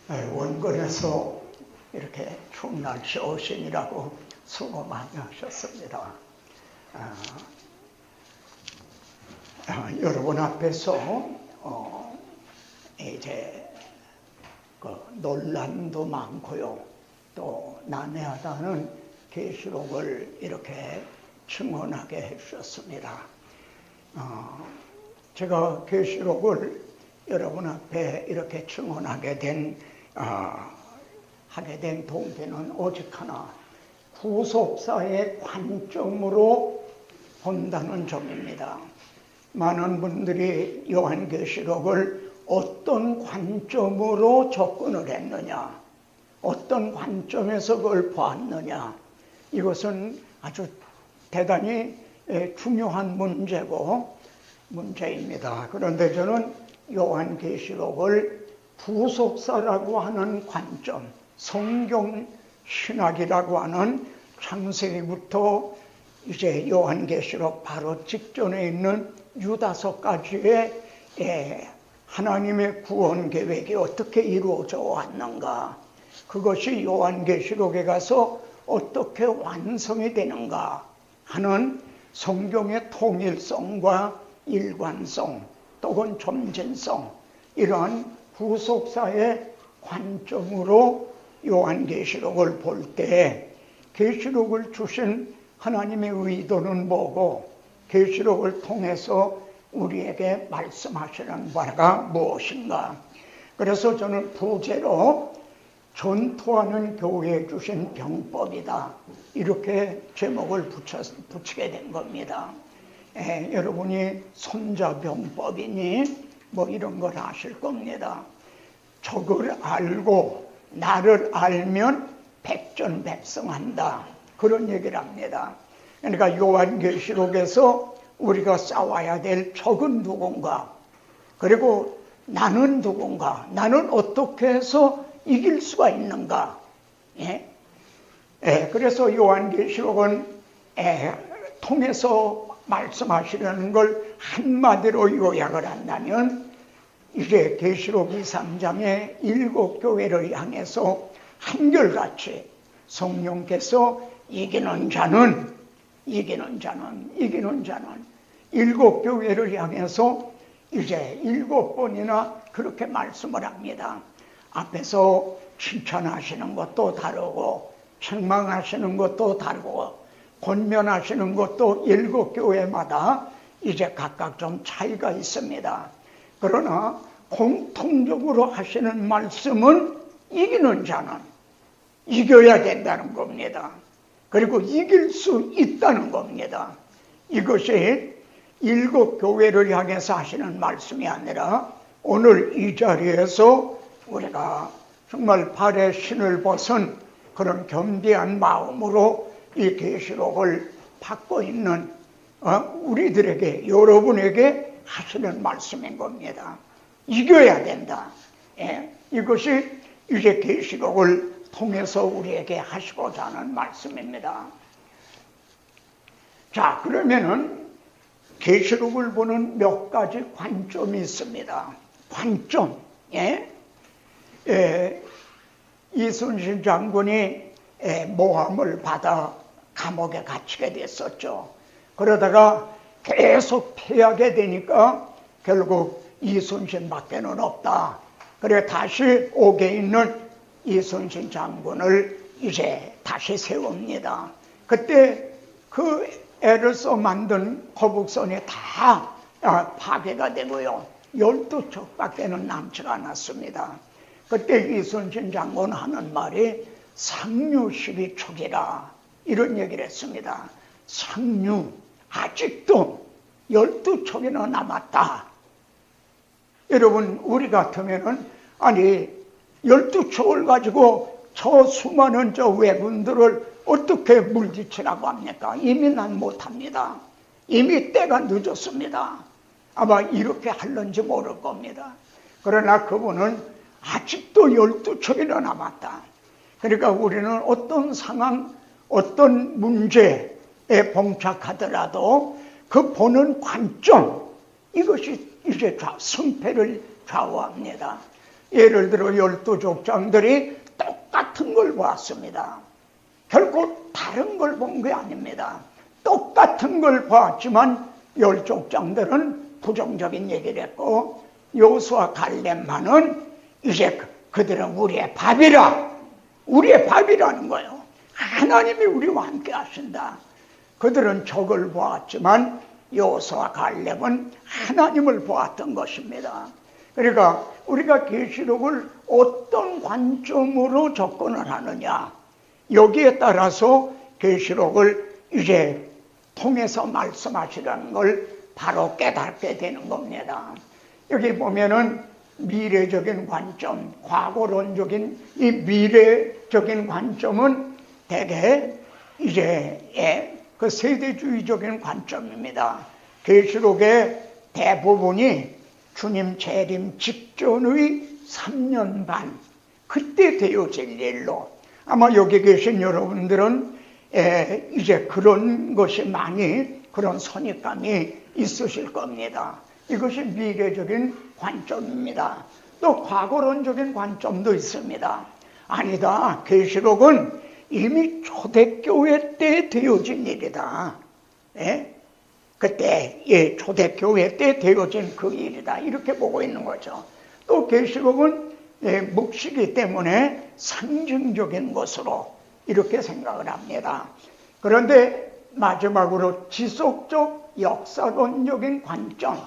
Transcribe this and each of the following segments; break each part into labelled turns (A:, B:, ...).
A: 원건에서 이렇게 추운 날씨 오시느라고 수고 많이 하셨습니다. 여러분 앞에서 이제 논란도 많고요, 또 난해하다는 계시록을 이렇게 증언하게 해주셨습니다. 제가 계시록을 여러분 앞에 이렇게 증언하게 된 동기는 오직 하나, 구속사의 관점으로 본다는 점입니다. 많은 분들이 요한계시록을 어떤 관점으로 접근을 했느냐, 어떤 관점에서 그걸 보았느냐, 이것은 아주 대단히 중요한 문제입니다. 그런데 저는 요한계시록을 구속사라고 하는 관점, 성경신학이라고 하는 창세기부터 이제 요한계시록 바로 직전에 있는 유다서까지의 하나님의 구원 계획이 어떻게 이루어져 왔는가, 그것이 요한계시록에 가서 어떻게 완성이 되는가 하는 성경의 통일성과 일관성 또는 점진성, 이러한 구속사의 관점으로 요한계시록을 볼 때 계시록을 주신 하나님의 의도는 뭐고, 계시록을 통해서 우리에게 말씀하시는 바가 무엇인가. 그래서 저는 부제로 전투하는 교회에 주신 병법이다, 이렇게 제목을 붙이게 된 겁니다. 여러분이 손자병법이니 뭐 이런 걸 아실 겁니다. 적을 알고 나를 알면 백전백승한다, 그런 얘기를 합니다. 그러니까 요한계시록에서 우리가 싸워야 될 적은 누군가, 그리고 나는 누군가, 나는 어떻게 해서 이길 수가 있는가. 그래서 요한계시록은 통해서 말씀하시려는 걸 한마디로 요약을 한다면, 이제 계시록 2, 3장의 7교회를 향해서 한결같이 성령께서 이기는 자는 7교회를 향해서 이제 7번이나 그렇게 말씀을 합니다. 앞에서 칭찬하시는 것도 다르고, 책망하시는 것도 다르고, 권면하시는 것도 7교회마다 이제 각각 좀 차이가 있습니다. 그러나 공통적으로 하시는 말씀은 이기는 자는 이겨야 된다는 겁니다. 그리고 이길 수 있다는 겁니다. 이것이 7교회를 향해서 하시는 말씀이 아니라 오늘 이 자리에서 우리가 정말 발에 신을 벗은 그런 겸비한 마음으로 이 계시록을 받고 있는 우리들에게, 여러분에게 하시는 말씀인 겁니다. 이겨야 된다. 이것이 이제 계시록을 통해서 우리에게 하시고자 하는 말씀입니다. 자, 그러면은 계시록을 보는 몇 가지 관점이 있습니다. 관점. 이순신 장군이 모함을 받아 감옥에 갇히게 됐었죠. 그러다가 계속 패하게 되니까 결국 이순신밖에는 없다. 그래 다시 옥에 있는 이순신 장군을 이제 다시 세웁니다. 그때 그 애를 써 만든 거북선이 다 파괴가 되고요, 12척밖에는 남지가 않았습니다. 그때 이순신 장군 하는 말이 상류 12척이라 이런 얘기를 했습니다. 상류, 아직도 12척이나 남았다. 여러분, 우리 같으면은 아니 12척을 가지고 저 수많은 저 왜군들을 어떻게 물리치라고 합니까? 이미 난 못합니다. 이미 때가 늦었습니다. 아마 이렇게 할는지 모를 겁니다. 그러나 그분은 아직도 12척이나 남았다. 그러니까 우리는 어떤 상황, 어떤 문제에 봉착하더라도 그 보는 관점, 이것이 이제 승패를 좌우합니다. 예를 들어 12족장들이 똑같은 걸 보았습니다. 결코 다른 걸 본 게 아닙니다. 똑같은 걸 보았지만 10족장들은 부정적인 얘기를 했고 여호수아 갈렙만은 이제 그들은 우리의 밥이라, 우리의 밥이라는 거예요. 하나님이 우리와 함께 하신다. 그들은 적을 보았지만 여호수아 갈렙은 하나님을 보았던 것입니다. 그러니까 우리가 계시록을 어떤 관점으로 접근을 하느냐, 여기에 따라서 계시록을 이제 통해서 말씀하시라는 걸 바로 깨닫게 되는 겁니다. 여기 보면은 미래적인 관점, 과거론적인 이 미래적인 관점은 대개 이제 그 세대주의적인 관점입니다. 계시록의 대부분이 주님 재림 직전의 3년 반, 그때 되어질 일로, 아마 여기 계신 여러분들은 이제 그런 것이 많이, 그런 선입감이 있으실 겁니다. 이것이 미래적인 관점입니다. 또 과거론적인 관점도 있습니다. 아니다, 계시록은 이미 초대교회 때 되어진 일이다. 그때 초대교회 때 되어진 그 일이다, 이렇게 보고 있는 거죠. 또 계시록은 묵시기 때문에 상징적인 것으로 이렇게 생각을 합니다. 그런데 마지막으로 지속적 역사론적인 관점,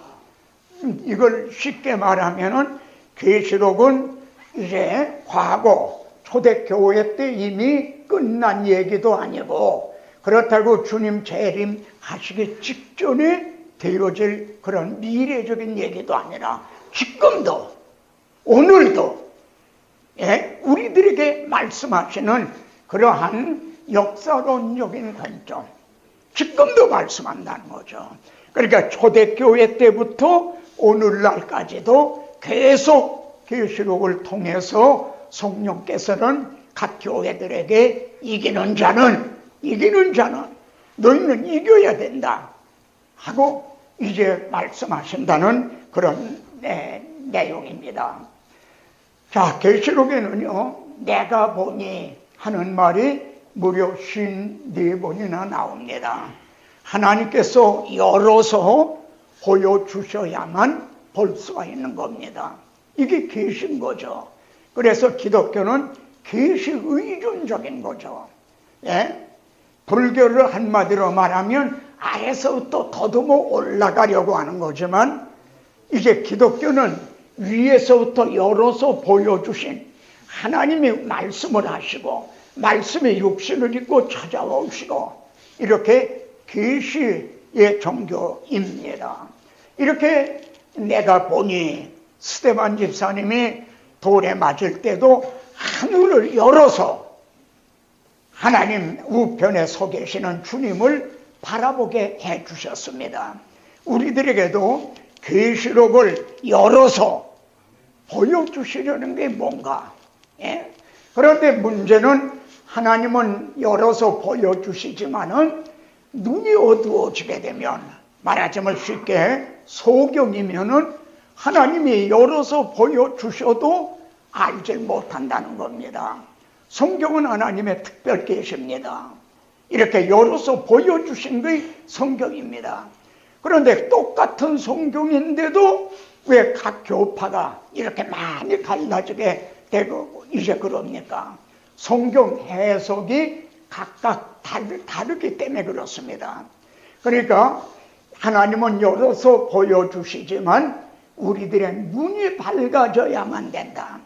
A: 이걸 쉽게 말하면은 계시록은 이제 과거 초대교회 때 이미 끝난 얘기도 아니고, 그렇다고 주님 재림하시기 직전에 되어질 그런 미래적인 얘기도 아니라 지금도 오늘도 우리들에게 말씀하시는 그러한 역사론적인 관점, 지금도 말씀한다는 거죠. 그러니까 초대교회 때부터 오늘날까지도 계속 계시록을 통해서 성령께서는 각 교회들에게 이기는 자는 너희는 이겨야 된다 하고 이제 말씀하신다는 그런 내용입니다. 자, 계시록에는요, 내가 보니 하는 말이 무려 54번이나 나옵니다. 하나님께서 열어서 보여주셔야만 볼 수가 있는 겁니다. 이게 계신 거죠. 그래서 기독교는 계시 의존적인 거죠. 불교를 한마디로 말하면 아래서부터 더듬어 올라가려고 하는 거지만, 이제 기독교는 위에서부터 열어서 보여주신 하나님이 말씀을 하시고 말씀의 육신을 입고 찾아오시고, 이렇게 계시의 종교입니다. 이렇게 내가 보니 스데반 집사님이 돌에 맞을 때도 하늘을 열어서 하나님 우편에 서 계시는 주님을 바라보게 해주셨습니다. 우리들에게도 계시록을 열어서 보여주시려는 게 뭔가, 그런데 문제는 하나님은 열어서 보여주시지만은 눈이 어두워지게 되면, 말하자면 쉽게 소경이면은 하나님이 열어서 보여주셔도 알지 못한다는 겁니다. 성경은 하나님의 특별 계시입니다. 이렇게 열어서 보여주신 게 성경입니다. 그런데 똑같은 성경인데도 왜 각 교파가 이렇게 많이 갈라지게 되고 이제 그럽니까? 성경 해석이 각각 다르기 때문에 그렇습니다. 그러니까 하나님은 열어서 보여주시지만 우리들의 눈이 밝아져야만 된다.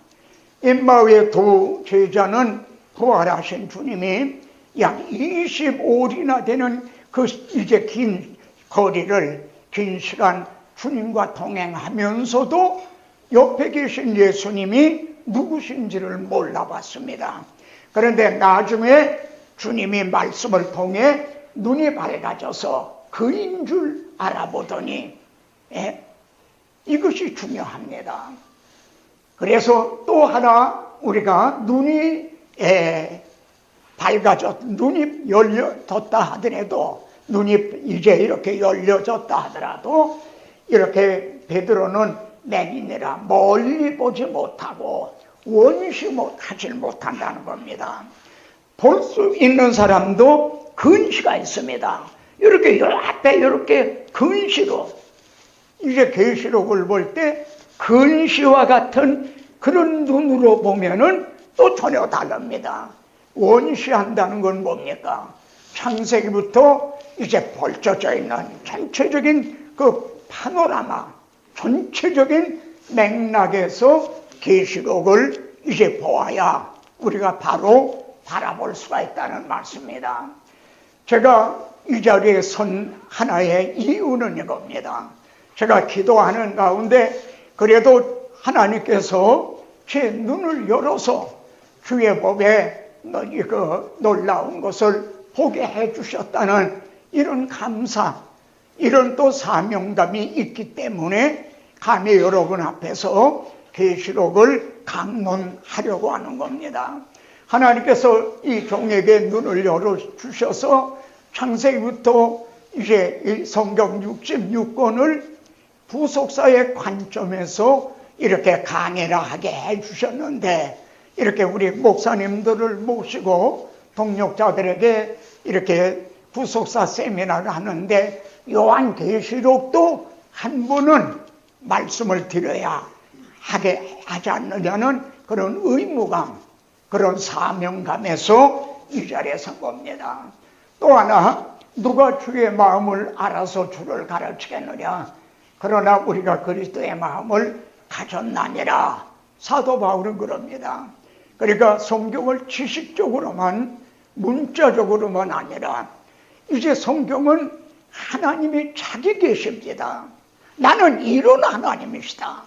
A: 엠마오의 두 제자는 부활하신 주님이 약 25일이나 되는 그 이제 긴 거리를, 긴 시간 주님과 동행하면서도 옆에 계신 예수님이 누구신지를 몰라봤습니다. 그런데 나중에 주님이 말씀을 통해 눈이 밝아져서 그인 줄 알아보더니, 이것이 중요합니다. 그래서 또 하나 우리가 눈이 눈이 열려졌다 하더라도, 눈이 이제 이렇게 열려졌다 하더라도, 이렇게 베드로는 맹인이라 멀리 보지 못하고 원시 하질 못한다는 겁니다. 볼 수 있는 사람도 근시가 있습니다. 이렇게 앞에 이렇게 근시로 이제 계시록을 볼 때 근시와 같은 그런 눈으로 보면은 또 전혀 다릅니다. 원시한다는 건 뭡니까? 창세기부터 이제 벌쳐져 있는 전체적인 그 파노라마, 전체적인 맥락에서 계시록을 이제 보아야 우리가 바로 바라볼 수가 있다는 말씀입니다. 제가 이 자리에 선 하나의 이유는 이겁니다. 제가 기도하는 가운데 그래도 하나님께서 제 눈을 열어서 주의 법에 그 놀라운 것을 보게 해주셨다는 이런 감사, 이런 또 사명감이 있기 때문에 감히 여러분 앞에서 계시록을 강론하려고 하는 겁니다. 하나님께서 이 종에게 눈을 열어주셔서 창세기부터 이제 이 성경 66권을 부속사의 관점에서 이렇게 강해라 하게 해주셨는데, 이렇게 우리 목사님들을 모시고 동역자들에게 이렇게 부속사 세미나를 하는데 요한계시록도 한 번은 말씀을 드려야 하지 않느냐는 그런 의무감, 그런 사명감에서 이 자리에 선 겁니다. 또 하나, 누가 주의 마음을 알아서 주를 가르치겠느냐? 그러나 우리가 그리스도의 마음을 가졌나니라. 사도 바울은 그럽니다. 그러니까 성경을 지식적으로만, 문자적으로만 아니라 이제 성경은 하나님이 자기 계십니다. 나는 이런 하나님이시다.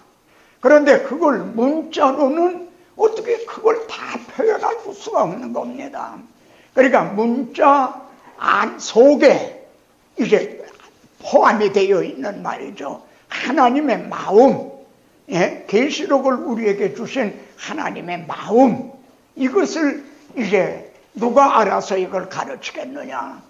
A: 그런데 그걸 문자로는 어떻게 그걸 다 표현할 수가 없는 겁니다. 그러니까 문자 안 속에 이제 포함이 되어 있는 말이죠. 하나님의 마음, 계시록을 우리에게 주신 하나님의 마음, 이것을 이제 누가 알아서 이걸 가르치겠느냐?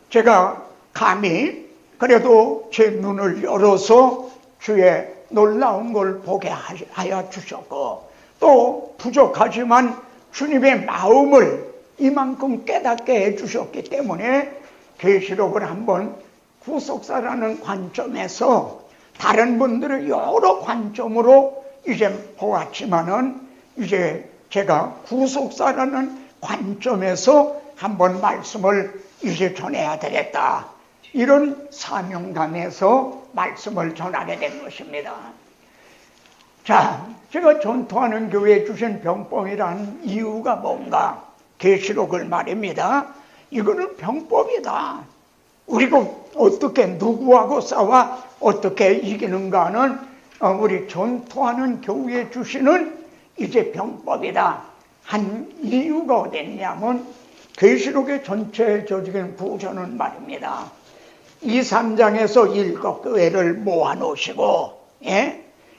A: 제가 감히 그래도 제 눈을 열어서 주의 놀라운 걸 보게 하여 주셨고, 또 부족하지만 주님의 마음을 이만큼 깨닫게 해주셨기 때문에 계시록을 한번 구속사라는 관점에서 다른 분들은 여러 관점으로 이제 보았지만은 이제 제가 구속사라는 관점에서 한번 말씀을 이제 전해야 되겠다, 이런 사명감에서 말씀을 전하게 된 것입니다. 자, 제가 전도하는 교회에 주신 병법이란 이유가 뭔가? 계시록을 말입니다. 이거는 병법이다. 우리가 어떻게 누구하고 싸워 어떻게 이기는가는 우리 전도하는 교회에 주시는 이제 병법이다 한 이유가 어디 있냐면, 계시록의 전체적인 구조는 말입니다. 2, 3장에서 7교회를 모아놓으시고,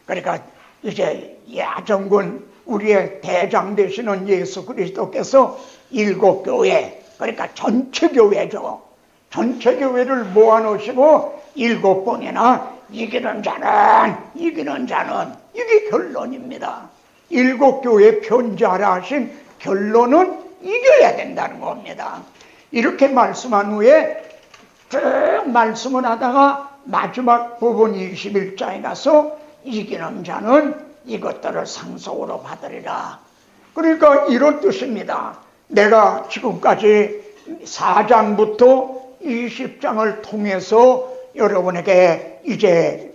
A: 그러니까 이제 야정군 우리의 대장 되시는 예수 그리스도께서 7교회, 그러니까 전체 교회죠. 전체 교회를 모아놓으시고 7번이나 이기는 자는 이게 결론입니다. 7교회 편지하라 하신 결론은 이겨야 된다는 겁니다. 이렇게 말씀한 후에 쭉 말씀을 하다가 마지막 부분 21장에 가서 이기는 자는 이것들을 상속으로 받으리라. 그러니까 이런 뜻입니다. 내가 지금까지 4장부터 20장을 통해서 여러분에게 이제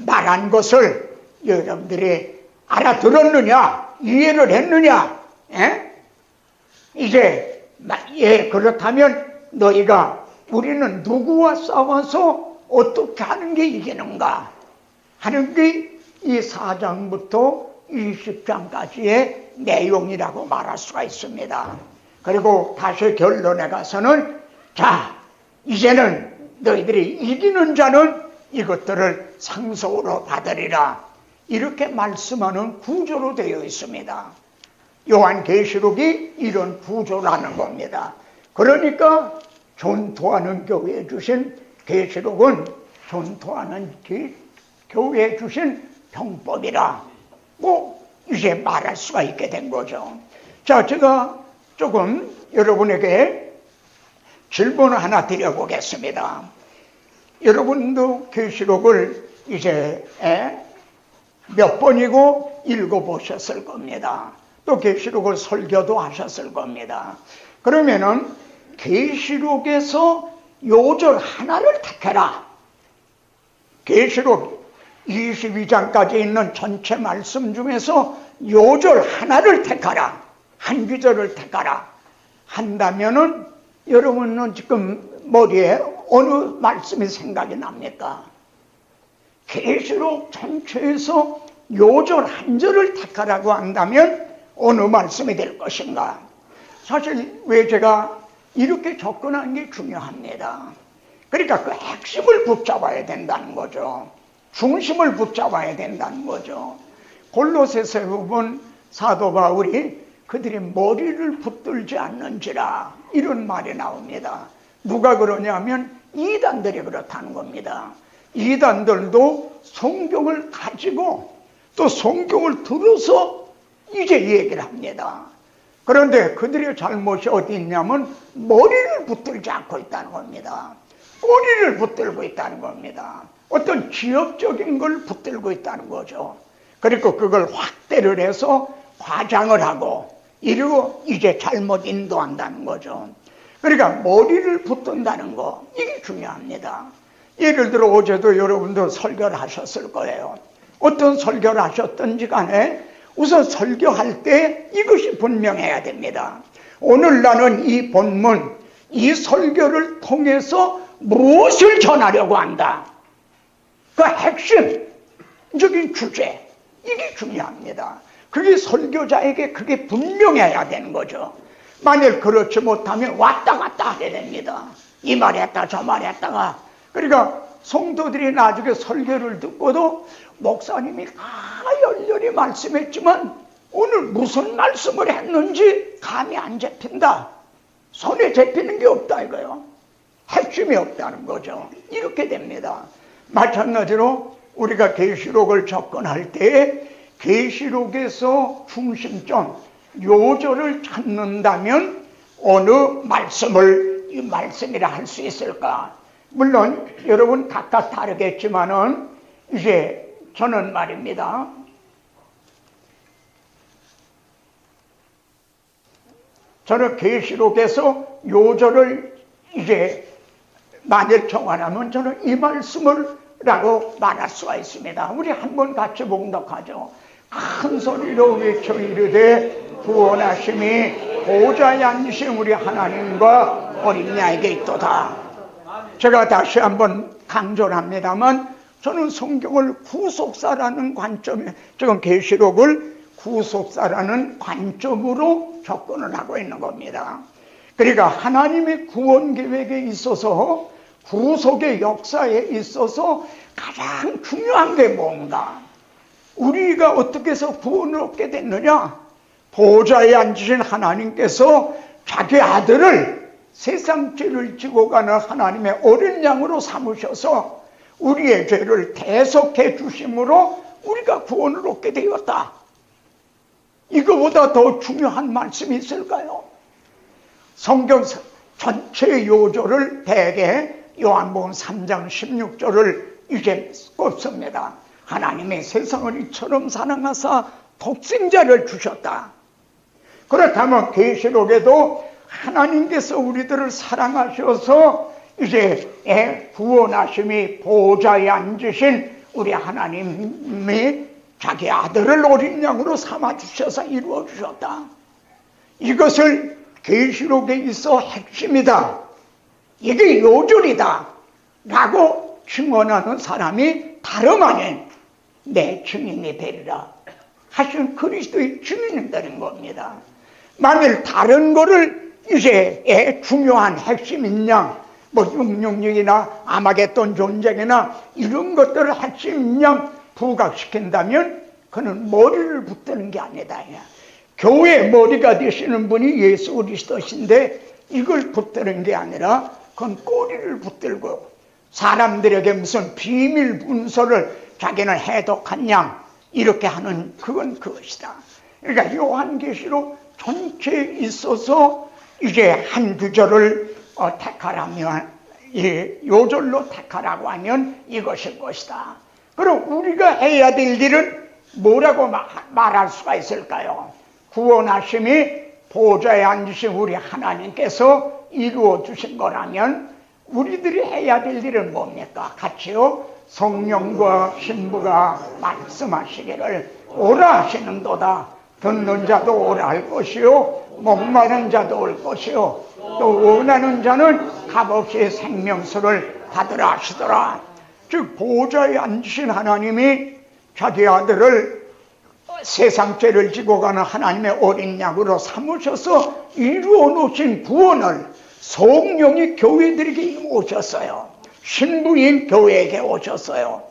A: 말한 것을 여러분들이 알아들었느냐, 이해를 했느냐? 이제 그렇다면 너희가 우리는 누구와 싸워서 어떻게 하는 게 이기는가 하는 게 이 4장부터 20장까지의 내용이라고 말할 수가 있습니다. 그리고 다시 결론에 가서는 자, 이제는 너희들이 이기는 자는 이것들을 상속으로 받으리라, 이렇게 말씀하는 구조로 되어 있습니다. 요한계시록이 이런 구조라는 겁니다. 그러니까 전도하는 교회에 주신 계시록은 전도하는 교회에 주신 병법이라 이제 말할 수가 있게 된 거죠. 자, 제가 조금 여러분에게 질문을 하나 드려보겠습니다. 여러분도 계시록을 이제 몇 번이고 읽어보셨을 겁니다. 또 계시록을 설교도 하셨을 겁니다. 그러면은 계시록에서 요절 하나를 택해라. 계시록 22장까지 있는 전체 말씀 중에서 요절 하나를 택하라. 한 구절을 택하라. 한다면은 여러분은 지금 머리에 어느 말씀이 생각이 납니까? 계시록 전체에서 요절 한 절을 택하라고 한다면 어느 말씀이 될 것인가? 사실 왜 제가 이렇게 접근하는 게 중요합니다. 그러니까 그 핵심을 붙잡아야 된다는 거죠. 중심을 붙잡아야 된다는 거죠. 골로새서에 보면 사도 바울이 그들이 머리를 붙들지 않는지라 이런 말이 나옵니다. 누가 그러냐면 이단들이 그렇다는 겁니다. 이단들도 성경을 가지고 또 성경을 들어서 이제 얘기를 합니다. 그런데 그들의 잘못이 어디 있냐면 머리를 붙들지 않고 있다는 겁니다. 꼬리를 붙들고 있다는 겁니다. 어떤 지역적인 걸 붙들고 있다는 거죠. 그리고 그걸 확대를 해서 과장을 하고 이러고 이제 잘못 인도한다는 거죠. 그러니까 머리를 붙든다는 거, 이게 중요합니다. 예를 들어 어제도 여러분도 설교를 하셨을 거예요. 어떤 설교를 하셨든지 간에 우선 설교할 때 이것이 분명해야 됩니다. 오늘 나는 이 본문, 이 설교를 통해서 무엇을 전하려고 한다. 그 핵심적인 주제, 이게 중요합니다. 그게 설교자에게 그게 분명해야 되는 거죠. 만일 그렇지 못하면 왔다 갔다 하게 됩니다. 이 말 했다 저 말 했다가. 그러니까 성도들이 나중에 설교를 듣고도 목사님이 열렬히 말씀했지만 오늘 무슨 말씀을 했는지 감이 안 잡힌다. 손에 잡히는 게 없다 이거요. 핵심이 없다는 거죠. 이렇게 됩니다. 마찬가지로 우리가 계시록을 접근할 때 계시록에서 중심점, 요절을 찾는다면 어느 말씀을 이 말씀이라 할 수 있을까? 물론 여러분 각각 다르겠지만은 이제 저는 말입니다. 저는 계시록에서 요절을 이제 만일 정하라면 저는 이 말씀을 라고 말할 수가 있습니다. 우리 한번 같이 봉독하죠. 큰 소리로 외쳐 이르되 구원하심이 보좌에 앉으신 우리 하나님과 어린 양에게 있도다. 제가 다시 한번 강조를 합니다만 저는 성경을 구속사라는 관점에, 지금 계시록을 구속사라는 관점으로 접근을 하고 있는 겁니다. 그러니까 하나님의 구원 계획에 있어서 구속의 역사에 있어서 가장 중요한 게 뭔가? 우리가 어떻게 해서 구원을 얻게 됐느냐? 보좌에 앉으신 하나님께서 자기 아들을 세상 죄를 지고 가는 하나님의 어린 양으로 삼으셔서 우리의 죄를 대속해 주심으로 우리가 구원을 얻게 되었다. 이거보다 더 중요한 말씀이 있을까요? 성경 전체 요절을 대개 요한복음 3장 16절을 이제 꼽습니다. 하나님의 세상을 이처럼 사랑하사 독생자를 주셨다. 그렇다면 계시록에도 하나님께서 우리들을 사랑하셔서 이제 구원하심이 보좌에 앉으신 우리 하나님이 자기 아들을 어린 양으로 삼아주셔서 이루어주셨다. 이것을 계시록에 있어 핵심이다. 이게 요절이다. 라고 증언하는 사람이 다름 아닌 내 증인이 되리라 하신 그리스도의 증인이 되는 겁니다. 만일 다른 거를 이제 중요한 핵심인 양, 뭐 666이나 아마겟돈 전쟁이나 이런 것들을 핵심인 양 부각시킨다면 그는 머리를 붙드는 게 아니다. 교회의 머리가 되시는 분이 예수 그리스도신데 이걸 붙드는 게 아니라 그건 꼬리를 붙들고 사람들에게 무슨 비밀 문서를 자기는 해독한 양 이렇게 하는 그건 그것이다. 그러니까 요한계시록 전체에 있어서 이제 한 구절을 택하라면, 요절로 택하라고 하면 이것일 것이다. 그럼 우리가 해야 될 일은 뭐라고 말할 수가 있을까요? 구원하심이 보좌에 앉으신 우리 하나님께서 이루어 주신 거라면 우리들이 해야 될 일은 뭡니까? 같이요. 성령과 신부가 말씀하시기를 오라 하시는도다. 듣는 자도 오라 할 것이요, 목마른 자도 올 것이요, 또 원하는 자는 값없이 생명수를 받으라 하시더라. 즉 보좌에 앉으신 하나님이 자기 아들을 세상 죄를 지고 가는 하나님의 어린 양으로 삼으셔서 이루어 놓으신 구원을 성령이 교회들에게 오셨어요. 신부인 교회에게 오셨어요.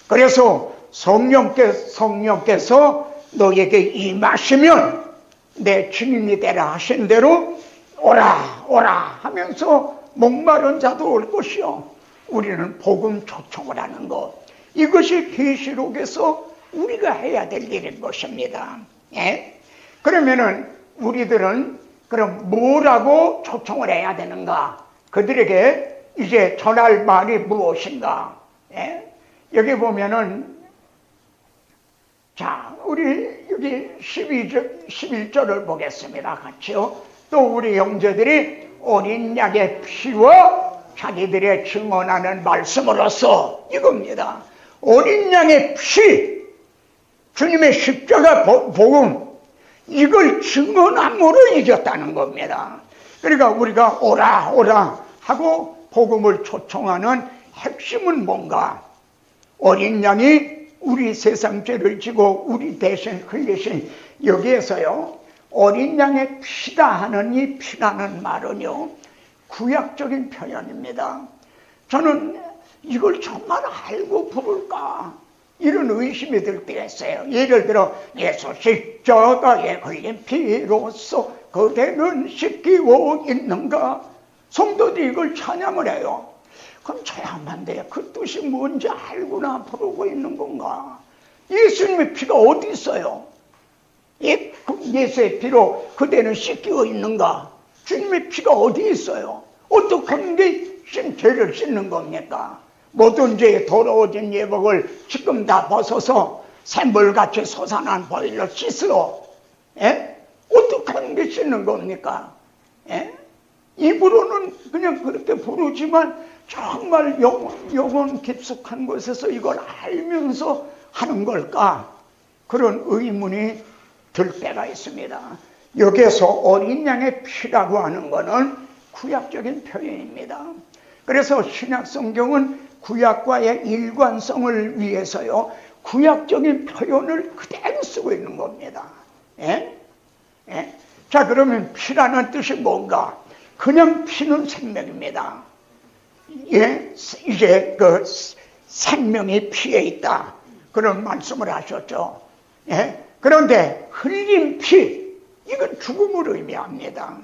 A: 그래서 성령께서 너에게 임하시면 내 주님이 되라 하신 대로 오라 오라 하면서 목마른 자도 올 것이요, 우리는 복음 초청을 하는 것, 이것이 계시록에서 우리가 해야 될 일인 것입니다. 예? 그러면은 우리들은 그럼 뭐라고 초청을 해야 되는가? 그들에게 이제 전할 말이 무엇인가? 예? 여기 보면은, 자, 우리 여기 11절을 보겠습니다. 같이요. 또 우리 형제들이 어린 양의 피와 자기들의 증언하는 말씀으로써 이겁니다. 어린 양의 피, 주님의 십자가 복음, 이걸 증언함으로 이겼다는 겁니다. 그러니까 우리가 오라 오라 하고 복음을 초청하는 핵심은 뭔가? 어린 양이 우리 세상 죄를 지고 우리 대신 흘리신, 여기에서요 어린 양의 피다 하는 이 피라는 말은요 구약적인 표현입니다. 저는 이걸 정말 알고 부를까 이런 의심이 들 때가 있어요. 예를 들어 예수 십자가에 흘린 피로써 그대는 씻기고 있는가, 성도들이 이걸 찬양을 해요. 그럼 저 양반들 그 뜻이 뭔지 알고나 부르고 있는 건가? 예수님의 피가 어디 있어요? 예수의 피로 그대는 씻기고 있는가? 주님의 피가 어디 있어요? 어떻게 게 죄를 씻는 겁니까? 모든 죄에 더러워진 예복을 지금 다 벗어서 샘물같이 솟아난 보일로 씻어. 예? 어떻게 하는 게 씻는 겁니까? 예? 입으로는 그냥 그렇게 부르지만 정말 영혼 깊숙한 곳에서 이걸 알면서 하는 걸까? 그런 의문이 들 때가 있습니다. 여기에서 어린 양의 피라고 하는 것은 구약적인 표현입니다. 그래서 신약 성경은 구약과의 일관성을 위해서요 구약적인 표현을 그대로 쓰고 있는 겁니다. 예? 예? 자, 그러면 피라는 뜻이 뭔가? 그냥 피는 생명입니다. 예? 이제 그 생명이 피에 있다, 그런 말씀을 하셨죠. 예? 그런데 흘린 피, 이건 죽음을 의미합니다.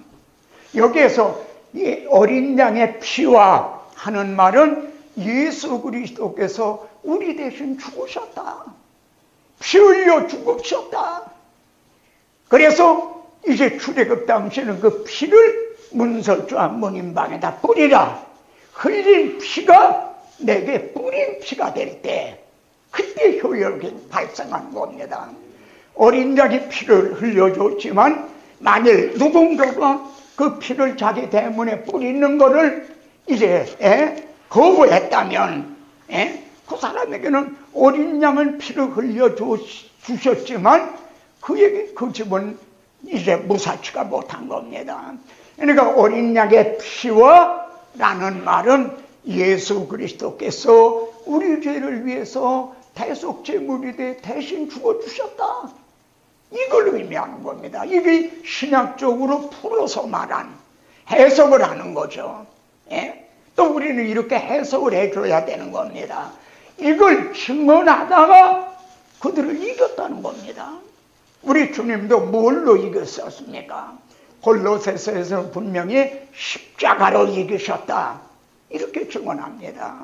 A: 여기에서 이 어린 양의 피와 하는 말은 예수 그리스도께서 우리 대신 죽으셨다, 피 흘려 죽으셨다. 그래서 이제 출애굽 당시에는 그 피를 문설주와 문인방에다 뿌리라, 흘린 피가 내게 뿌린 피가 될 때 그때 효력이 발생한 겁니다. 어린 양이 피를 흘려줬지만 만일 누군가가 그 피를 자기 대문에 뿌리는 거를 이제 거부했다면 그 사람에게는 어린 양은 피를 흘려주셨지만 그에게 그 집은 이제 무사치가 못한 겁니다. 그러니까 어린 양의 피와 라는 말은 예수 그리스도께서 우리 죄를 위해서 대속제물이 돼 대신 죽어주셨다, 이걸 의미하는 겁니다. 이게 신학적으로 풀어서 말한 해석을 하는 거죠. 예? 또 우리는 이렇게 해석을 해줘야 되는 겁니다. 이걸 증언하다가 그들을 이겼다는 겁니다. 우리 주님도 뭘로 이겼었습니까? 골로새서에서는 분명히 십자가로 이기셨다, 이렇게 증언합니다.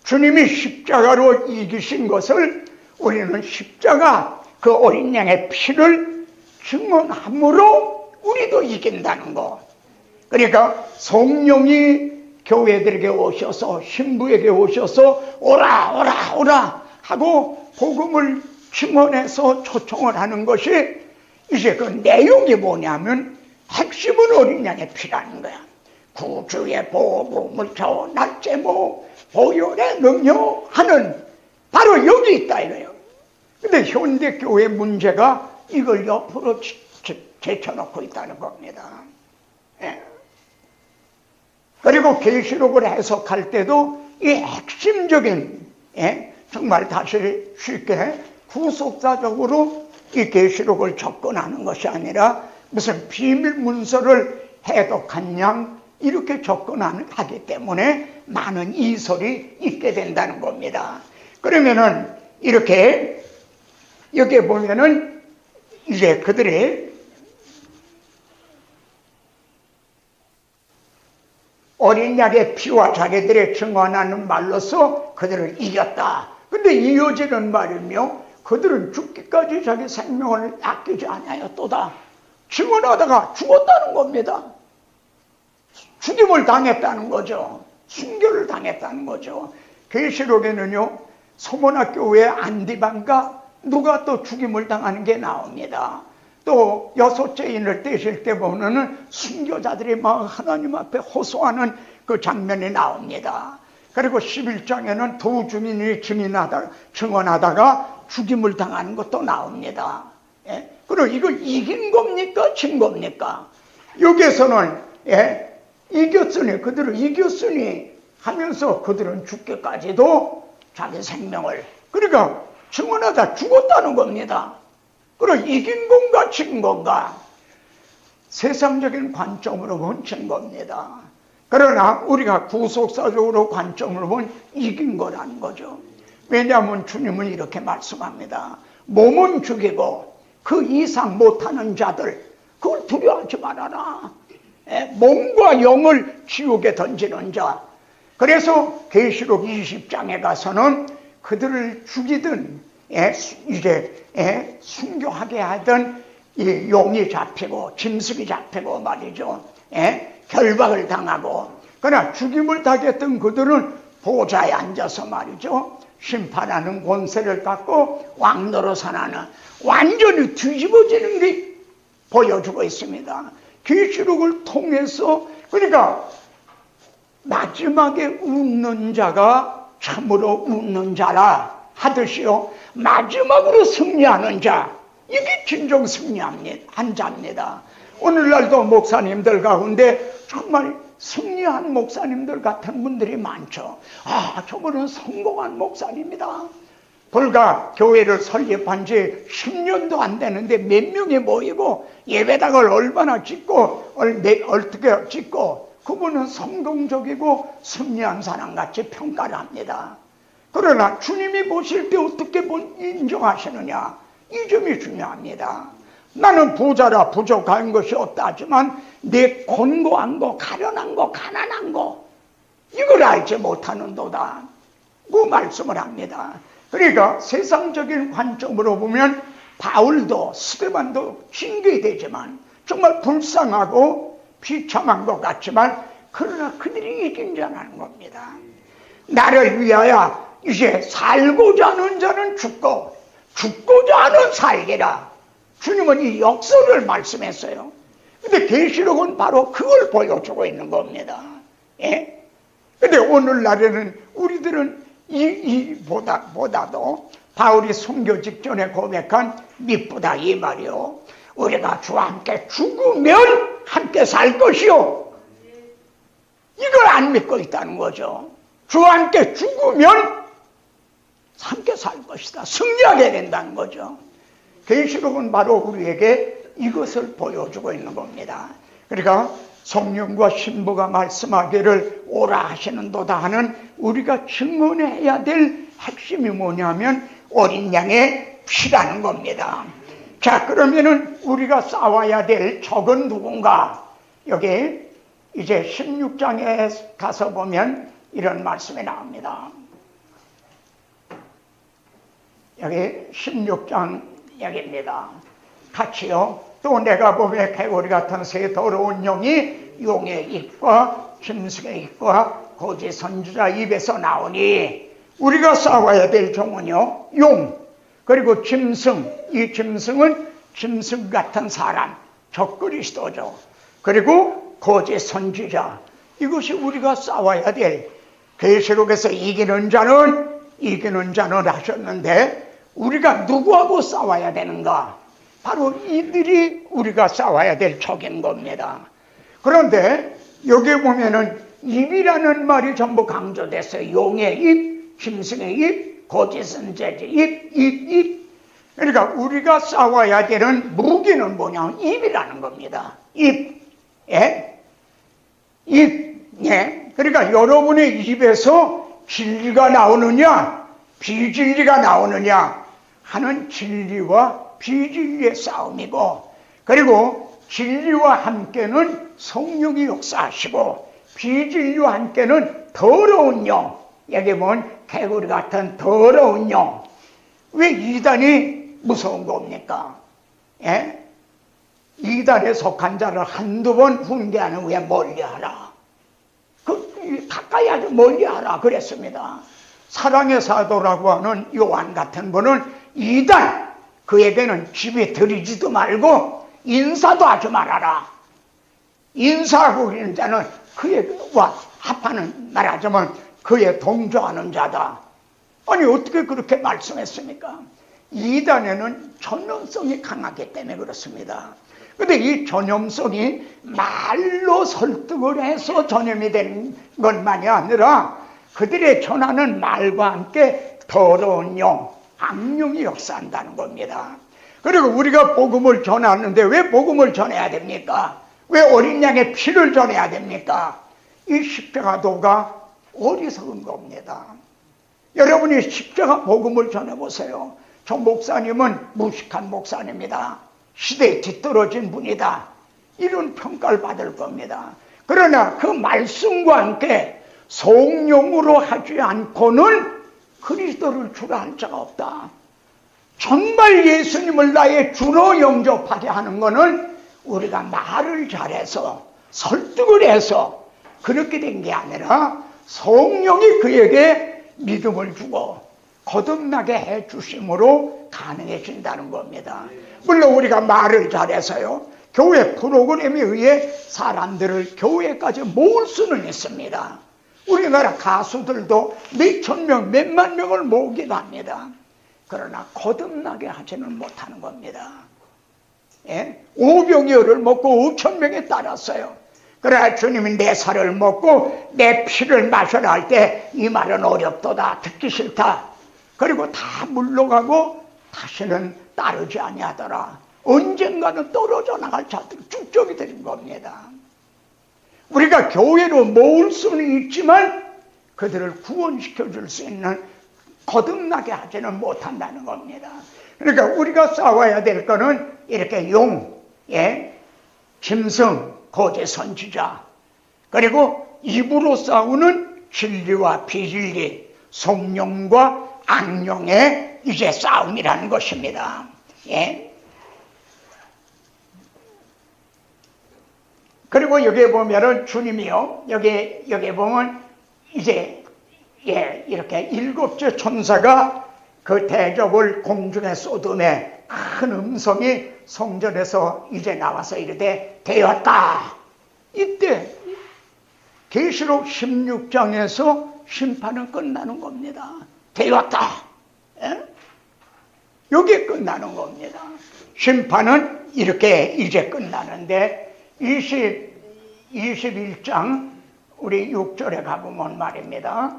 A: 주님이 십자가로 이기신 것을 우리는 십자가 그 어린 양의 피를 증언함으로 우리도 이긴다는 거. 그러니까 성령이 교회들에게 오셔서 신부에게 오셔서 오라 오라 오라 하고 복음을 증언해서 초청을 하는 것이 이제 그 내용이 뭐냐면 핵심은 어린 양의 피라는 거야. 구주의 복음을 저 날제모 보혈의 능력 하는 바로 여기 있다 이거예요. 근데 현대 교회 문제가 이걸 옆으로 제쳐놓고 있다는 겁니다. 예. 그리고 계시록을 해석할 때도 이 핵심적인 정말 다시 쉽게 구속사적으로 이 계시록을 접근하는 것이 아니라 무슨 비밀 문서를 해독한 양 이렇게 접근하기 때문에 많은 이설이 있게 된다는 겁니다. 그러면은 이렇게 여기에 보면은 이제 그들의 어린 양의 피와 자기들의 증언하는 말로서 그들을 이겼다. 근데 이어지는 말이며 그들은 죽기까지 자기 생명을 아끼지 않았도다. 증언하다가 죽었다는 겁니다. 죽임을 당했다는 거죠. 순교를 당했다는 거죠. 계시록에는요 소모나교회 안디반과 누가 또 죽임을 당하는 게 나옵니다. 또 여섯째 인을 떼실 때 보면은 순교자들이 막 하나님 앞에 호소하는 그 장면이 나옵니다. 그리고 11장에는 두 주민이 증언하다가 죽임을 당하는 것도 나옵니다. 예? 그리고 이걸 이긴 겁니까? 진 겁니까? 여기에서는 이겼으니 그들을 이겼으니 하면서 그들은 죽기까지도 자기 생명을 그러니까 증언하다 죽었다는 겁니다. 그럼 이긴 건가 진 건가? 세상적인 관점으로 보면 진 겁니다. 그러나 우리가 구속사적으로 관점으로 보면 이긴 거라는 거죠. 왜냐하면 주님은 이렇게 말씀합니다. 몸은 죽이고 그 이상 못하는 자들 그걸 두려워하지 말아라. 몸과 영을 지옥에 던지는 자. 그래서 계시록 20장에 가서는 그들을 죽이든 이제 순교하게 하던 이 용이 잡히고 짐승이 잡히고 말이죠. 결박을 당하고 그러나 죽임을 당했던 그들은 보좌에 앉아서 말이죠. 심판하는 권세를 갖고 왕노릇하는 완전히 뒤집어지는 게 보여주고 있습니다. 계시록을 통해서 그러니까 마지막에 웃는 자가 참으로 웃는 자라 하듯이요. 마지막으로 승리하는 자 이게 진정 승리한 자입니다. 오늘날도 목사님들 가운데 정말 승리한 목사님들 같은 분들이 많죠. 아, 저분은 성공한 목사님이다. 불과 교회를 설립한 지 10년도 안 되는데 몇 명이 모이고 예배당을 얼마나 짓고 어떻게 짓고 그분은 성공적이고 승리한 사람같이 평가를 합니다. 그러나 주님이 보실 때 어떻게 인정하시느냐 이 점이 중요합니다. 나는 부자라 부족한 것이 없다 하지만 내 곤고한 거 가련한 거 가난한 거 이걸 알지 못하는도다 그 말씀을 합니다. 그러니까 세상적인 관점으로 보면 바울도 스데반도 징계되지만 정말 불쌍하고 비참한 것 같지만 그러나 그들이 이긴 자라는 겁니다. 나를 위하여 이제 살고자 하는 자는 죽고 죽고자 하는 살기라. 주님은 이 역설을 말씀했어요. 근데 계시록은 바로 그걸 보여주고 있는 겁니다. 예? 근데 오늘날에는 우리들은 보다도 바울이 순교 직전에 고백한 미쁘다 이 말이요. 우리가 주와 함께 죽으면 함께 살 것이요. 이걸 안 믿고 있다는 거죠. 주와 함께 죽으면 함께 살 것이다. 승리하게 된다는 거죠. 계시록은 바로 우리에게 이것을 보여주고 있는 겁니다. 그러니까 성령과 신부가 말씀하기를 오라 하시는도다 하는 우리가 증언해야 될 핵심이 뭐냐면 어린 양의 피라는 겁니다. 자, 그러면은 우리가 싸워야 될 적은 누군가? 여기 이제 16장에 가서 보면 이런 말씀이 나옵니다. 여기 16장 얘기입니다. 같이요. 또 내가 보매 개구리 같은 새 더러운 영이 용의 입과 짐승의 입과 거짓 선지자 입에서 나오니, 우리가 싸워야 될 종은요, 용, 그리고 짐승. 이 짐승은 짐승 같은 사람, 적그리스도죠. 그리고 거짓 선지자. 이것이 우리가 싸워야 될, 계시록에서 이기는 자는 하셨는데, 우리가 누구하고 싸워야 되는가? 바로 이들이 우리가 싸워야 될 적인 겁니다. 그런데 여기 보면은 입이라는 말이 전부 강조됐어요. 용의 입, 짐승의 입, 거짓 선지자의 입. 그러니까 우리가 싸워야 되는 무기는 뭐냐? 입이라는 겁니다. 입. 그러니까 여러분의 입에서 진리가 나오느냐, 비진리가 나오느냐 하는 진리와 비진리의 싸움이고, 그리고 진리와 함께는 성령이 역사하시고, 비진리와 함께는 더러운 영, 여기 보면 개구리 같은 더러운 영. 왜 이단이 무서운 겁니까? 이단에 속한 자를 한두 번 훈계하는 후에 멀리하라. 가까이 아주 멀리하라 그랬습니다. 사랑의 사도라고 하는 요한 같은 분은 이단, 그에게는 집에 들이지도 말고 인사도 하지 말아라. 인사하고 있는 자는 그에게와 합하는, 말하자면 그에 동조하는 자다. 아니 어떻게 그렇게 말씀했습니까? 이단에는 전염성이 강하기 때문에 그렇습니다. 그런데 이 전염성이 말로 설득을 해서 전염이 되는 것만이 아니라 그들의 전하는 말과 함께 더러운 영, 악령이 역사한다는 겁니다. 그리고 우리가 복음을 전하는데 왜 복음을 전해야 됩니까? 왜 어린 양의 피를 전해야 됩니까? 이 십자가도가 어리석은 겁니다. 여러분이 십자가 복음을 전해보세요. 저 목사님은 무식한 목사님이다, 시대에 뒤떨어진 분이다, 이런 평가를 받을 겁니다. 그러나 그 말씀과 함께 성령으로 하지 않고는 그리스도를 주라 할 자가 없다. 정말 예수님을 나의 주로 영접하게 하는 것은 우리가 말을 잘해서 설득을 해서 그렇게 된 게 아니라 성령이 그에게 믿음을 주고 거듭나게 해주심으로 가능해진다는 겁니다. 물론 우리가 말을 잘해서요, 교회 프로그램에 의해 사람들을 교회까지 모을 수는 있습니다. 우리나라 가수들도 몇천 명, 몇만 명을 모으기도 합니다. 그러나 거듭나게 하지는 못하는 겁니다. 오병이어를 먹고 5천 명에 따랐어요. 그래 주님이 내 살을 먹고 내 피를 마셔라 할 때 이 말은 어렵도다, 듣기 싫다. 그리고 다 물러가고 다시는 따르지 아니하더라. 언젠가는 떨어져 나갈 자들이 쭉적이 되는 겁니다. 우리가 교회로 모을 수는 있지만 그들을 구원시켜 줄 수 있는, 거듭나게 하지는 못한다는 겁니다. 그러니까 우리가 싸워야 될 거는 이렇게 용, 짐승, 거짓 선지자, 그리고 입으로 싸우는 진리와 비진리, 성령과 악령의 이제 싸움이라는 것입니다. 그리고 여기 보면은 주님이요, 여기 보면 이제 이렇게 7째 천사가 그 대접을 공중에 쏟음에 큰 음성이 성전에서 이제 나와서 이르되 되었다. 이때 계시록 16장에서 심판은 끝나는 겁니다. 되었다. 여기 끝나는 겁니다. 심판은 이렇게 이제 끝나는데 21장 우리 6절에 가보면 말입니다.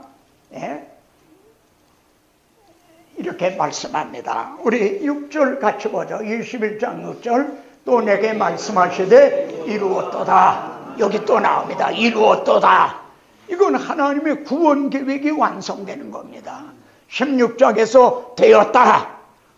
A: 이렇게 말씀합니다. 우리 6절 같이 보죠. 21장 6절. 또 내게 말씀하시되 이루었도다. 여기 또 나옵니다. 이루었도다. 이건 하나님의 구원 계획이 완성되는 겁니다. 16장에서 되었다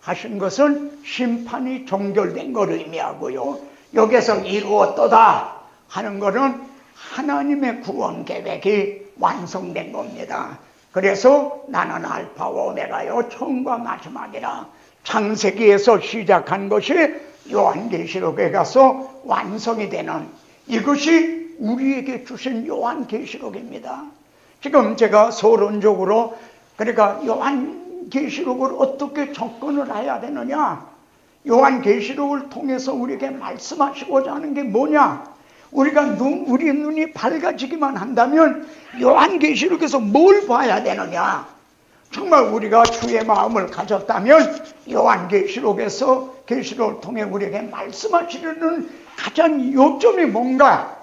A: 하신 것은 심판이 종결된 걸 의미하고요, 여기서 이루었도다 하는 것은 하나님의 구원 계획이 완성된 겁니다. 그래서 나는 알파와 오메가요 처음과 마지막이라. 창세기에서 시작한 것이 요한계시록에 가서 완성이 되는, 이것이 우리에게 주신 요한계시록입니다. 지금 제가 서론적으로, 그러니까 요한계시록을 어떻게 접근을 해야 되느냐, 요한계시록을 통해서 우리에게 말씀하시고자 하는 게 뭐냐, 우리 눈이 밝아지기만 한다면 요한계시록에서 뭘 봐야 되느냐, 정말 우리가 주의 마음을 가졌다면 요한계시록에서 계시록을 통해 우리에게 말씀하시려는 가장 요점이 뭔가,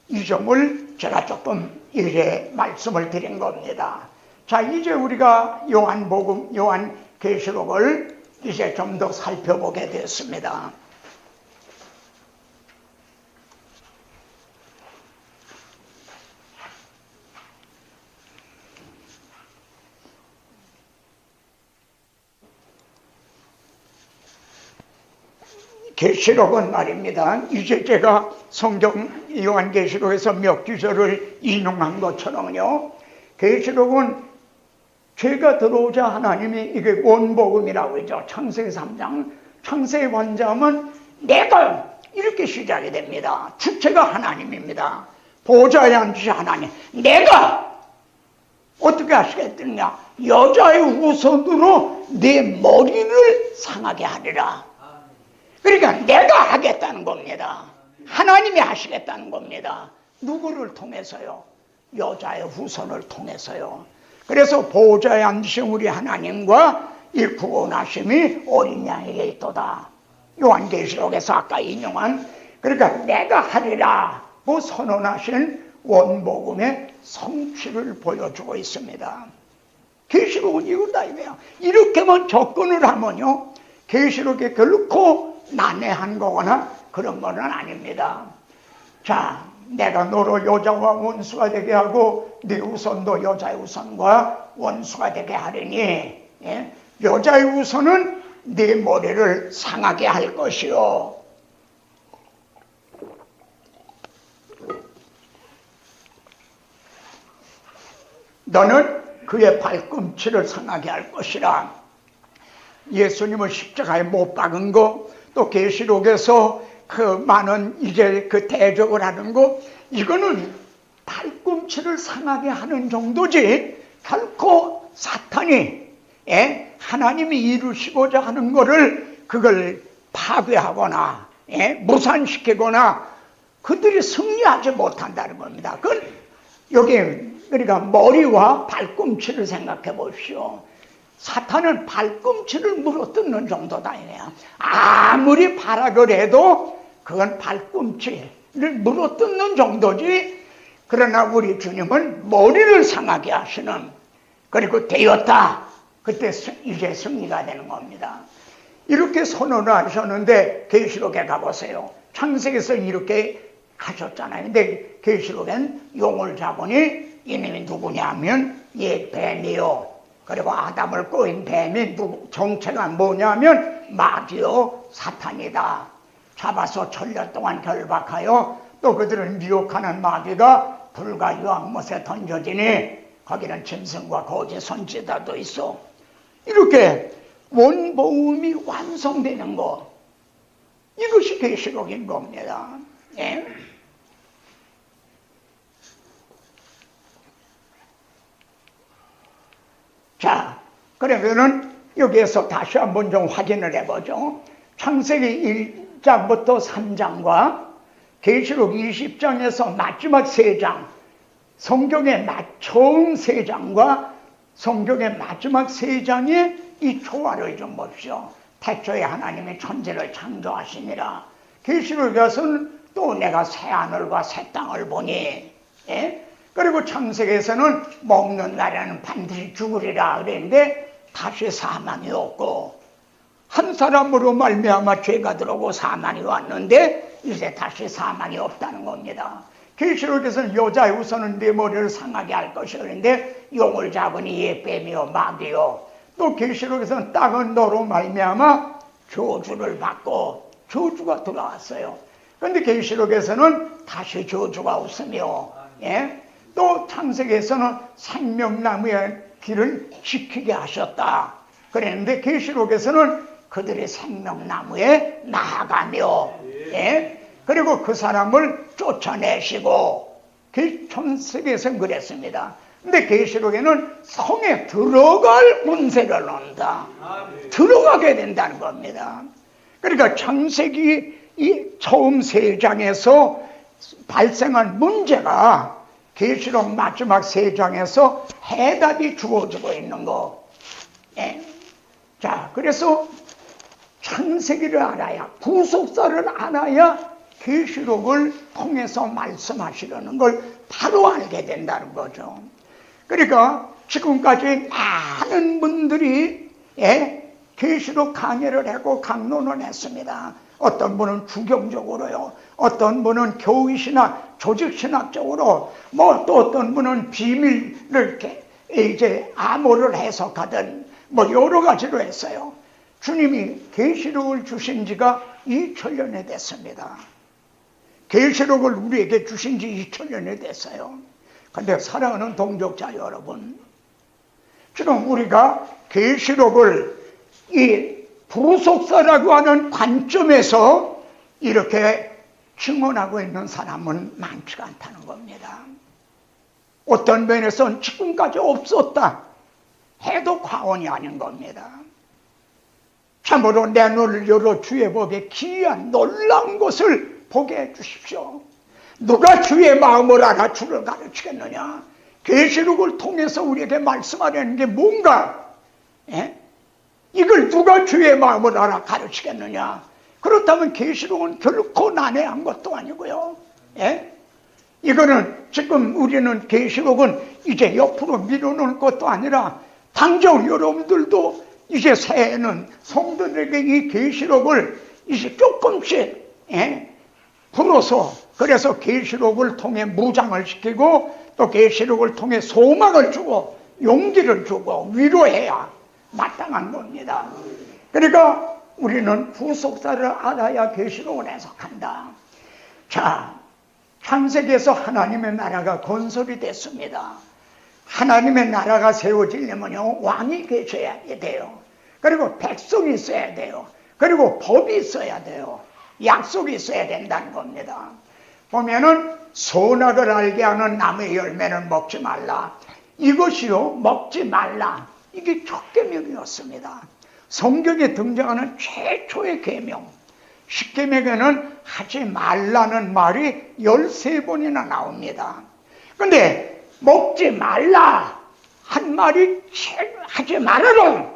A: 이 점을 제가 조금 이렇게 말씀을 드린 겁니다. 자, 이제 우리가 요한계시록을 이제 좀 더 살펴보게 됐습니다. 계시록은 말입니다. 이제 제가 성경 요한계시록에서 몇 구절을 인용한 것처럼요, 계시록은 죄가 들어오자 하나님이, 이게 원복음이라고 하죠. 창세기 3장 창세의 원자음은 내가, 이렇게 시작이 됩니다. 주체가 하나님입니다. 보좌에 앉으신 하나님, 내가 어떻게 하시겠느냐, 여자의 후손으로 내 머리를 상하게 하리라. 그러니까 내가 하겠다는 겁니다. 하나님이 하시겠다는 겁니다. 누구를 통해서요? 여자의 후손을 통해서요. 그래서 보좌에 앉으신 우리 하나님과 이 구원하심이 어린 양에게 있도다. 요한계시록에서 아까 인용한, 그러니까 내가 하리라고 선언하신 원복음의 성취를 보여주고 있습니다. 계시록은 이거다 이거야. 이렇게만 접근을 하면요, 계시록에 결코 난해한 거거나 그런 거는 아닙니다. 자, 내가 너로 여자와 원수가 되게 하고 네 후손도 여자의 후손과 원수가 되게 하리니, 예? 여자의 후손은 네 머리를 상하게 할 것이요, 너는 그의 발꿈치를 상하게 할 것이라. 예수님을 십자가에 못 박은 거, 또 계시록에서 그 많은 이제 그 대적을 하는 거, 이거는 발꿈치를 상하게 하는 정도지, 결코 사탄이, 하나님이 이루시고자 하는 거를 그걸 파괴하거나 무산시키거나 그들이 승리하지 못한다는 겁니다. 그건 여기, 그러니까 머리와 발꿈치를 생각해 보십시오. 사탄은 발꿈치를 물어뜯는 정도다 이거야. 아무리 발악을 해도 그건 발꿈치를 물어뜯는 정도지, 그러나 우리 주님은 머리를 상하게 하시는, 그리고 되었다, 그때 이제 승리가 되는 겁니다. 이렇게 선언을 하셨는데 계시록에 가보세요. 창세기에서 이렇게 하셨잖아요. 근데 계시록엔 용을 잡으니 이놈이 누구냐 하면 뱀이요, 그리고 아담을 꼬인 뱀이 정체가 뭐냐면 마귀요 사탄이다. 잡아서 천년 동안 결박하여 또 그들을 미혹하는 마귀가 불과 유황못에 던져지니 거기는 짐승과 거짓 선지자도 있어. 이렇게 원복음이 완성되는 것, 이것이 계시록인 겁니다. 예? 자, 그러면은 여기에서 다시 한번 좀 확인을 해보죠. 창세기 1장부터 3장과 계시록 20장에서 마지막 3장, 성경의 처음 3장과 성경의 마지막 3장의 이 조화를 좀 봅시오. 태초에 하나님이 천지를 창조하시니라. 계시록에서는 또 내가 새 하늘과 새 땅을 보니, 그리고 창세기에서는 먹는 날에는 반드시 죽으리라 그랬는데 다시 사망이 없고, 한 사람으로 말미암아 죄가 들어오고 사망이 왔는데 이제 다시 사망이 없다는 겁니다. 계시록에서는 여자의 후손은 네 머리를 상하게 할 것이 그런데 용을 잡으니 뱀이요 마귀요. 또 계시록에서는 땅은 너로 말미암아 저주를 받고, 저주가 돌아왔어요. 그런데 계시록에서는 다시 저주가 없으며, 또 창세기에서는 생명나무의 길을 지키게 하셨다 그랬는데, 계시록에서는 그들의 생명나무에 나아가며, 예? 그리고 그 사람을 쫓아내시고, 창세기에서는 그랬습니다. 근데 계시록에는 성에 들어갈 문세를 넣는다. 들어가게 된다는 겁니다. 그러니까 창세기 이 처음 3장에서 발생한 문제가 계시록 마지막 3장에서 해답이 주어지고 있는 거. 예. 자, 그래서 창세기를 알아야, 구속사를 알아야 계시록을 통해서 말씀하시려는 걸 바로 알게 된다는 거죠. 그러니까 지금까지 많은 분들이, 예, 계시록 강의를 하고 강론을 했습니다. 어떤 분은 주경적으로요, 어떤 분은 교의신학, 조직신학적으로, 뭐 또 어떤 분은 비밀을 이렇게 이제 암호를 해석하든 뭐 여러 가지로 했어요. 주님이 계시록을 주신 지가 2000년이 됐습니다. 계시록을 우리에게 주신 지 2000년이 됐어요. 근데 사랑하는 동족자 여러분, 지금 우리가 계시록을 이 부속사라고 하는 관점에서 이렇게 증언하고 있는 사람은 많지가 않다는 겁니다. 어떤 면에서는 지금까지 없었다 해도 과언이 아닌 겁니다. 참으로 내 눈을 열어 주의 법에 기이한 놀라운 것을 보게 해 주십시오. 누가 주의 마음을 알아 주를 가르치겠느냐? 계시록을 통해서 우리에게 말씀하려는 게 뭔가? 예? 이걸 누가 주의 마음을 알아 가르치겠느냐? 그렇다면 계시록은 결코 난해한 것도 아니고요. 예? 이거는 지금 우리는 계시록은 이제 옆으로 밀어놓을 것도 아니라 당장 여러분들도 이제 새해에는 성도들에게 이 계시록을 이제 조금씩, 예? 풀어서, 그래서 계시록을 통해 무장을 시키고 또 계시록을 통해 소망을 주고 용기를 주고 위로해야 마땅한 겁니다. 그러니까 우리는 후속사를 알아야 계시록을 해석한다. 자, 창세기에서 하나님의 나라가 건설이 됐습니다. 하나님의 나라가 세워지려면요, 왕이 계셔야 돼요. 그리고 백성이 있어야 돼요. 그리고 법이 있어야 돼요. 약속이 있어야 된다는 겁니다. 보면은 선악을 알게 하는 나무의 열매는 먹지 말라. 이것이요, 먹지 말라. 이게 첫 계명이었습니다. 성경에 등장하는 최초의 계명. 10계명에는 하지 말라는 말이 13번이나 나옵니다. 근데 먹지 말라 한 말이 하지 말아라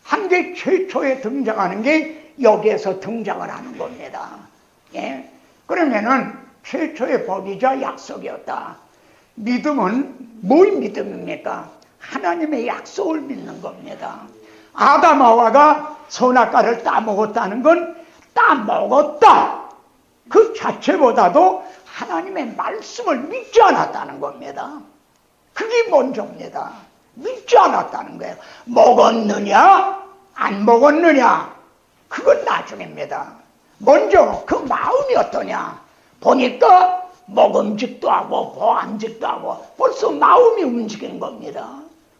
A: 한 게 최초에 등장하는 게 여기에서 등장을 하는 겁니다. 예? 그러면은 최초의 법이자 약속이었다. 믿음은 뭘 믿음입니까? 하나님의 약속을 믿는 겁니다. 아담 하와가 선악과를 따먹었다는 건 따먹었다 그 자체보다도 하나님의 말씀을 믿지 않았다는 겁니다. 그게 먼저입니다. 믿지 않았다는 거예요. 먹었느냐 안 먹었느냐 그건 나중입니다. 먼저 그 마음이 어떠냐 보니까 먹음직도 하고 보암직도 하고 벌써 마음이 움직인 겁니다.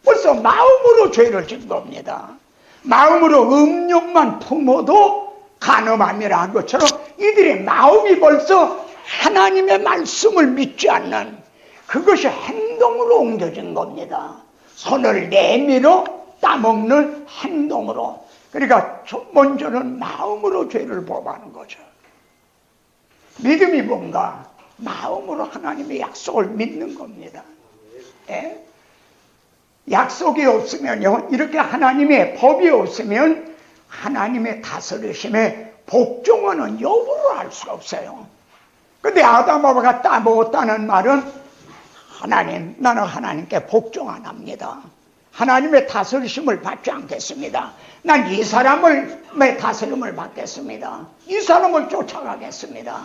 A: 벌써 마음으로 죄를 진 겁니다. 마음으로 음욕만 품어도 간음함이라 한 것처럼 이들의 마음이 벌써 하나님의 말씀을 믿지 않는 그것이 행동으로 옮겨진 겁니다. 손을 내밀어 따먹는 행동으로. 그러니까 먼저는 마음으로 죄를 범하는 거죠. 믿음이 뭔가? 마음으로 하나님의 약속을 믿는 겁니다. 예? 약속이 없으면요, 이렇게 하나님의 법이 없으면 하나님의 다스리심에 복종하는 여부를 알 수가 없어요. 근데 아담 하와가 따먹었다는 말은 하나님, 나는 하나님께 복종 안 합니다. 하나님의 다스리심을 받지 않겠습니다. 난 이 사람의 다스림을 받겠습니다. 이 사람을 쫓아가겠습니다.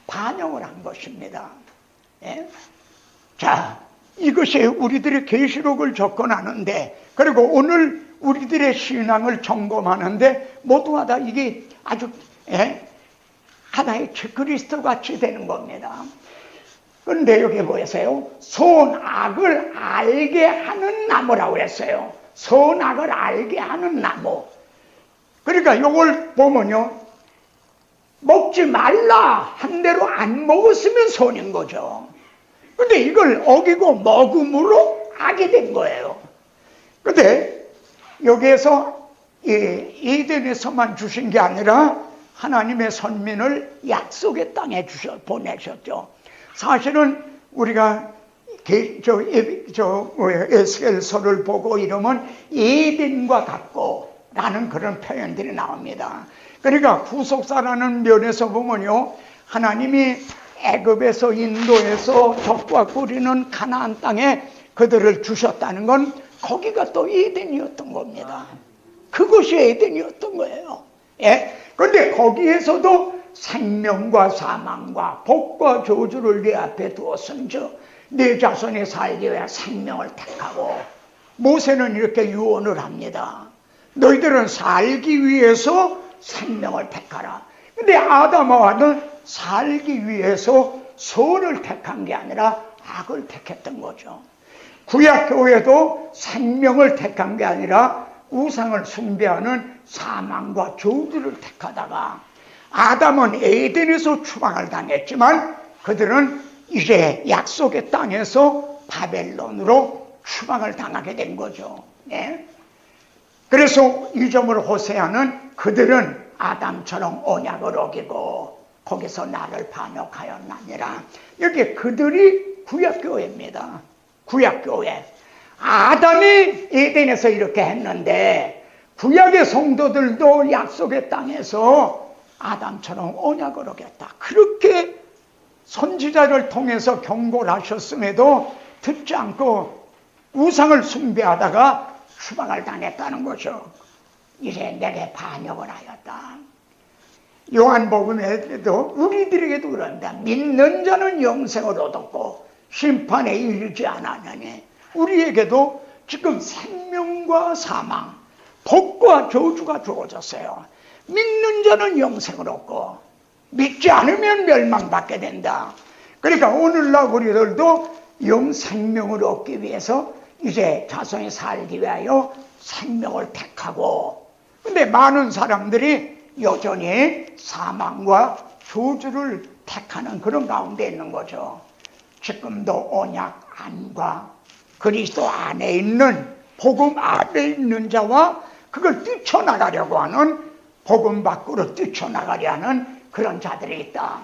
A: 반영을 한 것입니다. 예? 자, 이것이 우리들의 계시록을 접근하는데, 그리고 오늘 우리들의 신앙을 점검하는데 모두가 다 이게 아주 하나의 체크리스트 같이 되는 겁니다. 그런데 여기 보세요. 선악을 알게 하는 나무라고 했어요. 선악을 알게 하는 나무. 그러니까 이걸 보면요, 먹지 말라 한 대로 안 먹었으면 선인 거죠. 근데 이걸 어기고 먹음으로 악이 된 거예요. 근데 여기에서 에덴에서만 주신 게 아니라 하나님의 선민을 약속의 땅에 보내셨죠. 사실은 우리가 에스겔서를 보고 이러면 에덴과 같고 라는 그런 표현들이 나옵니다. 그러니까 후속사라는 면에서 보면요, 하나님이 애굽에서 인도에서 적과 꾸리는 가나안 땅에 그들을 주셨다는 건 거기가 또 에덴이었던 겁니다. 그것이 에덴이었던 거예요. 예? 그런데 거기에서도 생명과 사망과 복과 저주를 네 앞에 두었은즉 네 자손이 살기 위해 생명을 택하고, 모세는 이렇게 유언을 합니다. 너희들은 살기 위해서 생명을 택하라. 근데 아담하와는 살기 위해서 선을 택한 게 아니라 악을 택했던 거죠. 구약교회도 생명을 택한 게 아니라 우상을 숭배하는 사망과 저주를 택하다가, 아담은 에덴에서 추방을 당했지만 그들은 이제 약속의 땅에서 바벨론으로 추방을 당하게 된 거죠. 네? 그래서 이 점을 호세아는 그들은 아담처럼 언약을 어기고 거기서 나를 반역하였나니라. 여기 그들이 구약교회입니다. 구약교회. 아담이 에덴에서 이렇게 했는데 구약의 성도들도 약속의 땅에서 아담처럼 언약을 어겼다. 그렇게 선지자를 통해서 경고를 하셨음에도 듣지 않고 우상을 숭배하다가 추방을 당했다는 거죠. 이제 내게 반역을 하였다. 요한복음에도 우리들에게도 그런다. 믿는 자는 영생을 얻었고 심판에 이르지 않았느니, 우리에게도 지금 생명과 사망, 복과 저주가 주어졌어요. 믿는 자는 영생을 얻고 믿지 않으면 멸망받게 된다. 그러니까 오늘날 우리들도 영생명을 얻기 위해서 이제 자손이 살기 위하여 생명을 택하고, 근데 많은 사람들이 여전히 사망과 저주를 택하는 그런 가운데 있는 거죠. 지금도 언약 안과 그리스도 안에 있는, 복음 안에 있는 자와 그걸 뛰쳐나가려고 하는, 복음 밖으로 뛰쳐나가려 하는 그런 자들이 있다.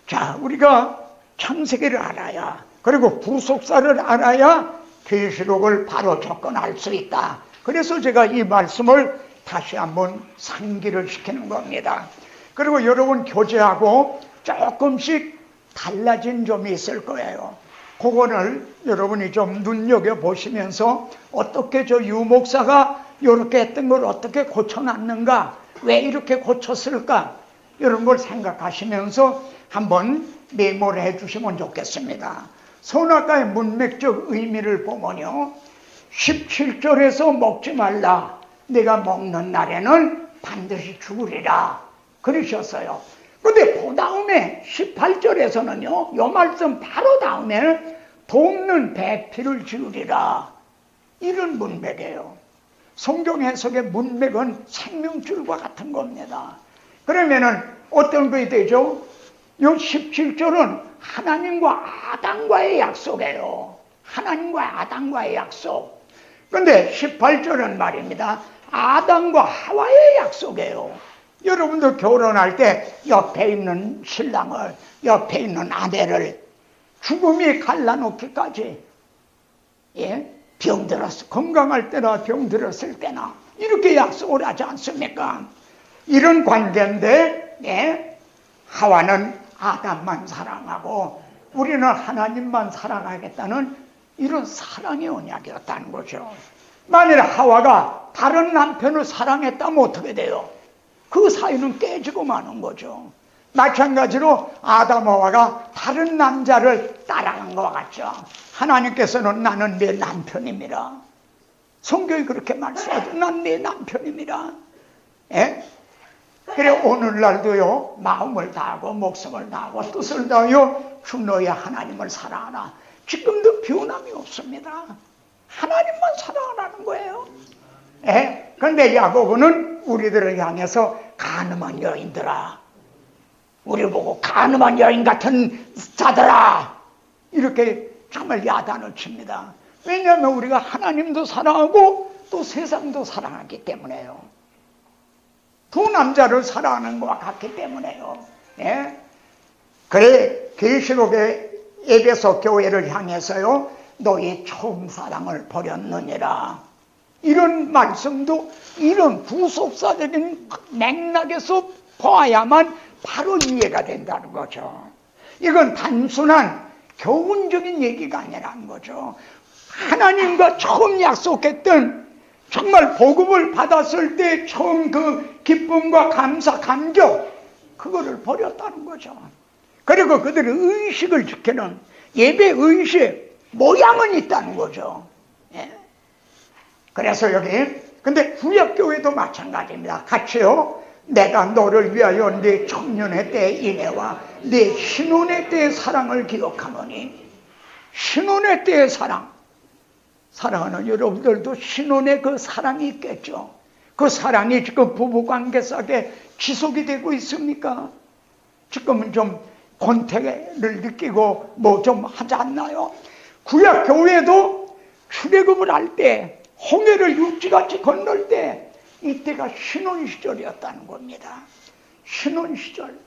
A: 자, 우리가 창세기를 알아야, 그리고 구속사를 알아야 계시록을 바로 접근할 수 있다. 그래서 제가 이 말씀을 다시 한번 상기를 시키는 겁니다. 그리고 여러분 교재하고 조금씩 달라진 점이 있을 거예요. 그거를 여러분이 좀 눈여겨보시면서 어떻게 저 유목사가 이렇게 했던 걸 어떻게 고쳐놨는가, 왜 이렇게 고쳤을까, 이런 걸 생각하시면서 한번 메모를 해주시면 좋겠습니다. 선악과의 문맥적 의미를 보면요, 17절에서 먹지 말라, 내가 먹는 날에는 반드시 죽으리라 그러셨어요. 근데 그 다음에 18절에서는요, 요 말씀 바로 다음에 돕는 배필을 지으리라, 이런 문맥이에요. 성경 해석의 문맥은 생명줄과 같은 겁니다. 그러면은 어떤 것이 되죠? 요 17절은 하나님과 아담과의 약속이에요. 하나님과 아담과의 약속. 근데 18절은 말입니다, 아담과 하와의 약속이에요. 여러분도 결혼할 때 옆에 있는 신랑을, 옆에 있는 아내를 죽음이 갈라놓기까지, 예? 병들었을, 건강할 때나 병들었을 때나 이렇게 약속을 하지 않습니까? 이런 관계인데, 예? 하와는 아담만 사랑하고 우리는 하나님만 사랑하겠다는 이런 사랑의 언약이었다는 거죠. 만일 하와가 다른 남편을 사랑했다면 어떻게 돼요? 그 사이는 깨지고 마는 거죠. 마찬가지로 아담하와가 다른 남자를 따라간 것과 같죠. 하나님께서는 나는 내 남편입니다. 성경이 그렇게 말씀하죠. 난 내 남편입니다. 예? 그래 오늘날도요 마음을 다하고 목숨을 다하고 뜻을 다하여 주 너의 하나님을 사랑하라. 지금도 변함이 없습니다. 하나님만 사랑하라는 거예요. 그런데 야고보는 우리들을 향해서 가늠한 여인들아, 우리 보고 가늠한 여인 같은 자들아, 이렇게 정말 야단을 칩니다. 왜냐하면 우리가 하나님도 사랑하고 또 세상도 사랑하기 때문에요. 두 남자를 사랑하는 것과 같기 때문에요. 그래 계시록의 에베소 교회를 향해서요 너희 처음 사랑을 버렸느니라, 이런 말씀도 이런 구속사적인 맥락에서 봐야만 바로 이해가 된다는 거죠. 이건 단순한 교훈적인 얘기가 아니라는 거죠. 하나님과 처음 약속했던 정말 복음을 받았을 때 처음 그 기쁨과 감사, 감격, 그거를 버렸다는 거죠. 그리고 그들의 의식을 지키는 예배 의식, 모양은 있다는 거죠. 그래서 여기, 근데 구약교회도 마찬가지입니다. 같이요. 내가 너를 위하여 내 청년의 때의 인애와 내 신혼의 때의 사랑을 기억하노니. 신혼의 때의 사랑. 사랑하는 여러분들도 신혼의 그 사랑이 있겠죠. 그 사랑이 지금 부부관계 속에 지속이 되고 있습니까? 지금은 좀 권태를 느끼고 뭐 좀 하지 않나요? 구약교회도 출애굽을 할 때, 홍해를 육지같이 건널 때, 이때가 신혼시절이었다는 겁니다. 신혼시절.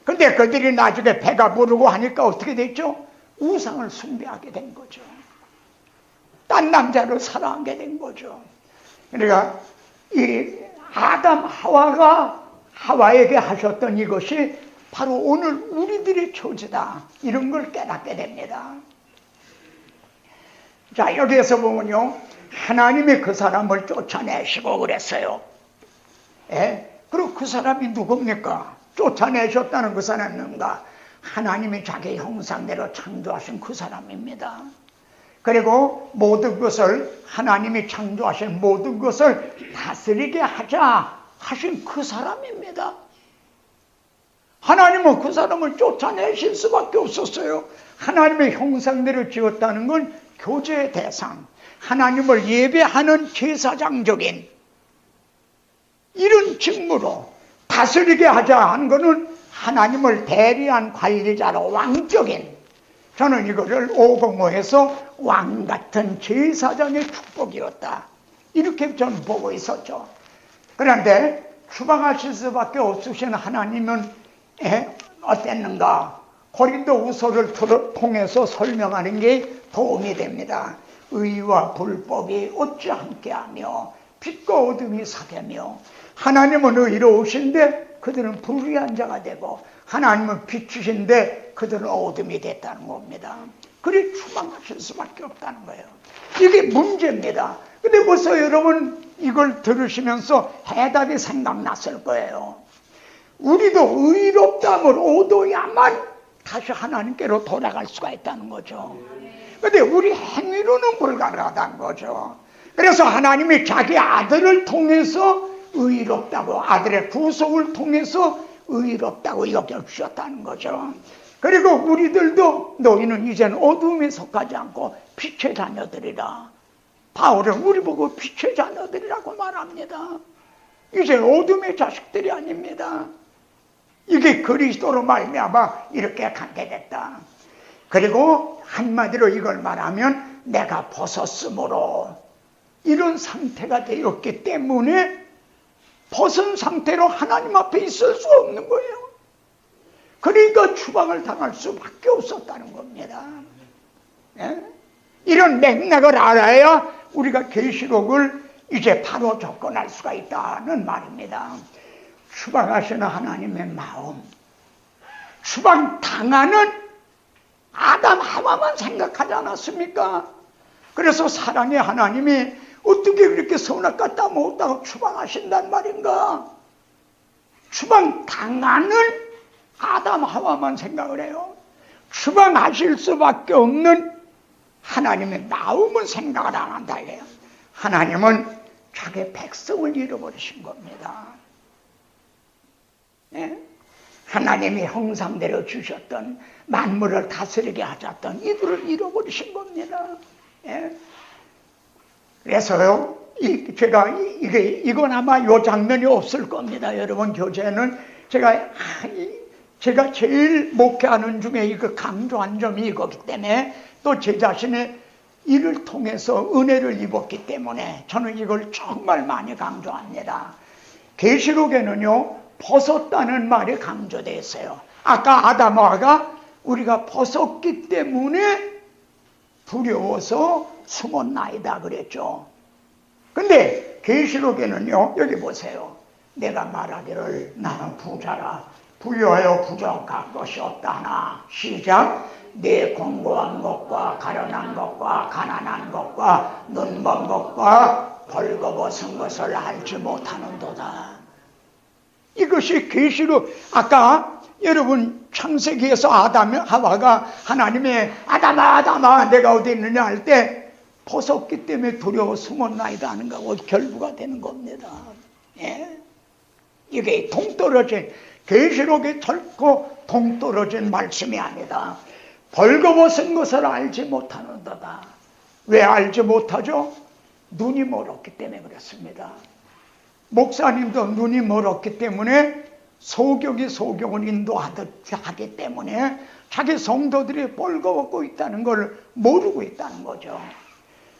A: 근데 그들이 나중에 배가 부르고 하니까 어떻게 됐죠? 우상을 숭배하게 된 거죠. 딴 남자를 사랑하게 된 거죠. 그러니까 이 아담 하와가 하와에게 하셨던 이것이 바로 오늘 우리들의 처지다, 이런 걸 깨닫게 됩니다. 자, 여기에서 보면요 하나님이 그 사람을 쫓아내시고 그랬어요. 그리고 그 사람이 누굽니까? 쫓아내셨다는 그 사람이 누군가? 하나님이 자기 형상대로 창조하신 그 사람입니다. 그리고 모든 것을, 하나님이 창조하신 모든 것을 다스리게 하자 하신 그 사람입니다. 하나님은 그 사람을 쫓아내실 수밖에 없었어요. 하나님의 형상대로 지었다는 건 교제의 대상, 하나님을 예배하는 제사장적인 이런 직무로 다스리게 하자 한 것은 하나님을 대리한 관리자로 왕적인, 저는 이거를 505에서 왕 같은 제사장의 축복이었다, 이렇게 저는 보고 있었죠. 그런데 추방하실 수밖에 없으신 하나님은 어땠는가? 고린도후서를 통해서 설명하는 게 도움이 됩니다. 의와 불법이 어찌 함께하며 빛과 어둠이 사귀며, 하나님은 의로우신데 그들은 불의한 자가 되고 하나님은 빛이신데 그들은 어둠이 됐다는 겁니다. 그래 추방하실 수밖에 없다는 거예요. 이게 문제입니다. 근데 벌써 여러분 이걸 들으시면서 해답이 생각났을 거예요. 우리도 의롭다함을 얻어야만 다시 하나님께로 돌아갈 수가 있다는 거죠. 근데 우리 행위로는 불가능하다는 거죠. 그래서 하나님이 자기 아들을 통해서 의롭다고, 아들의 구속을 통해서 의롭다고 여겨주셨다는 거죠. 그리고 우리들도 너희는 이제는 어둠에 속하지 않고 빛의 자녀들이라. 바울은 우리 보고 빛의 자녀들이라고 말합니다. 이제 어둠의 자식들이 아닙니다. 이게 그리스도로 말미암아 이렇게 갖게 됐다. 그리고 한마디로 이걸 말하면 내가 벗었으므로, 이런 상태가 되었기 때문에 벗은 상태로 하나님 앞에 있을 수 없는 거예요. 그러니까 추방을 당할 수밖에 없었다는 겁니다. 이런 맥락을 알아야 우리가 계시록을 이제 바로 접근할 수가 있다는 말입니다. 추방하시는 하나님의 마음, 추방 당하는 아담 하와만 생각하지 않았습니까? 그래서 사랑의 하나님이 어떻게 그렇게 선악 갖다 못하고 추방하신단 말인가? 추방 당하는 아담 하와만 생각을 해요. 추방하실 수밖에 없는 하나님의 마음은 생각을 안 한다 이래요. 하나님은 자기 백성을 잃어버리신 겁니다. 예? 하나님이 형상대로 주셨던 만물을 다스리게 하셨던 이들을 잃어버리신 겁니다. 예? 그래서요, 이건 아마 요 장면이 없을 겁니다. 여러분 교재는 제가 제일 목회하는 중에 이거 강조한 점이 이거기 때문에 또 제 자신의 이를 통해서 은혜를 입었기 때문에 저는 이걸 정말 많이 강조합니다. 계시록에는요, 벗었다는 말이 강조되어 있어요. 아까 아담아가 우리가 벗었기 때문에 두려워서 숨었나이다 그랬죠. 근데 계시록에는요, 여기 보세요. 내가 말하기를 나는 부자라 부유하여 부족할 것이 없다나. 시작. 내 공고한 것과 가련한 것과 가난한 것과 눈먼 것과 벌거벗은 것을 알지 못하는도다. 이것이 계시록. 아까 여러분 창세기에서 아담 하와가 하나님의 아담아 내가 어디 있느냐 할 때 벗었기 때문에 두려워 숨었나이다 하는 거하고 결부가 되는 겁니다. 예? 이게 동떨어진, 계시록에 결코 동떨어진 말씀이 아니다. 벌거벗은 것을 알지 못하는도다. 왜 알지 못하죠? 눈이 멀었기 때문에 그렇습니다. 목사님도 눈이 멀었기 때문에 소경을 인도하기 때문에 자기 성도들이 벌거벗고 있다는 걸 모르고 있다는 거죠.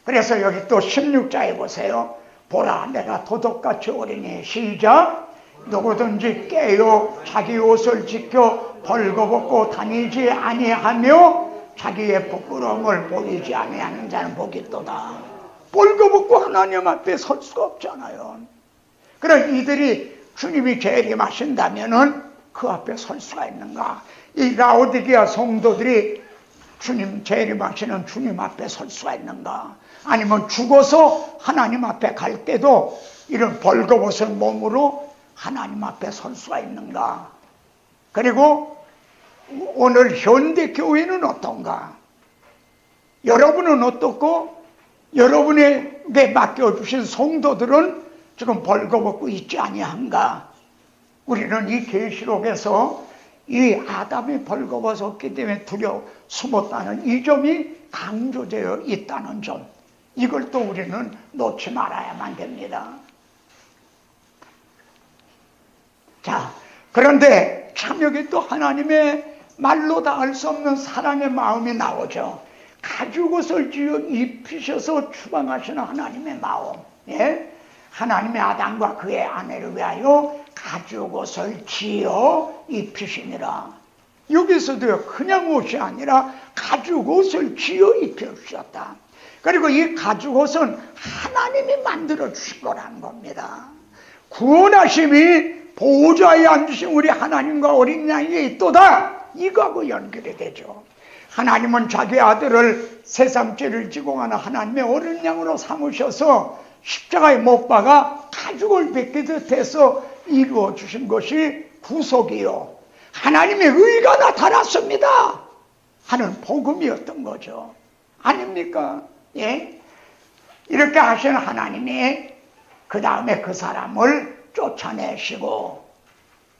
A: 그래서 여기 또 16절에 보세요. 보라 내가 도둑같이 오리니. 시작. 누구든지 깨어 자기 옷을 지켜 벌거벗고 다니지 아니하며 자기의 부끄러움을 보이지 아니하는 자는 복이 있도다. 벌거벗고 하나님 앞에 설 수가 없잖아요. 그럼 이들이 주님이 재림하신다면은 그 앞에 설 수가 있는가? 이 라오디게아 성도들이 주님 재림하시는 주님 앞에 설 수가 있는가? 아니면 죽어서 하나님 앞에 갈 때도 이런 벌거벗은 몸으로 하나님 앞에 설 수가 있는가? 그리고 오늘 현대 교회는 어떤가? 여러분은 어떻고 여러분에게 맡겨주신 성도들은 지금 벌거벗고 있지 아니한가? 우리는 이 계시록에서 이 아담이 벌거벗었기 때문에 두려워 숨었다는 이 점이 강조되어 있다는 점, 이걸 또 우리는 놓지 말아야만 됩니다. 자, 그런데 참 여기 또 하나님의 말로 다 알 수 없는 사랑의 마음이 나오죠. 가죽옷을 지어 입히셔서 추방하시는 하나님의 마음. 예? 하나님의 아담과 그의 아내를 위하여 가죽옷을 지어 입히시니라. 여기서도요, 그냥 옷이 아니라 가죽옷을 지어 입혀주셨다. 그리고 이 가죽옷은 하나님이 만들어 주신 거라는 겁니다. 구원하심이 보호자에 앉으신 우리 하나님과 어린 양이 있도다. 이거하고 연결이 되죠. 하나님은 자기 아들을 새삼죄를 지고 가는 하나님의 어린 양으로 삼으셔서 십자가에 못 박아 가죽을 벗기듯 해서 이루어 주신 것이 구속이요, 하나님의 의가 나타났습니다 하는 복음이었던 거죠. 아닙니까? 예? 이렇게 하신 하나님이 그 다음에 그 사람을 쫓아내시고,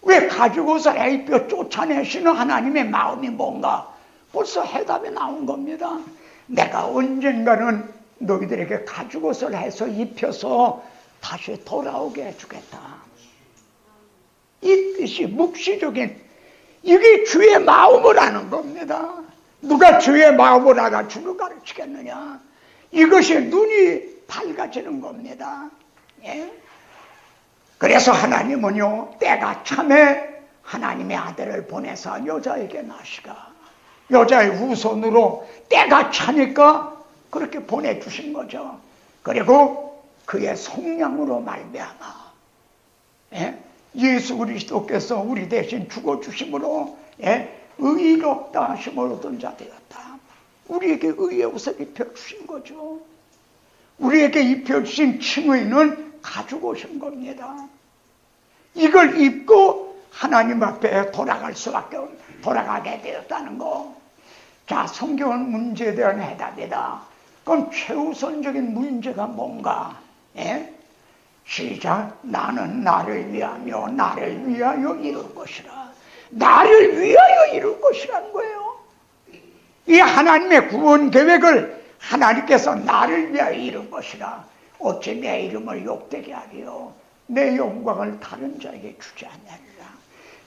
A: 왜 가죽옷을 입혀 쫓아내시는 하나님의 마음이 뭔가 벌써 해답이 나온 겁니다. 내가 언젠가는 너희들에게 가죽옷을 해서 입혀서 다시 돌아오게 해주겠다. 이 뜻이 묵시적인, 이게 주의 마음을 아는 겁니다. 누가 주의 마음을 알아 주를 가르치겠느냐? 이것이 눈이 밝아지는 겁니다. 예? 그래서 하나님은요, 때가 참에 하나님의 아들을 보내서 여자에게 나시가, 여자의 후손으로 때가 차니까 그렇게 보내주신 거죠. 그리고 그의 속량으로 말미암아, 예? 예수 그리스도께서 우리 대신 죽어주심으로, 예? 의롭다 하심을 얻은 자 되었다. 우리에게 의의 옷을 입혀주신 거죠. 우리에게 입혀주신 칭의는 가지고 오신 겁니다. 이걸 입고 하나님 앞에 돌아가게 되었다는 거. 자, 성경은 문제에 대한 해답이다. 그럼 최우선적인 문제가 뭔가? 예? 시작. 나는 나를 위하며 나를 위하여 이룰 것이라. 나를 위하여 이룰 것이라는 거예요. 이 하나님의 구원 계획을 하나님께서 나를 위하여 이룬 것이라. 어찌 내 이름을 욕되게 하리요 내 영광을 다른 자에게 주지 않느니라.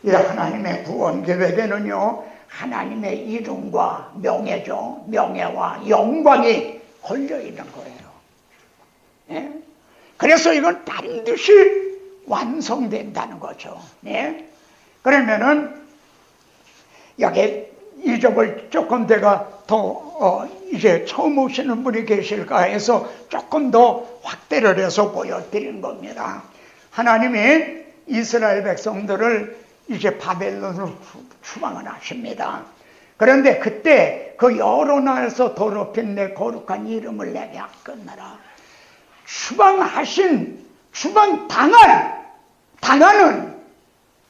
A: 이 하나님의 구원 계획에는요, 하나님의 이름과 명예죠. 명예와 영광이 걸려 있는 거예요. 예? 그래서 이건 반드시 완성된다는 거죠. 예? 그러면은 여기 이 점을 조금 제가 더 이제 처음 오시는 분이 계실까 해서 조금 더 확대를 해서 보여드린 겁니다. 하나님이 이스라엘 백성들을 이제 바벨론으로 추방을 하십니다. 그런데 그때 그 여러 나라에서 더럽힌 내 거룩한 이름을 내게 아꼈느라. 당하는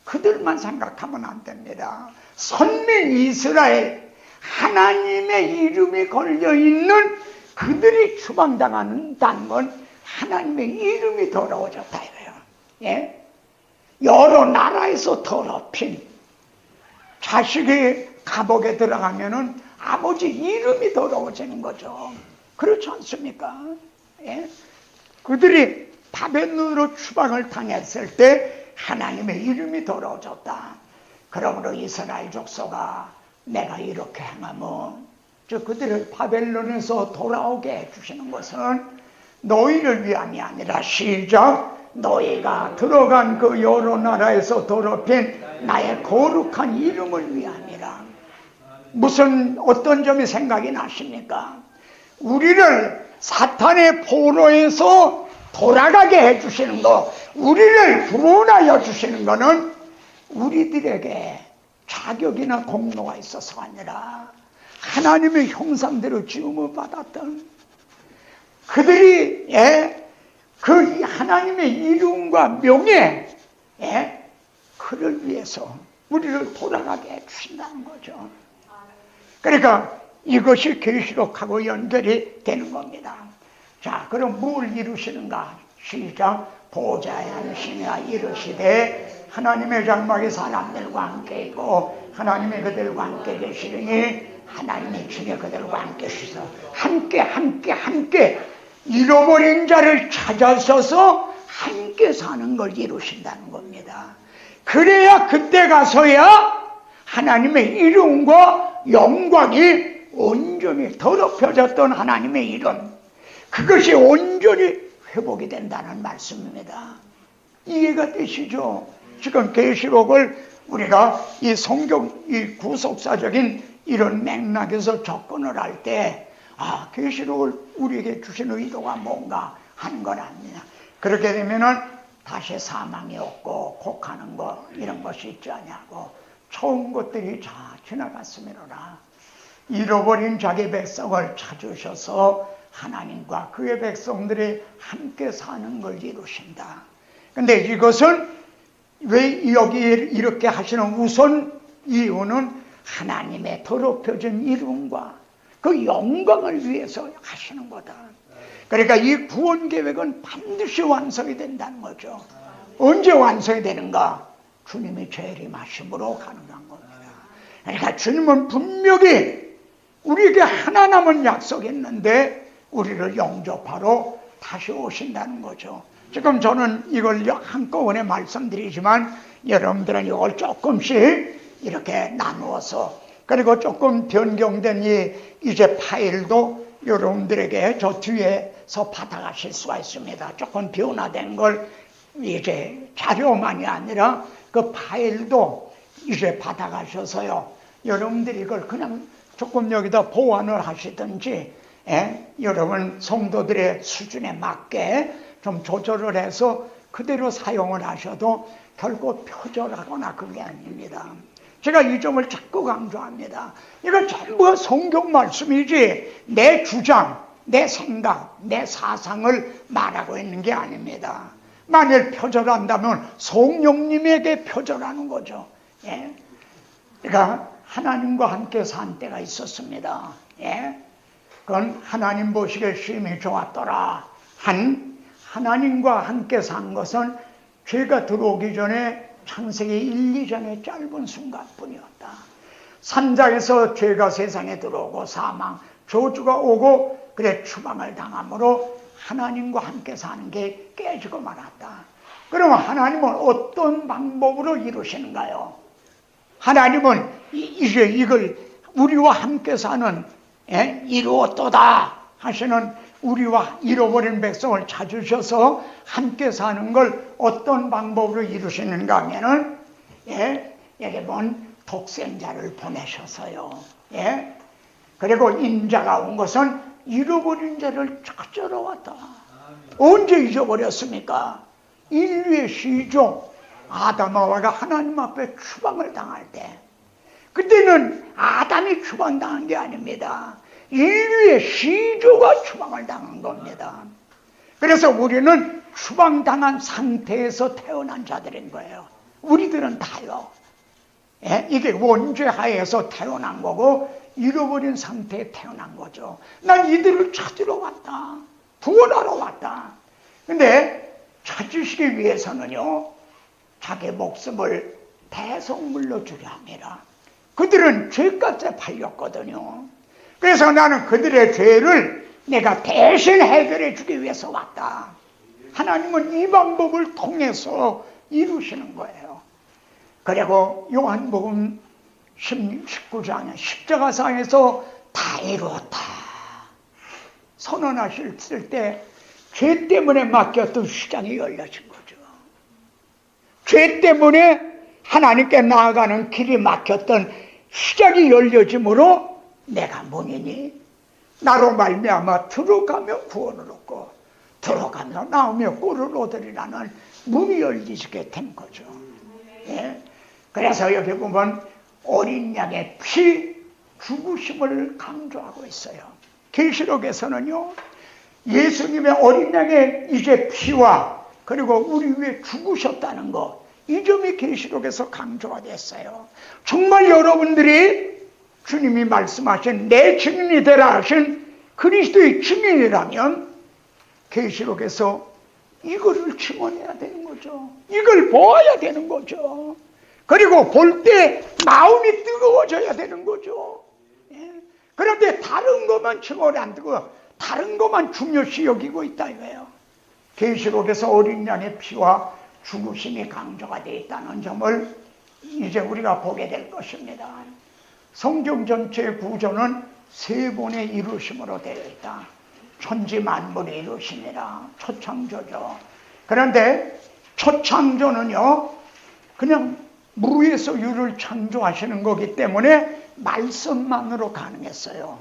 A: 그들만 생각하면 안 됩니다. 선민 이스라엘, 하나님의 이름이 걸려있는 그들이 추방당한다는 건 하나님의 이름이 더러워졌다 이거예요. 예? 여러 나라에서 더럽힌 자식이 감옥에 들어가면은 아버지 이름이 더러워지는 거죠. 그렇지 않습니까? 예? 그들이 바벨론으로 추방을 당했을 때 하나님의 이름이 더러워졌다. 그러므로 이스라엘 족속아, 내가 이렇게 행하면 그들을 바벨론에서 돌아오게 해주시는 것은 너희를 위함이 아니라 시작. 너희가 들어간 그 여러 나라에서 더럽힌 나의 거룩한 이름을 위함이라. 무슨 어떤 점이 생각이 나십니까? 우리를 사탄의 포로에서 돌아가게 해주시는 거, 우리를 구원하여 주시는 거는 우리들에게 자격이나 공로가 있어서가 아니라 하나님의 형상대로 지음을 받았던 그들이 그 하나님의 이름과 명예, 그를 위해서 우리를 돌아가게 해주신다는 거죠. 그러니까 이것이 계시록하고 연결이 되는 겁니다. 자, 그럼 뭘 이루시는가? 시작. 보좌에 앉으시며 이르시되 하나님의 장막이 사람들과 함께 있고 하나님의 그들과 함께 계시리니 하나님의 중에 그들과 함께 계시서 함께 잃어버린 자를 찾아서서 함께 사는 걸 이루신다는 겁니다. 그래야 그때 가서야 하나님의 이름과 영광이 온전히 더럽혀졌던 하나님의 이름, 그것이 온전히 회복이 된다는 말씀입니다. 이해가 되시죠? 지금 계시록을 우리가 이 성경, 이 구속사적인 이런 맥락에서 접근을 할 때, 아, 계시록을 우리에게 주신 의도가 뭔가 하는 건 아니냐. 그렇게 되면은 다시 사망이 없고 곡하는 거 이런 것이 있지 않냐고. 좋은 것들이 다 지나갔으므로라. 잃어버린 자기 백성을 찾으셔서 하나님과 그의 백성들이 함께 사는 걸 이루신다. 근데 이것은 왜 여기 이렇게 하시는 우선 이유는 하나님의 더럽혀진 이름과 그 영광을 위해서 하시는 거다. 그러니까 이 구원 계획은 반드시 완성이 된다는 거죠. 언제 완성이 되는가? 주님이 재림하심으로 가능한 겁니다. 그러니까 주님은 분명히 우리에게 하나 남은 약속했는데 우리를 영접하러 다시 오신다는 거죠. 지금 저는 이걸 한꺼번에 말씀드리지만 여러분들은 이걸 조금씩 이렇게 나누어서, 그리고 조금 변경된 이제 파일도 여러분들에게 저 뒤에서 받아가실 수가 있습니다. 조금 변화된 걸 이제 자료만이 아니라 그 파일도 이제 받아가셔서요, 여러분들이 이걸 그냥 조금 여기다 보완을 하시든지, 여러분 성도들의 수준에 맞게 좀 조절을 해서 그대로 사용을 하셔도 결코 표절하거나 그게 아닙니다. 제가 이 점을 자꾸 강조합니다. 이거 전부 성경 말씀이지 내 주장, 내 생각, 내 사상을 말하고 있는 게 아닙니다. 만일 표절한다면 성령님에게 표절하는 거죠. 그러니까 하나님과 함께 산 때가 있었습니다. 그건 하나님 보시기에 심히 좋았더라 한 하나님과 함께 산 것은 죄가 들어오기 전에 창세기 1, 2장의 짧은 순간뿐이었다. 3장에서 죄가 세상에 들어오고 사망, 저주가 오고 그래 추방을 당함으로 하나님과 함께 사는 게 깨지고 말았다. 그러면 하나님은 어떤 방법으로 이루시는가요? 하나님은 이제 이걸 우리와 함께 사는 이루었도다 하시는 우리와 잃어버린 백성을 찾으셔서 함께 사는 걸 어떤 방법으로 이루시는가 하면은 여기 보면 독생자를 보내셔서요. 그리고 인자가 온 것은 잃어버린 자를 찾으러 왔다. 언제 잊어버렸습니까? 인류의 시종 아담하와가 하나님 앞에 추방을 당할 때, 그때는 아담이 추방당한 게 아닙니다. 인류의 시조가 추방을 당한 겁니다. 그래서 우리는 추방당한 상태에서 태어난 자들인 거예요. 우리들은 다요. 이게 원죄 하에서 태어난 거고 잃어버린 상태에 태어난 거죠. 난 이들을 찾으러 왔다. 구원하러 왔다. 근데 찾으시기 위해서는요, 자기 목숨을 대속물로 주려 합니다. 그들은 죄값에 팔렸거든요. 그래서 나는 그들의 죄를 내가 대신 해결해 주기 위해서 왔다. 하나님은 이 방법을 통해서 이루시는 거예요. 그리고 요한복음 19장의 십자가상에서 다 이루었다 선언하실 때 죄 때문에 막혔던 시장이 열려진 거죠. 죄 때문에 하나님께 나아가는 길이 막혔던 시작이 열려짐으로 내가 문이니 나로 말미암아 들어가며 구원을 얻고 들어가며 나오며 꿀을 얻으리라는 문이 열리게 된 거죠. 그래서 여기 보면 어린 양의 피 죽으심을 강조하고 있어요. 계시록에서는요, 예수님의 어린 양의 이제 피와 그리고 우리 위해 죽으셨다는 것, 이 점이 계시록에서 강조가 됐어요. 정말 여러분들이 주님이 말씀하신 내 증인이 되라 하신 그리스도의 증인이라면 계시록에서 이거를 증언해야 되는 거죠. 이걸 보아야 되는 거죠. 그리고 볼 때 마음이 뜨거워져야 되는 거죠. 그런데 다른 것만 증언 안 되고 다른 것만 중요시 여기고 있다 이거예요. 계시록에서 어린 양의 피와 죽으심이 강조가 되어 있다는 점을 이제 우리가 보게 될 것입니다. 성경 전체의 구조는 세 번의 이루심으로 되어 있다. 천지 만물의 이루심이라 초창조죠. 그런데 초창조는요, 그냥 무에서 유를 창조하시는 거기 때문에 말씀만으로 가능했어요.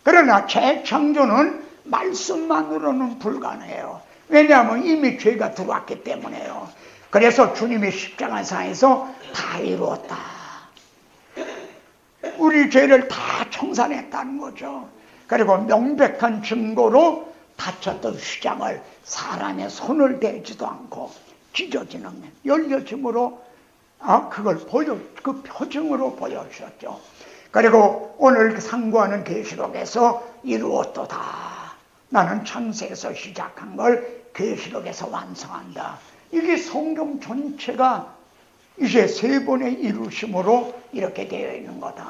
A: 그러나 재창조는 말씀만으로는 불가능해요. 왜냐하면 이미 죄가 들어왔기 때문에요. 그래서 주님이 십자가상에서 다 이루었다. 우리 죄를 다 청산했다는 거죠. 그리고 명백한 증거로 닫혔던 휘장을 사람의 손을 대지도 않고 찢어지는 열려짐으로 그걸 그 표징으로 보여주셨죠. 그리고 오늘 상고하는 계시록에서 이루었도다. 나는 창세에서 시작한 걸 계시록에서 완성한다. 이게 성경 전체가 이제 세 번의 이루심으로 이렇게 되어 있는 거다.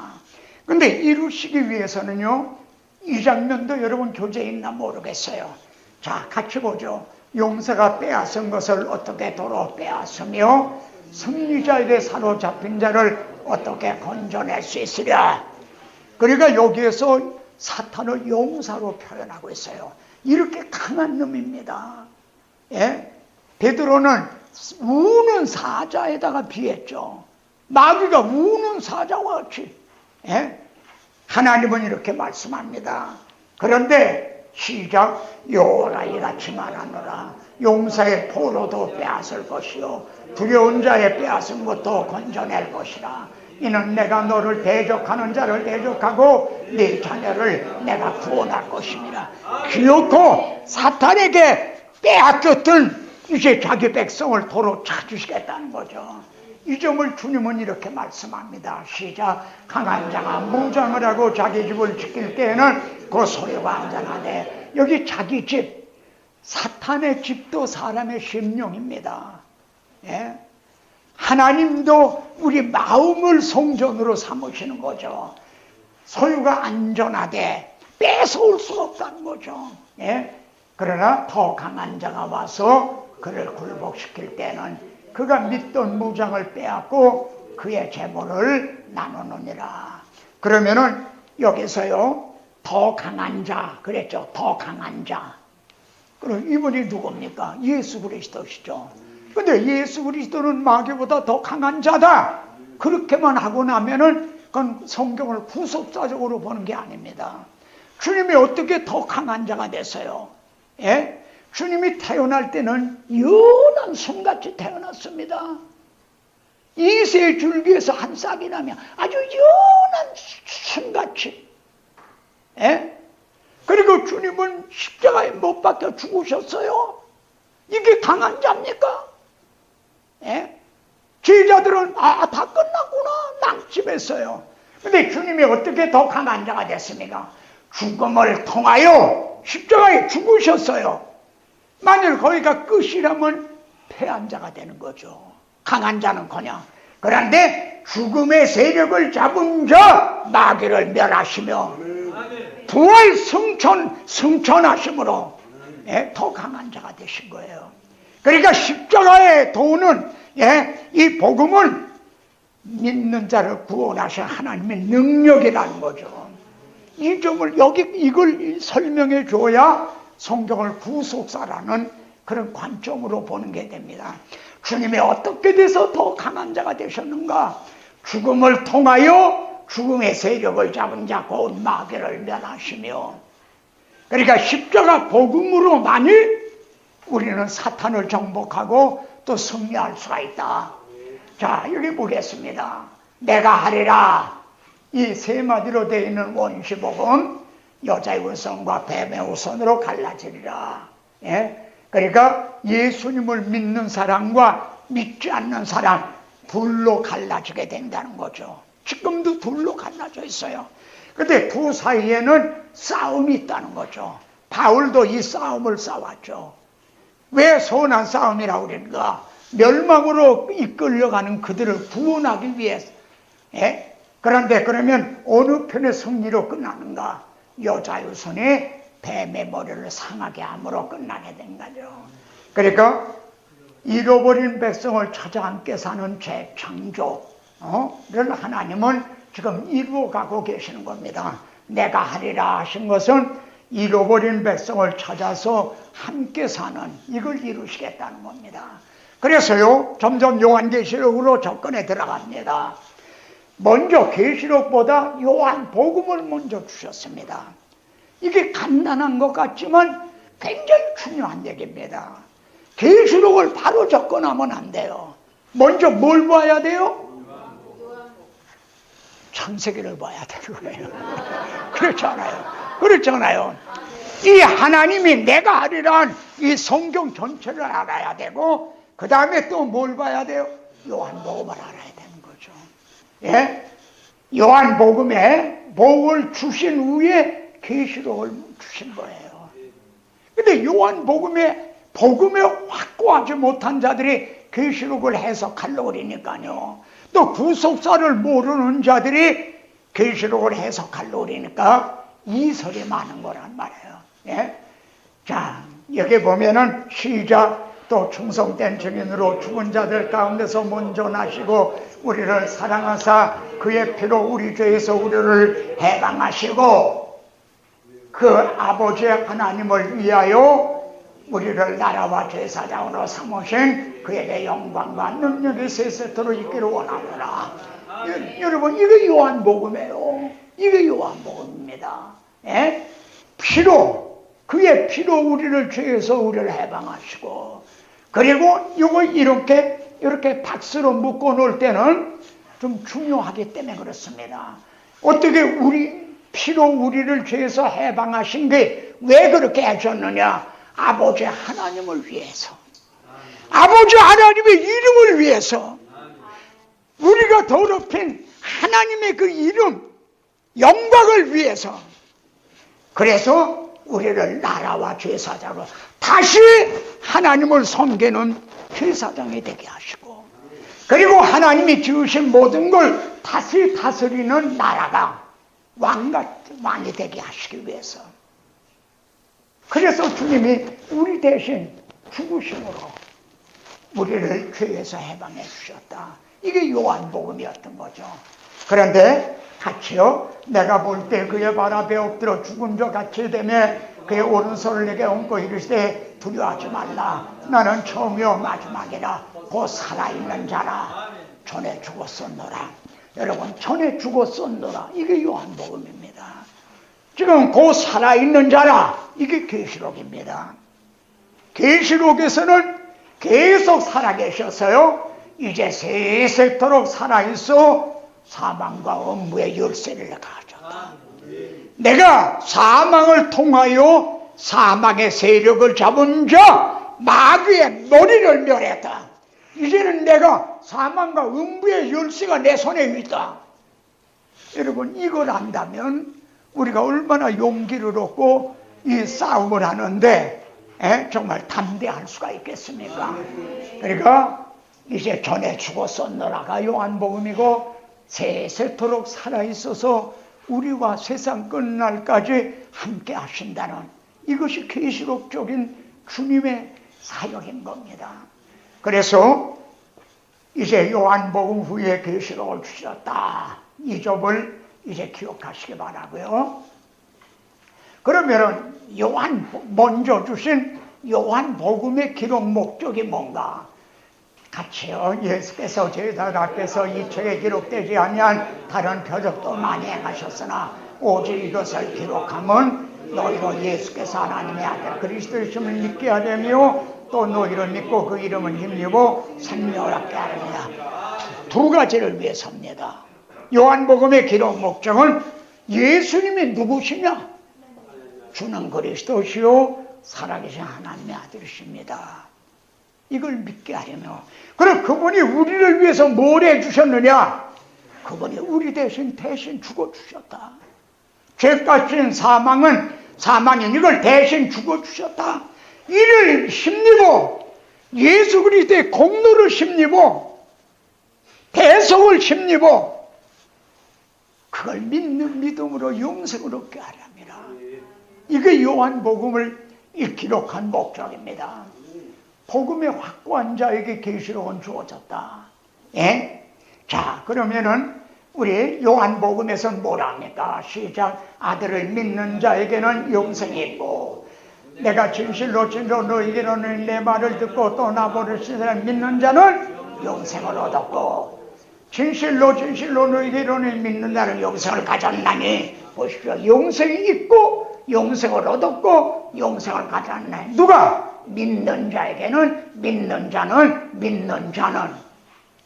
A: 근데 이루시기 위해서는요, 이 장면도 여러분 교재에 있나 모르겠어요. 자, 같이 보죠. 용사가 빼앗은 것을 어떻게 도로 빼앗으며 승리자에게 사로잡힌 자를 어떻게 건져낼 수 있으랴. 그러니까 여기에서 사탄을 용사로 표현하고 있어요. 이렇게 강한 놈입니다. 베드로는 우는 사자에다가 비했죠. 마귀가 우는 사자와 같이. 하나님은 이렇게 말씀합니다. 그런데 시작, 여호와가 이같이 말하노라. 용사의 포로도 빼앗을 것이요 두려운 자의 빼앗은 것도 건져낼 것이라. 이는 내가 너를 대적하는 자를 대적하고 네 자녀를 내가 구원할 것입니다. 기어코 사탄에게 빼앗겼던 이제 자기 백성을 도로 찾으시겠다는 거죠. 이 점을 주님은 이렇게 말씀합니다. 시작, 강한 자가 무장을 하고 자기 집을 지킬 때에는 그 소유가 안전하되. 여기 자기 집, 사탄의 집도 사람의 심령입니다. 예? 하나님도 우리 마음을 성전으로 삼으시는 거죠. 소유가 안전하되 뺏어올 수 없다는 거죠. 예? 그러나 더 강한 자가 와서 그를 굴복시킬 때는 그가 믿던 무장을 빼앗고 그의 재물을 나누느니라. 그러면은 여기서요, 더 강한 자 그랬죠. 더 강한 자. 그럼 이분이 누굽니까? 예수 그리스도시죠. 근데 예수 그리스도는 마귀보다 더 강한 자다, 그렇게만 하고 나면은 그건 성경을 구속사적으로 보는 게 아닙니다. 주님이 어떻게 더 강한 자가 됐어요? 예? 주님이 태어날 때는 연한 숨같이 태어났습니다. 이세 줄기에서 한 싹이 나면 아주 연한 숨같이. 예? 그리고 주님은 십자가에 못 박혀 죽으셨어요. 이게 강한 자입니까? 예? 제자들은 다 끝났구나 낙심했어요. 근데 주님이 어떻게 더 강한 자가 됐습니까? 죽음을 통하여 십자가에 죽으셨어요. 만일 거기가 끝이라면 패한 자가 되는 거죠. 강한 자는커녕. 그런데 죽음의 세력을 잡은 자 마귀를 멸하시며 부활 승천하심으로 더 강한 자가 되신 거예요. 그러니까 십자가의 도는 이 복음은 믿는 자를 구원하신 하나님의 능력이라는 거죠. 이 점을 이걸 설명해 줘야 성경을 구속사라는 그런 관점으로 보는 게 됩니다. 주님이 어떻게 돼서 더 강한 자가 되셨는가? 죽음을 통하여 죽음의 세력을 잡은 자 곧 마귀를 멸하시며. 그러니까 십자가 복음으로만이 우리는 사탄을 정복하고 또 승리할 수가 있다. 자, 여기 보겠습니다. 내가 하리라. 이 세 마디로 되어 있는 원시복음, 여자의 우선과 뱀의 우선으로 갈라지리라. 예? 그러니까 예수님을 믿는 사람과 믿지 않는 사람 둘로 갈라지게 된다는 거죠. 지금도 둘로 갈라져 있어요. 근데 그 사이에는 싸움이 있다는 거죠. 바울도 이 싸움을 싸웠죠. 왜 선한 싸움이라고 그러는가? 멸망으로 이끌려가는 그들을 구원하기 위해서. 예? 그런데 그러면 어느 편의 승리로 끝나는가? 여자의 손에 뱀의 머리를 상하게 함으로 끝나게 된 거죠. 그러니까 잃어버린 백성을 찾아 함께 사는 재창조를 하나님은 지금 이루어가고 계시는 겁니다. 내가 하리라 하신 것은 잃어버린 백성을 찾아서 함께 사는 이걸 이루시겠다는 겁니다. 그래서요, 점점 요한계시록으로 접근해 들어갑니다. 먼저 계시록보다 요한복음을 먼저 주셨습니다. 이게 간단한 것 같지만 굉장히 중요한 얘기입니다. 계시록을 바로 접근하면 안 돼요. 먼저 뭘 봐야 돼요? 창세기를 봐야 되는 거예요. 그렇잖아요. 이 하나님이 내가 하리란 이 성경 전체를 알아야 되고, 그 다음에 또 뭘 봐야 돼요? 요한복음을 알아야 되는 거죠. 예? 요한복음에 복을 주신 후에 계시록을 주신 거예요. 근데 요한복음에 복음에 확고하지 못한 자들이 계시록을 해석하려고 그러니까요. 또 구속사를 모르는 자들이 계시록을 해석하려고 그러니까 이설이 많은 거란 말이에요. 예? 자, 여기 보면은 시작 또 충성된 증인으로 죽은 자들 가운데서 먼저 나시고 우리를 사랑하사 그의 피로 우리 죄에서 우리를 해방하시고 그 아버지 하나님을 위하여 우리를 나라와 제사장으로 삼으신 그에게 영광과 능력이 세세토록 있기를 원하노라. 여러분, 이게 요한복음이에요. 이게 요한복음입니다. 예? 그의 피로 우리를 죄에서 우리를 해방하시고, 그리고 이거 이렇게 박스로 묶어 놓을 때는 좀 중요하기 때문에 그렇습니다. 어떻게 피로 우리를 죄에서 해방하신 게 왜 그렇게 하셨느냐? 아버지 하나님을 위해서, 아버지 하나님의 이름을 위해서, 우리가 더럽힌 하나님의 그 이름, 영광을 위해서. 그래서 우리를 나라와 제사장으로 다 다시 하나님을 섬기는 제사장이 되게 하시고, 그리고 하나님이 지으신 모든 걸 다시 다스리는 나라가 왕이 되게 하시기 위해서. 그래서 주님이 우리 대신 죽으심으로 우리를 죄에서 해방해 주셨다. 이게 요한복음이었던 거죠. 그런데 같이요, 내가 볼 때 그의 발 앞에 엎드려 죽은 자 같이 되며 그의 오른손을 내게 얹고 이르시되 두려워하지 말라. 나는 처음이요 마지막이라. 곧 살아있는 자라. 전에 죽었었노라. 여러분, 전에 죽었었노라. 이게 요한복음입니다. 지금 곧 살아있는 자라. 이게 계시록입니다. 계시록에서는 계속 살아계셔서요, 이제 세세토록 살아있어 사망과 엄무의 열쇠를 가졌다. 내가 사망을 통하여 사망의 세력을 잡은 자 마귀의 머리를 멸했다. 이제는 내가 사망과 음부의 열쇠가 내 손에 있다. 여러분, 이걸 안다면 우리가 얼마나 용기를 얻고 이 싸움을 하는데 정말 담대할 수가 있겠습니까? 그러니까 이제 전에 죽었었노라가 요한복음이고, 세세토록 살아있어서 우리와 세상 끝날까지 함께 하신다는, 이것이 계시록적인 주님의 사역인 겁니다. 그래서 이제 요한복음 후에 계시록을 주셨다. 이 점을 이제 기억하시기 바라고요. 그러면은 먼저 주신 요한복음의 기록 목적이 뭔가? 같이요. 예수께서 제자들 앞에서 이 책에 기록되지 아니한 다른 표적도 많이 행하셨으나 오직 이것을 기록하면 너희로 예수께서 하나님의 아들 그리스도이심을 믿게 하려며 또 너희를 믿고 그 이름을 힘입어 생명을 얻게 하느니라. 두 가지를 위해서입니다. 요한복음의 기록 목적은 예수님이 누구시냐? 주는 그리스도시요 살아계신 하나님의 아들이십니다. 이걸 믿게 하려며, 그럼 그분이 우리를 위해서 뭘 해주셨느냐? 그분이 우리 대신 죽어주셨다. 죄값인 사망인 이걸 대신 죽어주셨다. 이를 힘입어 예수 그리스도의 공로를 힘입어 대속을 힘입어 그걸 믿는 믿음으로 영생을 얻게 하렵니다. 이게 요한복음을 기록한 목적입니다. 복음의 확고한 자에게 계시록은 주어졌다. 예? 자, 그러면은 우리 요한복음에서는 뭐랍니까? 시작. 아들을 믿는 자에게는 영생이 있고, 내가 진실로 너희에게로는 내 말을 듣고 또 나버리신 사람 믿는 자는 영생을 얻었고, 진실로 너희에게로는 믿는 자는 영생을 가졌나니, 보십시오. 영생이 있고 영생을 얻었고 영생을 가졌네. 누가? 믿는 자는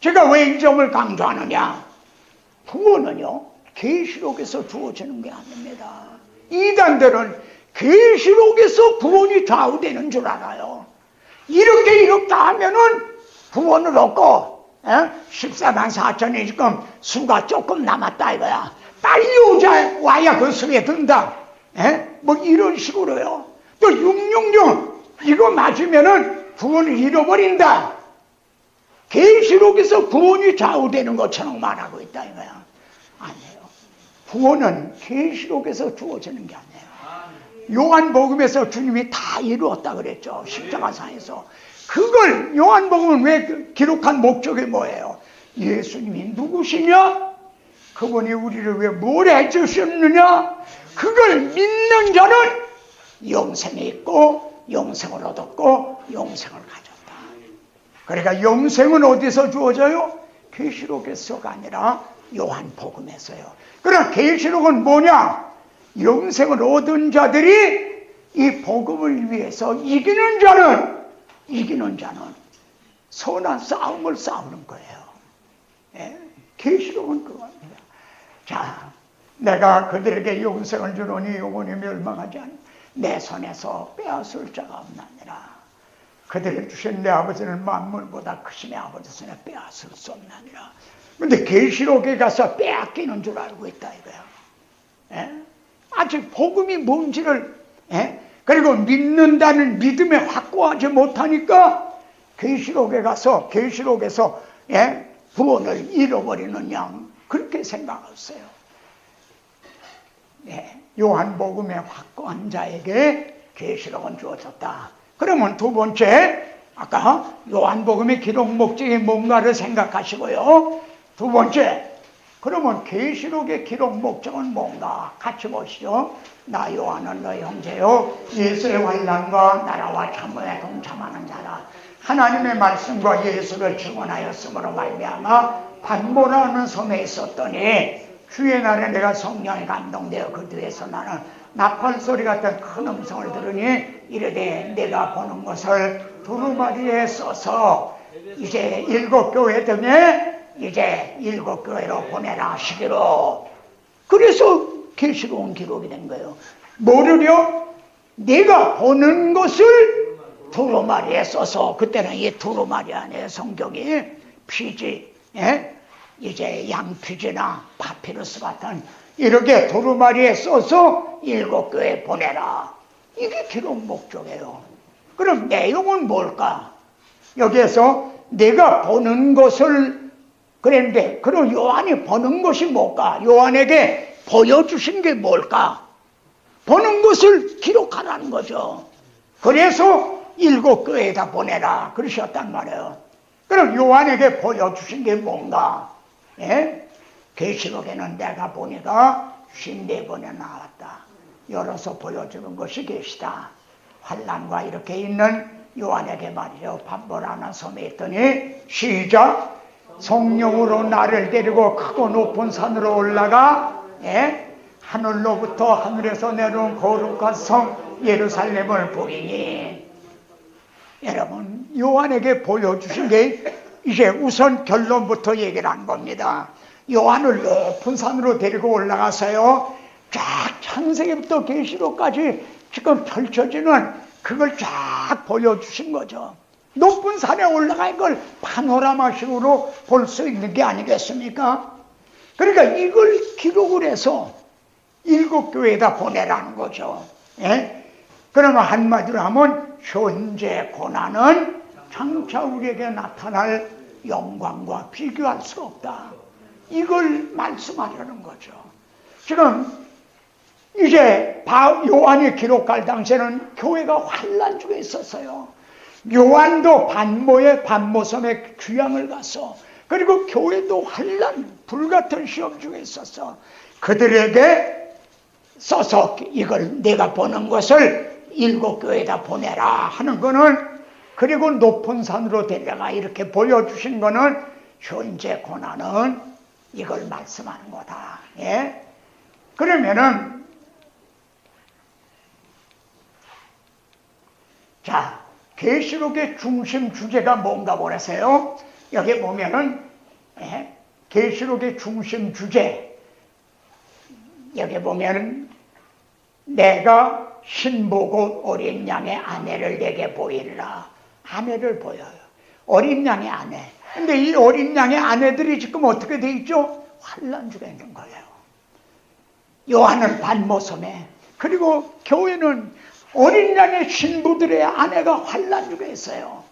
A: 제가 왜 이 점을 강조하느냐? 구원은요 계시록에서 주어지는 게 아닙니다. 이단들은 계시록에서 구원이 좌우되는 줄 알아요. 이렇게 하면은 구원을 얻고 14만 4천이 지금 수가 조금 남았다 이거야. 빨리 와야 그 수에 든다. 뭐 이런 식으로요. 또 666 이거 맞으면은 구원을 잃어버린다. 계시록에서 구원이 좌우되는 것처럼 말하고 있다 이거야. 아니에요. 구원은 계시록에서 주어지는 게 아니에요. 요한복음에서 주님이 다 이루었다 그랬죠. 십자가상에서. 그걸 요한복음은 왜 기록한 목적이 뭐예요? 예수님이 누구시냐? 그분이 우리를 왜 뭘 해주셨느냐? 그걸 믿는 자는 영생이 있고 영생을 얻었고 영생을 가졌다. 그러니까 영생은 어디서 주어져요? 계시록에서가 아니라 요한복음에서요. 그럼 계시록은 뭐냐? 영생을 얻은 자들이 이 복음을 위해서 이기는 자는 선한 싸움을 싸우는 거예요. 계시록은 그겁니다. 자, 내가 그들에게 영생을 주노니 영원히 멸망하지 않는 내 손에서 빼앗을 자가 없나니라. 그들을 주신 내 아버지는 만물보다 크시며 아버지 손에 빼앗을 수 없나니라. 근데 계시록에 가서 빼앗기는 줄 알고 있다 이거야. 아직 복음이 뭔지를 그리고 믿는다는 믿음에 확고하지 못하니까 계시록에 가서 계시록에서 구원을 잃어버리는 양 그렇게 생각했어요. 요한복음에 확고한 자에게 계시록은 주어졌다. 그러면 두 번째, 아까 요한복음의 기록 목적이 뭔가를 생각하시고요. 두 번째, 그러면 계시록의 기록 목적은 뭔가 같이 보시죠. 나 요한은 너희 형제요 예수의 환난과 나라와 참모에 동참하는 자라. 하나님의 말씀과 예수를 증언하였으므로 말미암아 반모라는 섬에 있었더니 주의 날에 내가 성령에 감동되어 그 뒤에서 나는 나팔소리 같은 큰 음성을 들으니 이르되 내가 보는 것을 두루마리에 써서 이제 7교회 등에 이제 7교회로 보내라 하시기로. 그래서 계시록은 기록이 된 거예요. 뭐를요? 내가 보는 것을 두루마리에 써서, 그때는 이 두루마리 안에 성경이 피지, 이제 양피지나 파피루스 같은 이렇게 두루마리에 써서 7교회에 보내라. 이게 기록 목적이에요. 그럼 내용은 뭘까? 여기에서 내가 보는 것을 그랬는데, 그럼 요한이 보는 것이 뭘까? 요한에게 보여주신 게 뭘까? 보는 것을 기록하라는 거죠. 그래서 7교회에다 보내라 그러셨단 말이에요. 그럼 요한에게 보여주신 게 뭔가? 계시록에는 내가 보니까 54번에 나왔다. 열어서 보여주는 것이 계시다. 환난과 이렇게 있는 요한에게 말이죠. 반모라는 섬에 있더니 시작. 성령으로 나를 데리고 크고 높은 산으로 올라가 하늘로부터 하늘에서 내려온 거룩한 성 예루살렘을 보이니. 여러분, 요한에게 보여주신 게 이제 우선 결론부터 얘기를 한 겁니다. 요한을 높은 산으로 데리고 올라가서요, 쫙 창세기부터 계시록까지 지금 펼쳐지는 그걸 쫙 보여주신 거죠. 높은 산에 올라가 이걸 파노라마식으로 볼 수 있는 게 아니겠습니까? 그러니까 이걸 기록을 해서 7교회에다 보내라는 거죠. 그러면 한마디로 하면 현재 고난은 장차 우리에게 나타날 영광과 비교할 수 없다. 이걸 말씀하려는 거죠. 지금 이제 요한이 기록할 당시에는 교회가 환난 중에 있었어요. 요한도 반모섬에 귀향을 가서, 그리고 교회도 환난 불같은 시험 중에 있었어. 그들에게 써서 이걸 내가 보는 것을 7교회에다 보내라 하는 거는, 그리고 높은 산으로 데려가 이렇게 보여주신 거는 현재 고난은 이걸 말씀하는 거다. 그러면은 자, 계시록의 중심 주제가 뭔가 보세요. 여기 보면은 계시록의 중심 주제, 여기 보면은 내가 신부 곧 어린 양의 아내를 내게 보이리라. 아내를 보여요. 어린 양의 아내. 근데 이 어린 양의 아내들이 지금 어떻게 돼 있죠? 환난 중에 있는 거예요. 요한은 반모섬에, 그리고 교회는 어린 양의 신부들의 아내가 환난 중에 있어요.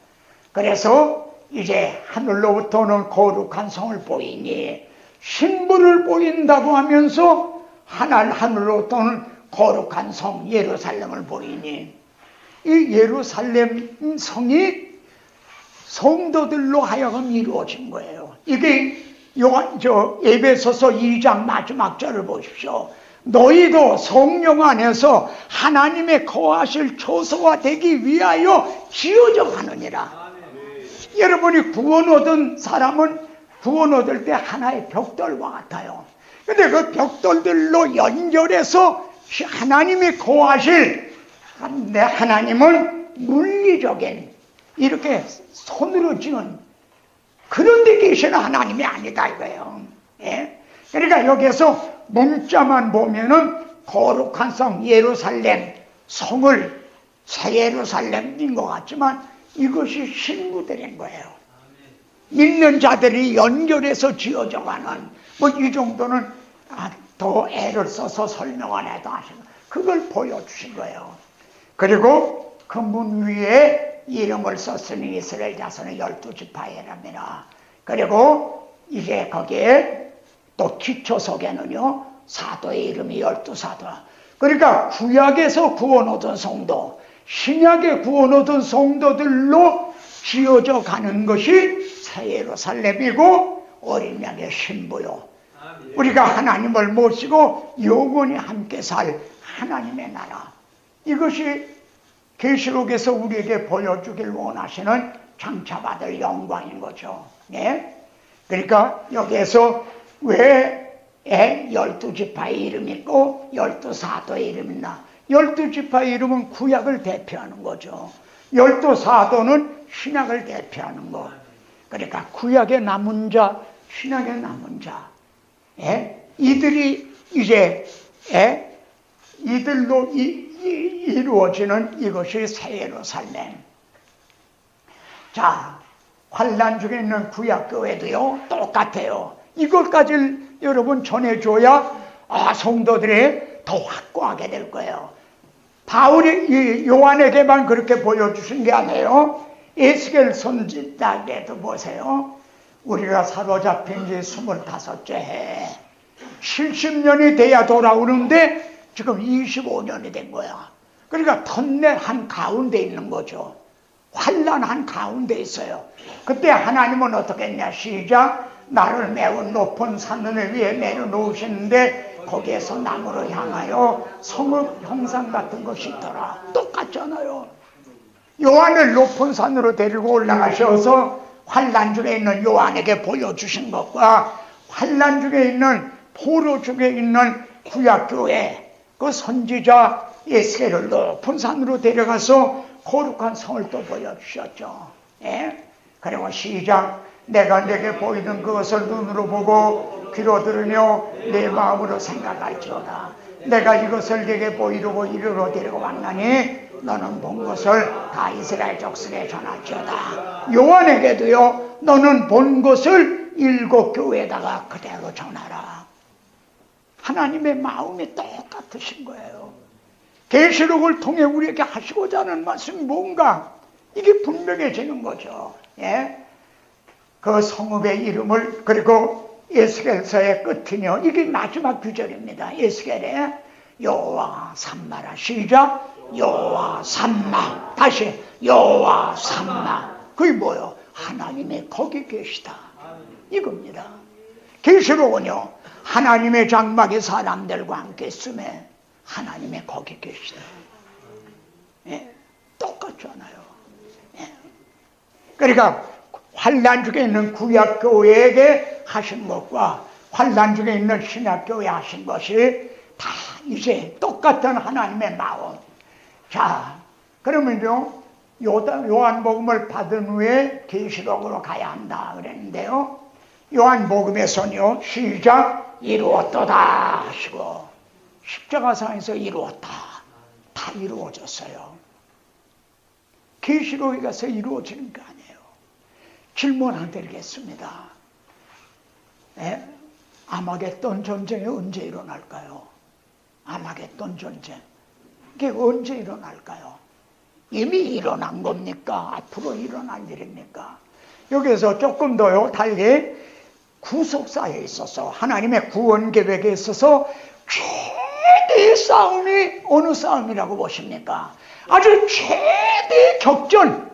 A: 그래서 이제 하늘로부터 오는 거룩한 성을 보이니, 신부를 보인다고 하면서 하늘로부터 오는 거룩한 성 예루살렘을 보이니, 이 예루살렘 성이 성도들로 하여금 이루어진 거예요. 이게 에베소서 2장 마지막 절을 보십시오. 너희도 성령 안에서 하나님의 거하실 초소가 되기 위하여 지어져 가느니라. 여러분이 구원 얻은 사람은 구원 얻을 때 하나의 벽돌과 같아요. 근데 그 벽돌들로 연결해서 하나님이 거하실, 하나님은 물리적인 이렇게 손으로 지은 그런 데 계시는 하나님이 아니다 이거예요. 그러니까 여기에서 문자만 보면은 거룩한 성 예루살렘 성을 새 예루살렘인 것 같지만 이것이 신부들인 거예요. 믿는 자들이 연결해서 지어져 가는, 뭐 이 정도는 더 애를 써서 설명 안 해도 아시고 그걸 보여주신 거예요. 그리고 그 문 위에 이름을 썼으니 이스라엘 자손의 12지파이랍니다. 그리고 이제 거기에 또 기초 속에는요 사도의 이름이 12사도. 그러니까 구약에서 구원 얻은 성도, 신약에 구원 얻은 성도들로 지어져 가는 것이 새 예루살렘이고 어린 양의 신부요. 우리가 하나님을 모시고 영원히 함께 살 하나님의 나라. 이것이 계시록에서 우리에게 보여주길 원하시는 장차받을 영광인 거죠. 네? 그러니까 여기에서 왜 12지파의 이름이 있고 12사도의 이름이 있나? 12지파의 이름은 구약을 대표하는 거죠. 12사도는 신약을 대표하는 거. 그러니까 구약의 남은 자, 신약의 남은 자. 이들이 이제 이들로 이루어지는 이것이 새 예루살렘. 자, 환난 중에 있는 구약교회도요 똑같아요. 이것까지 여러분 전해줘야 성도들이 더 확고하게 될 거예요. 바울이 요한에게만 그렇게 보여주신 게 아니에요. 에스겔 선지자에게도 보세요. 우리가 사로잡힌 지 25째 해, 70년이 돼야 돌아오는데 지금 25년이 된 거야. 그러니까 턴넷 한 가운데 있는 거죠. 환난 한 가운데 있어요. 그때 하나님은 어떻게 했냐? 시작. 나를 매우 높은 산을 위에 내려놓으시는데 거기에서 나무를 향하여 성읍 형상 같은 것이 있더라. 똑같잖아요. 요한을 높은 산으로 데리고 올라가셔서 환난 중에 있는 요한에게 보여주신 것과 환난 중에 있는 포로 중에 있는 구약교회 그 선지자 에스겔을 높은 산으로 데려가서 거룩한 성을 또 보여주셨죠. 그리고 시작. 내가 내게 보이는 그것을 눈으로 보고 귀로 들으며 내 마음으로 생각할지어다. 내가 이것을 내게 보이려고 이리로 데리고 왔나니 너는 본 것을 다 이스라엘 족속에 전할지어다. 요한에게도요 너는 본 것을 7교회에다가 그대로 전하라. 하나님의 마음이 똑같으신 거예요. 계시록을 통해 우리에게 하시고자 하는 말씀이 뭔가 이게 분명해지는 거죠. 그 성읍의 이름을, 그리고 에스겔서의 끝이요, 이게 마지막 구절입니다. 에스겔에 여호와 삼마라. 시작. 여호와 삼마. 다시 여호와 삼마. 그게 뭐요? 하나님이 거기 계시다, 이겁니다. 계시록은요 하나님의 장막에 사람들과 함께 있음에 하나님의 거기 계시다. 똑같잖아요. 그러니까 환난 중에 있는 구약교회에게 하신 것과 환난 중에 있는 신약교회에 하신 것이 다 이제 똑같은 하나님의 마음. 자, 그러면요 요한복음을 받은 후에 계시록으로 가야 한다 그랬는데요, 요한복음에서는요 시작. 이루었도다 하시고 십자가상에서 이루었다. 다 이루어졌어요. 계시록에 가서 이루어지는 거 아니에요. 질문 하나 드리겠습니다. 아마겟돈 전쟁이 언제 일어날까요? 아마겟돈 전쟁. 이게 언제 일어날까요? 이미 일어난 겁니까? 앞으로 일어날 일입니까? 여기서 조금 더요 달리 구속사에 있어서 하나님의 구원 계획에 있어서 최대의 싸움이 어느 싸움이라고 보십니까? 아주 최대의 격전,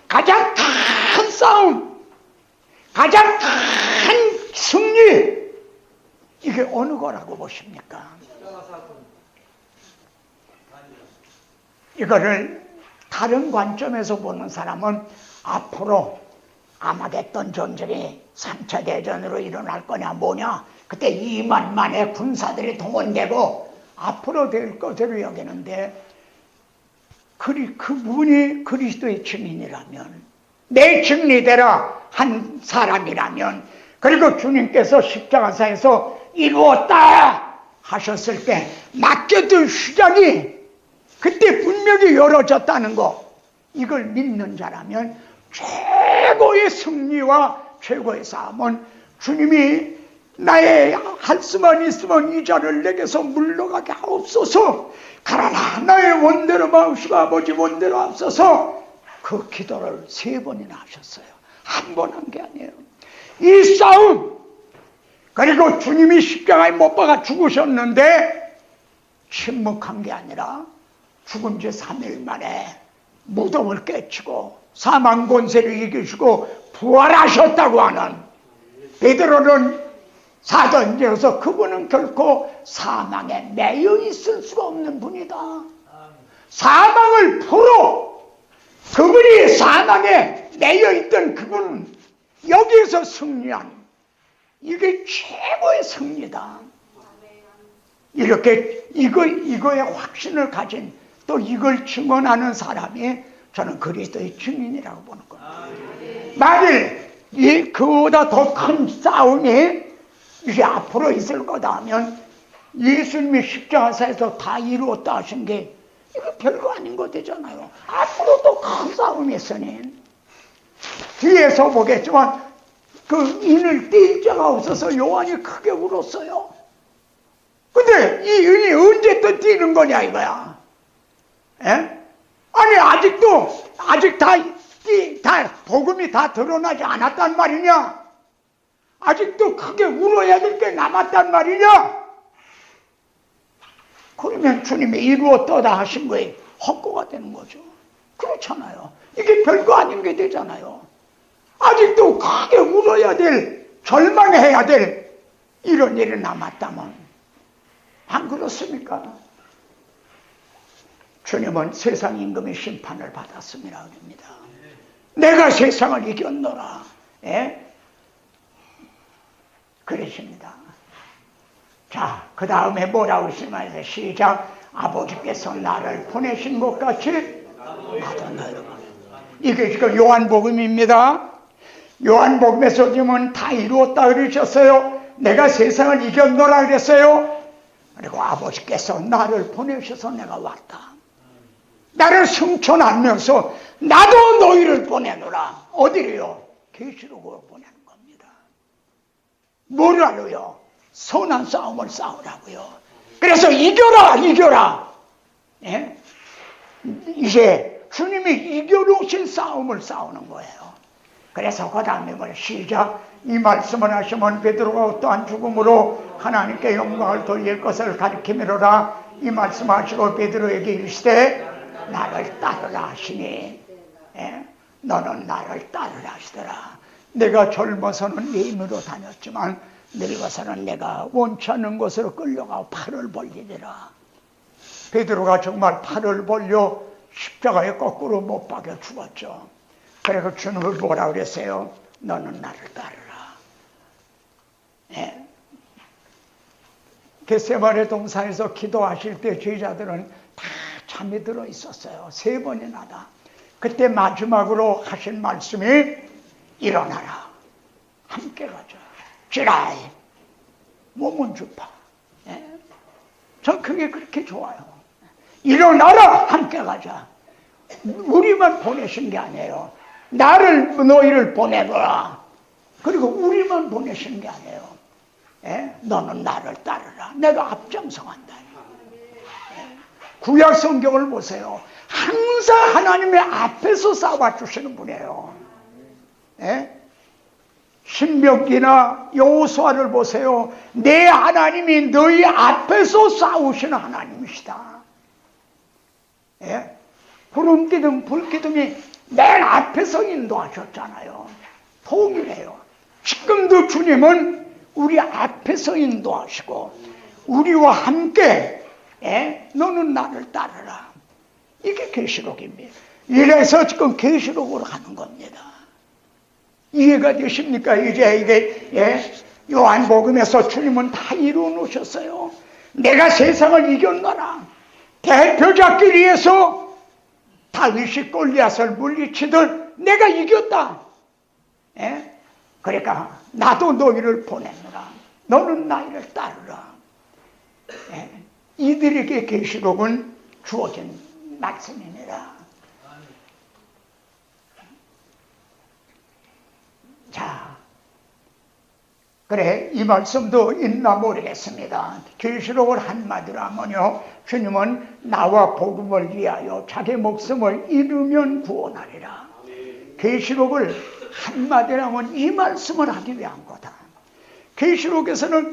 A: 가장 큰 싸움, 가장 큰 승리, 이게 어느 거라고 보십니까? 이거를 다른 관점에서 보는 사람은 앞으로 아마겟돈 전쟁이 3차 대전으로 일어날 거냐 뭐냐, 그때 2만만의 군사들이 동원되고 앞으로 될 것으로 여기는데, 그분이 그리스도의 증인이라면, 내 증리되라 한 사람이라면, 그리고 주님께서 십자가상에서 이루었다 하셨을 때 맡겨둔 시작이 그때 분명히 열어졌다는 거, 이걸 믿는 자라면 최고의 승리와 최고의 싸움은 주님이 나의 할 수만 있으면 이 자를 내게서 물러가게 하옵소서. 그러나 나의 원대로 마옵시고 아버지 원대로 앞서서 그 기도를 3번이나 하셨어요. 한 번 한 게 아니에요. 이 싸움, 그리고 주님이 십자가에 못 박아 죽으셨는데 침묵한 게 아니라 죽은 지 3일 만에 무덤을 깨치고 사망 권세를 이기시고 부활하셨다고 하는 베드로는 사도행전에서 그분은 결코 사망에 매여 있을 수가 없는 분이다. 사망을 풀어 그분이 사망에 매여 있던 그분은 여기에서 승리한 이게 최고의 승리다. 이렇게 이거에 확신을 가진 또 이걸 증언하는 사람이 저는 그리스도의 증인이라고 보는 겁니다. 만일 그보다 더 큰 싸움이 이게 앞으로 있을 거다 하면 예수님이 십자가에서 다 이루었다 하신 게 이거 별거 아닌 거 되잖아요. 앞으로 또 큰 싸움이 있으니 뒤에서 보겠지만 그 인을 띨 자가 없어서 요한이 크게 울었어요. 근데 이 인이 언제 또 뛰는 거냐 이거야. 에? 아니 아직 다 복음이 다 드러나지 않았단 말이냐? 아직도 크게 울어야 될 게 남았단 말이냐? 그러면 주님이 이루었다 하신 거에 헛고가 되는 거죠. 그렇잖아요. 이게 별거 아닌 게 되잖아요. 아직도 크게 울어야 될, 절망해야 될 이런 일이 남았다면 안 그렇습니까? 주님은 세상 임금의 심판을 받았음이라 합니다. 내가 세상을 이겼노라. 예? 그러십니다. 자, 그 다음에 뭐라고 말해서 시작. 아버지께서 나를 보내신 것 같이 나도 너를 보낸다. 이게 지금 요한복음입니다. 요한복음에서 지금은 다 이루었다 그러셨어요. 내가 세상을 이겼노라 그랬어요. 그리고 아버지께서 나를 보내셔서 내가 왔다. 나를 승천하면서 나도 너희를 보내노라. 어디로요? 계시록으로 보내는 겁니다. 뭐라고요? 선한 싸움을 싸우라고요. 그래서 이겨라. 예? 이제 주님이 이겨놓으신 싸움을 싸우는 거예요. 그래서 그 다음에 뭘 시작. 이 말씀을 하시면 베드로가 어떠한 죽음으로 하나님께 영광을 돌릴 것을 가리키미로라. 이 말씀하시고 베드로에게 이르시되 나를 따르라 하시니 예? 너는 나를 따르라 하시더라. 내가 젊어서는 네 힘으로 다녔지만 늙어서는 내가 원치 않는 곳으로 끌려가 팔을 벌리리라. 베드로가 정말 팔을 벌려 십자가에 거꾸로 못 박여 죽었죠. 그래서 주님을 뭐라 그랬어요? 너는 나를 따르라. 예. 겟세마네 동산에서 기도하실 때 제자들은 다 잠이 들어 있었어요. 3번이나 다. 그때 마지막으로 하신 말씀이 일어나라. 함께 가자. 지라이. 몸은 주파. 예. 전 그게 그렇게 좋아요. 일어나라. 함께 가자. 우리만 보내신 게 아니에요. 너희를 보내노라. 그리고 우리만 보내신 게 아니에요. 예? 너는 나를 따르라. 내가 앞장서 간다. 예? 구약 성경을 보세요. 항상 하나님의 앞에서 싸워주시는 분이에요. 예? 신명기나 여호수아를 보세요. 내 하나님이 너희 앞에서 싸우시는 하나님이시다. 예? 구름기둥, 불기둥이 맨 앞에서 인도하셨잖아요. 동일해요. 지금도 주님은 우리 앞에서 인도하시고 우리와 함께 너는 나를 따르라. 이게 계시록입니다. 이래서 지금 계시록으로 가는 겁니다. 이해가 되십니까? 이제 이게 요한복음에서 주님은 다 이루어 놓으셨어요. 내가 세상을 이겼노라. 대표 잡기 위해서 다윗이 골리앗을 물리치듯 내가 이겼다. 예? 그러니까 나도 너희를 보내노라. 너는 나를 따르라. 예? 이들에게 계시록은 주어진 말씀입니다. 자, 그래, 이 말씀도 있나 모르겠습니다. 계시록을 한마디로 하면요, 주님은 나와 복음을 위하여 자기 목숨을 잃으면 구원하리라. 계시록을 한마디로 하면 이 말씀을 하기 위한 거다. 계시록에서는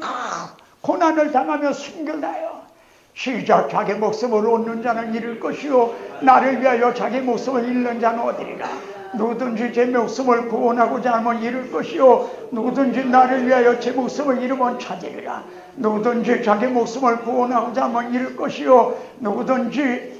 A: 고난을 당하며 순교하여 시작 자기 목숨을 얻는 자는 잃을 것이요 나를 위하여 자기 목숨을 잃는 자는 얻으리라. 누구든지 제 목숨을 구원하고자 하면 잃을 것이요 누구든지 나를 위하여 제 목숨을 잃으면 찾으리라. 누구든지 자기 목숨을 구원하고자 하면 잃을 것이요 누구든지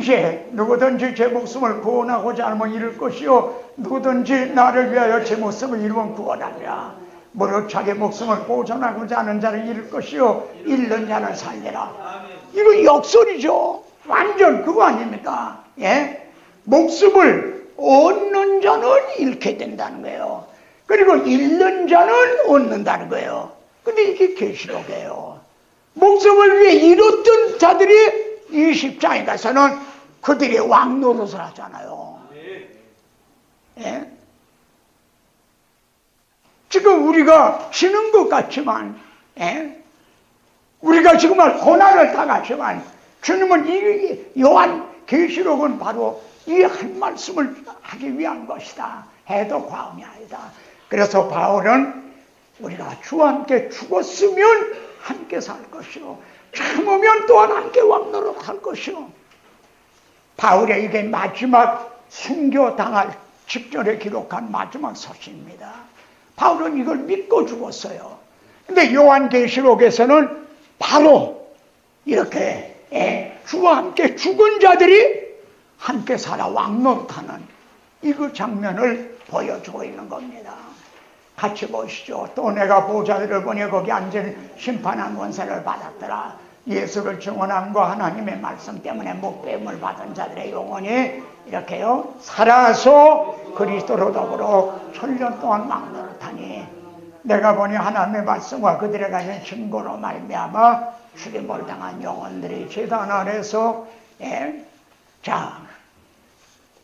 A: 제 목숨을 구원하고자 하면 잃을 것이요 누구든지 나를 위하여 제 목숨을 잃으면 구원하리라. 무릇 자기 목숨을 보존하고자 하는 자를 잃을 것이요 잃는 자는 살리라. 이거 역설이죠. 완전 그거 아닙니까? 예? 목숨을 얻는 자는 잃게 된다는 거예요. 그리고 잃는 자는 얻는다는 거예요. 근데 이게 계시록이에요. 목숨을 위해 잃었던 자들이 20장에 가서는 그들이 왕 노릇을 하잖아요. 예? 지금 우리가 지는 것 같지만, 예? 우리가 지금 고난을 당하지만, 주님은 이 요한 계시록은 바로 이 한 말씀을 하기 위한 것이다 해도 과언이 아니다. 그래서 바울은 우리가 주와 함께 죽었으면 함께 살 것이요 참으면 또한 함께 왕노릇 할 것이요. 바울의 이게 마지막 순교당할 직전에 기록한 마지막 서신입니다. 바울은 이걸 믿고 죽었어요. 근데 요한계시록에서는 바로 이렇게 주와 함께 죽은 자들이 함께 살아 왕노릇하는 이 그 장면을 보여주고 있는 겁니다. 같이 보시죠. 또 내가 보좌들을 보니 거기 앉은 심판한 권세를 받았더라. 예수를 증언함과 하나님의 말씀 때문에 목배임을 받은 자들의 영혼이 이렇게요 살아서 그리스도로 더불어 천년 동안 왕노릇하니 내가 보니 하나님의 말씀과 그들의 가진 증거로 말미암아 죽임을 당한 영혼들이 제단 아래서 자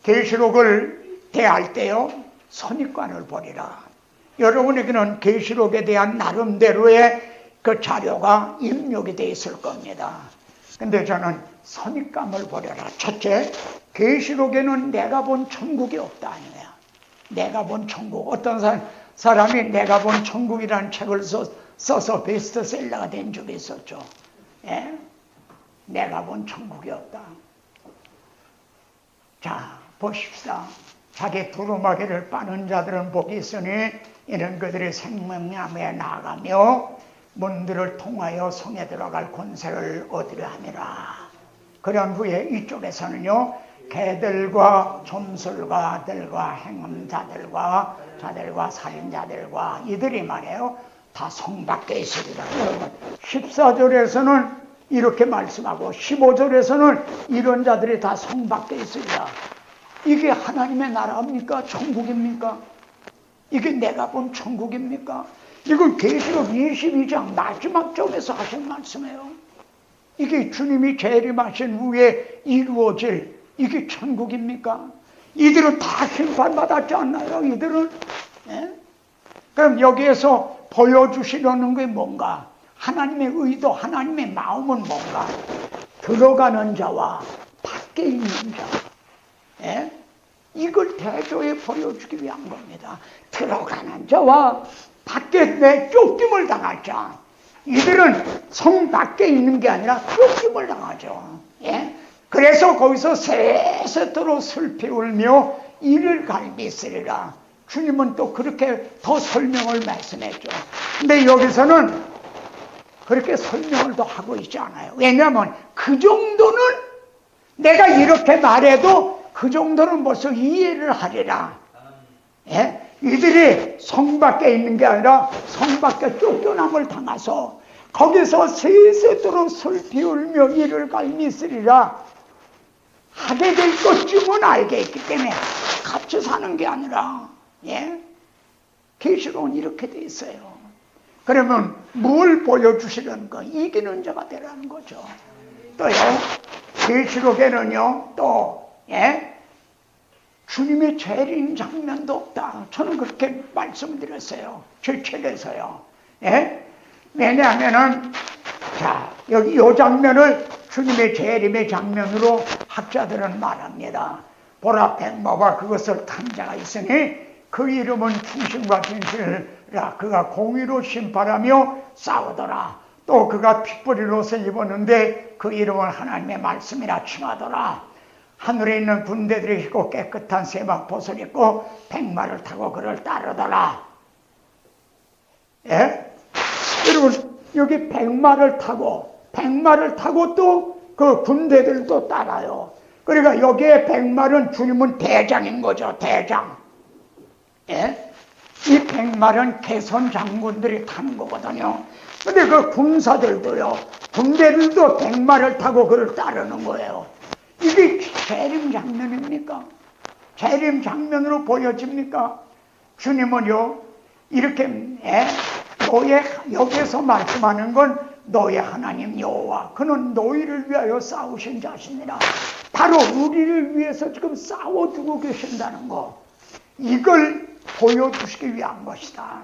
A: 계시록을 대할 때요 선입관을 버리라. 여러분에게는 계시록에 대한 나름대로의 그 자료가 입력이 되어 있을 겁니다. 근데 저는 선입감을 버려라. 첫째, 계시록에는 내가 본 천국이 없다 아니에요. 내가 본 천국. 어떤 사람이 내가 본 천국이라는 책을 써서 베스트셀러가 된 적이 있었죠. 예? 내가 본 천국이 없다. 자, 보십시다. 자기 두루마기를 빠는 자들은 복이 있으니 이는 그들이 생명나무에 나아가며 문들을 통하여 성에 들어갈 권세를 얻으려 함이라. 그런 후에 이쪽에서는요 개들과 점술가 들과 행음자들과 자들과 살인자들과 이들이 말이에요 다 성 밖에 있으리라. 여러분 14절에서는 이렇게 말씀하고 15절에서는 이런 자들이 다 성 밖에 있으리라. 이게 하나님의 나라입니까? 천국입니까? 이게 내가 본 천국입니까? 이건 계시록 22장 마지막 쪽에서 하신 말씀이에요. 이게 주님이 재림하신 후에 이루어질 이게 천국입니까? 이들은 다 심판받았지 않나요? 이들은 그럼 여기에서 보여주시려는 게 뭔가? 하나님의 의도, 하나님의 마음은 뭔가? 들어가는 자와 밖에 있는 자 이걸 대조해 보여주기 위한 겁니다. 들어가는 자와 밖에 내 쫓김을 당할 자 이들은 성 밖에 있는 게 아니라 쫓김을 당하죠. 그래서 거기서 세세토록 슬피 울며 이를 갈미쓰리라. 주님은 또 그렇게 더 설명을 말씀했죠. 근데 여기서는 그렇게 설명을 더 하고 있지 않아요. 왜냐하면 그 정도는 내가 이렇게 말해도 그 정도는 벌써 이해를 하리라. 이들이 성 밖에 있는 게 아니라 성 밖에 쫓겨남을 당해서 거기서 세세토록 슬피 울며 이를 갈미쓰리라 하게 될 것쯤은 알게 있기 때문에 같이 사는 게 아니라 계시록은 이렇게 돼 있어요. 그러면 뭘 보여주시려는 거? 이기는 자가 되라는 거죠. 또요 계시록에는요 또 주님의 재림 장면도 없다. 저는 그렇게 말씀드렸어요. 제 책에서요. 예? 왜냐하면은 자 여기 요 장면을 주님의 재림의 장면으로 학자들은 말합니다. 보라 백마와 그것을 탄 자가 있으니 그 이름은 충신과 진실이라. 그가 공의로 심판하며 싸우더라. 또 그가 핏불인 옷을 입었는데 그 이름은 하나님의 말씀이라 칭하더라. 하늘에 있는 군대들이 있고 깨끗한 세마포를 입고 백마를 타고 그를 따르더라. 예? 여러분 여기 백마를 타고 또 그 군대들도 따라요. 그러니까 여기에 백마는 주님은 대장인 거죠. 대장. 예? 이 백마는 개선 장군들이 타는 거거든요. 근데 그 군사들도요, 군대들도 백마를 타고 그를 따르는 거예요. 이게 재림 장면입니까? 재림 장면으로 보여집니까? 주님은요, 이렇게, 여기에서 말씀하는 건 너의 하나님 여호와, 그는 너희를 위하여 싸우신 자신이라. 바로 우리를 위해서 지금 싸워주고 계신다는 거. 이걸 보여주시기 위한 것이다.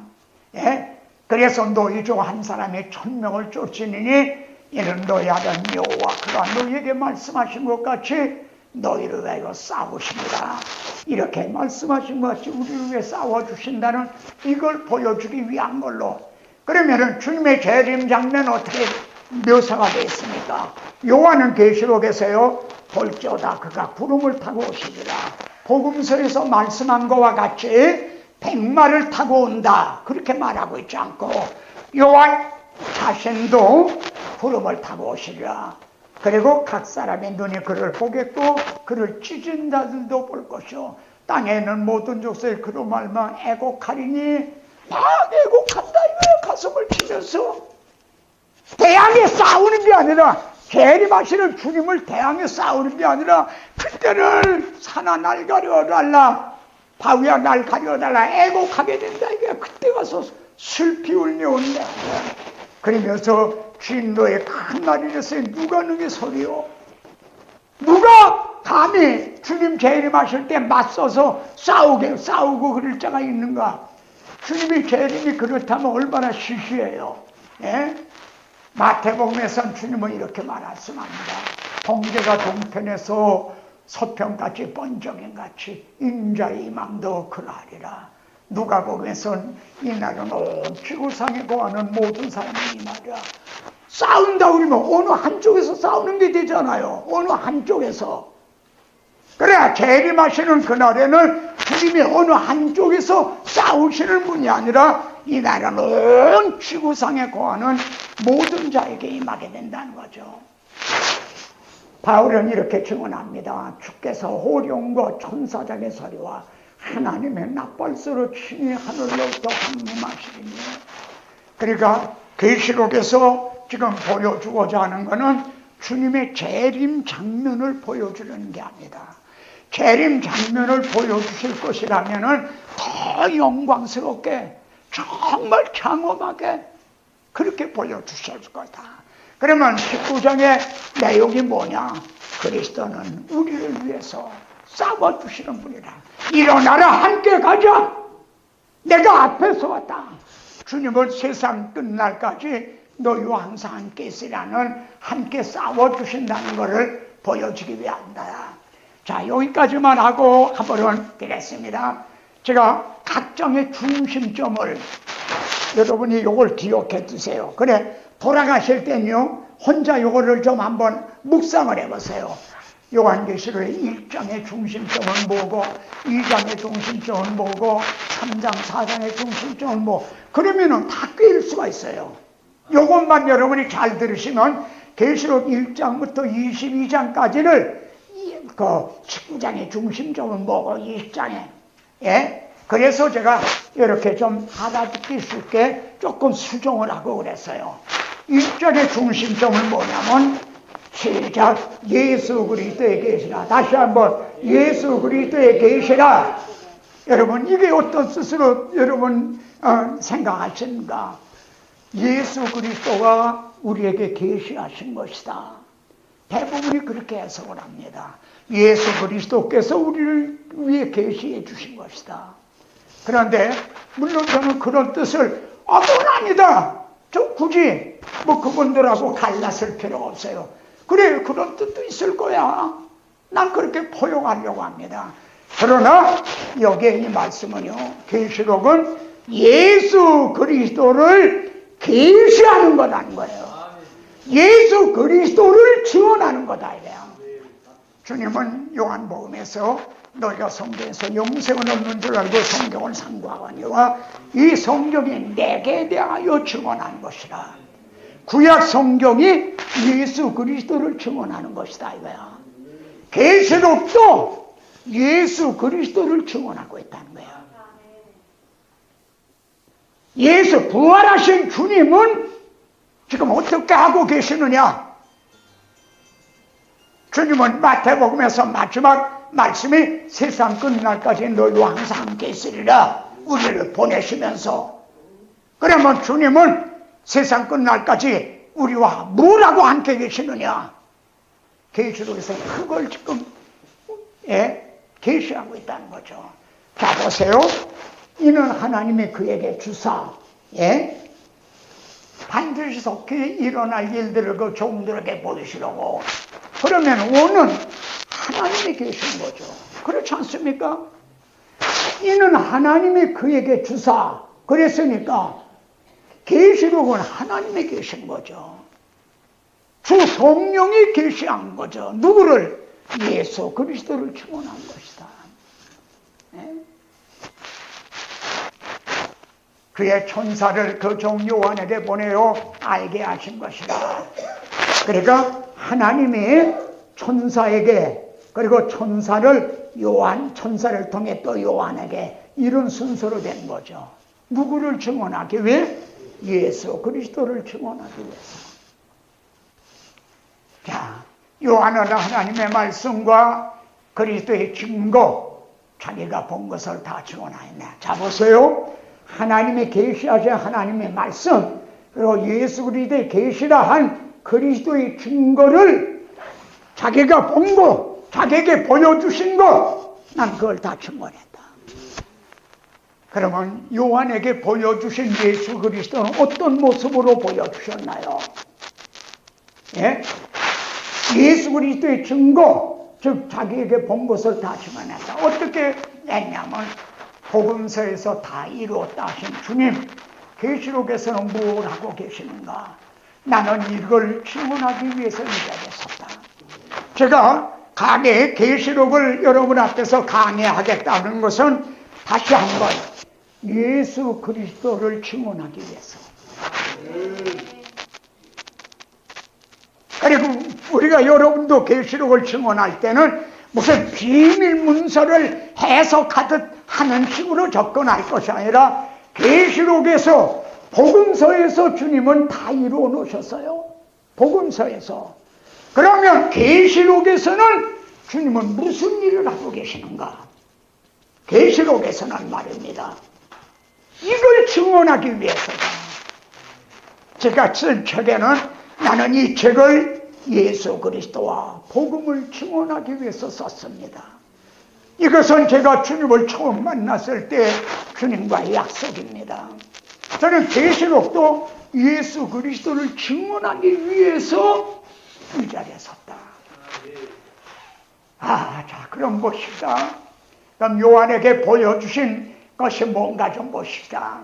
A: 예? 그래서 너희 중 한 사람이 1000명을 쫓으니 이는 너희 아들 여호와 그가 너희에게 말씀하신 것 같이 너희를 위하여 싸우십니다. 이렇게 말씀하신 것 같이 우리를 위해 싸워주신다는 이걸 보여주기 위한 걸로. 그러면은 주님의 재림 장면 어떻게 묘사가 되어 있습니까? 요한은 계시록에서요, 볼지어다 그가 구름을 타고 오시리라. 복음서에서 말씀한 것과 같이 백마를 타고 온다 그렇게 말하고 있지 않고 요한 자신도 구름을 타고 오시리라. 그리고 각 사람의 눈이 그를 보겠고 그를 찢은 자들도 볼 것이요 땅에 있는 모든 족속이 그로 말미암아 애곡하리니. 막 애곡한다 이거야. 가슴을 치면서 대항해 싸우는 게 아니라, 재림하시는 주님을 대항해 싸우는 게 아니라, 그때는 산아 날 가려달라, 바위야 날 가려달라 애곡하게 된다 이게. 그때 가서 슬피 울며 온다. 그러면서 진노의 큰 날이 됐어요. 누가 능히 서리요? 누가 감히 주님 재림하실 때 맞서서 싸우고 그럴 자가 있는가? 주님의 재림이 그렇다면 얼마나 시시해요. 예? 마태복음에서는 주님은 이렇게 말씀합니다. 번개가 동편에서 서편같이 번쩍인같이 인자의 임함도 그러하리라. 누가복음에서는 이날은 온 지구상에 거하는 모든 사람이 임하리라. 싸운다 그러면 어느 한쪽에서 싸우는 게 되잖아요. 어느 한쪽에서. 그래야 재림하시는 그날에는 주님이 어느 한쪽에서 싸우시는 분이 아니라 이날은 온 지구상에 거하는 모든 자에게 임하게 된다는 거죠. 바울은 이렇게 증언합니다. 주께서 호령과 천사장의 소리와 하나님의 나팔소로 친히 하늘로부터 강림하시리니. 그러니까 계시록에서 지금 보여주고자 하는 것은 주님의 재림 장면을 보여주는 게 아니다. 재림 장면을 보여주실 것이라면 더 영광스럽게 정말 장엄하게 그렇게 보여주실 거다. 그러면 19장의 내용이 뭐냐? 그리스도는 우리를 위해서 싸워주시는 분이라. 일어나라 함께 가자. 내가 앞에서 왔다. 주님은 세상 끝날까지 너희와 항상 함께 있으라는, 함께 싸워주신다는 것을 보여주기 위한다. 자, 여기까지만 하고 한번 되겠습니다. 제가 각 장의 중심점을 여러분이 요걸 기억해 두세요. 그래, 돌아가실 때는요, 혼자 요거를 좀 한번 묵상을 해보세요. 요한계시록의 1장의 중심점은 뭐고, 2장의 중심점은 뭐고, 3장, 4장의 중심점은 뭐, 그러면은 다 꿰일 수가 있어요. 요것만 여러분이 잘 들으시면 계시록 1장부터 22장까지를 그 19장의 중심점은 뭐고, 20장에, 예? 그래서 제가 이렇게 좀 알아듣기 쉽게 조금 수정을 하고 그랬어요. 1절의 중심점은 뭐냐면, 시작, 예수 그리스도에 계시라. 다시 한번, 예수 그리스도에 계시라. 여러분, 이게 어떤 뜻으로 여러분 생각하십니까? 예수 그리스도가 우리에게 계시하신 것이다. 대부분이 그렇게 해석을 합니다. 예수 그리스도께서 우리를 위해 계시해 주신 것이다. 그런데 물론 저는 그런 뜻을 그건 아니다. 저 굳이 뭐 그분들하고 갈랐을 필요가 없어요. 그래, 그런 뜻도 있을 거야. 난 그렇게 포용하려고 합니다. 그러나 여기에 이 말씀은요, 계시록은 예수 그리스도를 계시하는 거라는 거예요. 예수 그리스도를 증언하는 거다 이래요. 주님은 요한복음에서 너희가 성경에서 영생은 없는 줄 알고 성경을 상고하거니와 이 성경이 내게 대하여 증언한 것이라. 구약 성경이 예수 그리스도를 증언하는 것이다 이거야. 계시록도 예수 그리스도를 증언하고 있다는 거예요. 예수 부활하신 주님은 지금 어떻게 하고 계시느냐? 주님은 마태복음에서 마지막 말씀이 세상 끝날까지 너희와 항상 함께 있으리라 우리를 보내시면서, 그러면 주님은 세상 끝날까지 우리와 뭐라고 함께 계시느냐? 계시록에서 그걸 지금 계시하고 있다는 거죠. 자, 보세요. 이는 하나님이 그에게 주사 반드시 속히 일어날 일들을 그 종들에게 보이시려고. 그러면 오는 하나님이 계신 거죠. 그렇지 않습니까? 이는 하나님이 그에게 주사, 그랬으니까 계시록은 하나님이 계신 거죠. 주 성령이 계시한 거죠. 누구를? 예수 그리스도를 증언한 것이다. 그의 천사를 그 종 요한에게 보내어 알게 하신 것이다. 그러니까 하나님이 천사에게, 그리고 천사를 통해 또 요한에게, 이런 순서로 된 거죠. 누구를 증언하기 위해? 예수 그리스도를 증언하기 위해서. 자, 요한은 하나님의 말씀과 그리스도의 증거, 자기가 본 것을 다 증언하였네. 자, 보세요. 하나님이 계시하신 하나님의 말씀, 그리고 예수 그리스도의 계시라 한 그리스도의 증거를 자기가 본 거, 자기에게 보여주신 거, 난 그걸 다 증언했다. 그러면 요한에게 보여주신 예수 그리스도는 어떤 모습으로 보여주셨나요? 예수 그리스도의 증거, 즉 자기에게 본 것을 다 증언했다. 어떻게 했냐면 복음서에서 다 이루었다 하신 주님, 계시록에서는 뭘 하고 계시는가? 나는 이걸 증언하기 위해서 이 자리에 섰다. 제가 강의 계시록을 여러분 앞에서 강의하겠다는 것은 다시 한번 예수 그리스도를 증언하기 위해서. 그리고 우리가 여러분도 계시록을 증언할 때는 무슨 비밀 문서를 해석하듯 하는 식으로 접근할 것이 아니라 계시록에서, 복음서에서 주님은 다 이루어 놓으셨어요. 복음서에서. 그러면 계시록에서는 주님은 무슨 일을 하고 계시는가? 계시록에서는 말입니다. 이걸 증언하기 위해서다. 제가 쓴 책에는 나는 이 책을 예수 그리스도와 복음을 증언하기 위해서 썼습니다. 이것은 제가 주님을 처음 만났을 때 주님과의 약속입니다. 저는 계시록도 예수 그리스도를 증언하기 위해서 이 자리에 섰다. 자, 그럼 봅시다. 그럼 요한에게 보여주신 것이 뭔가 좀 봅시다.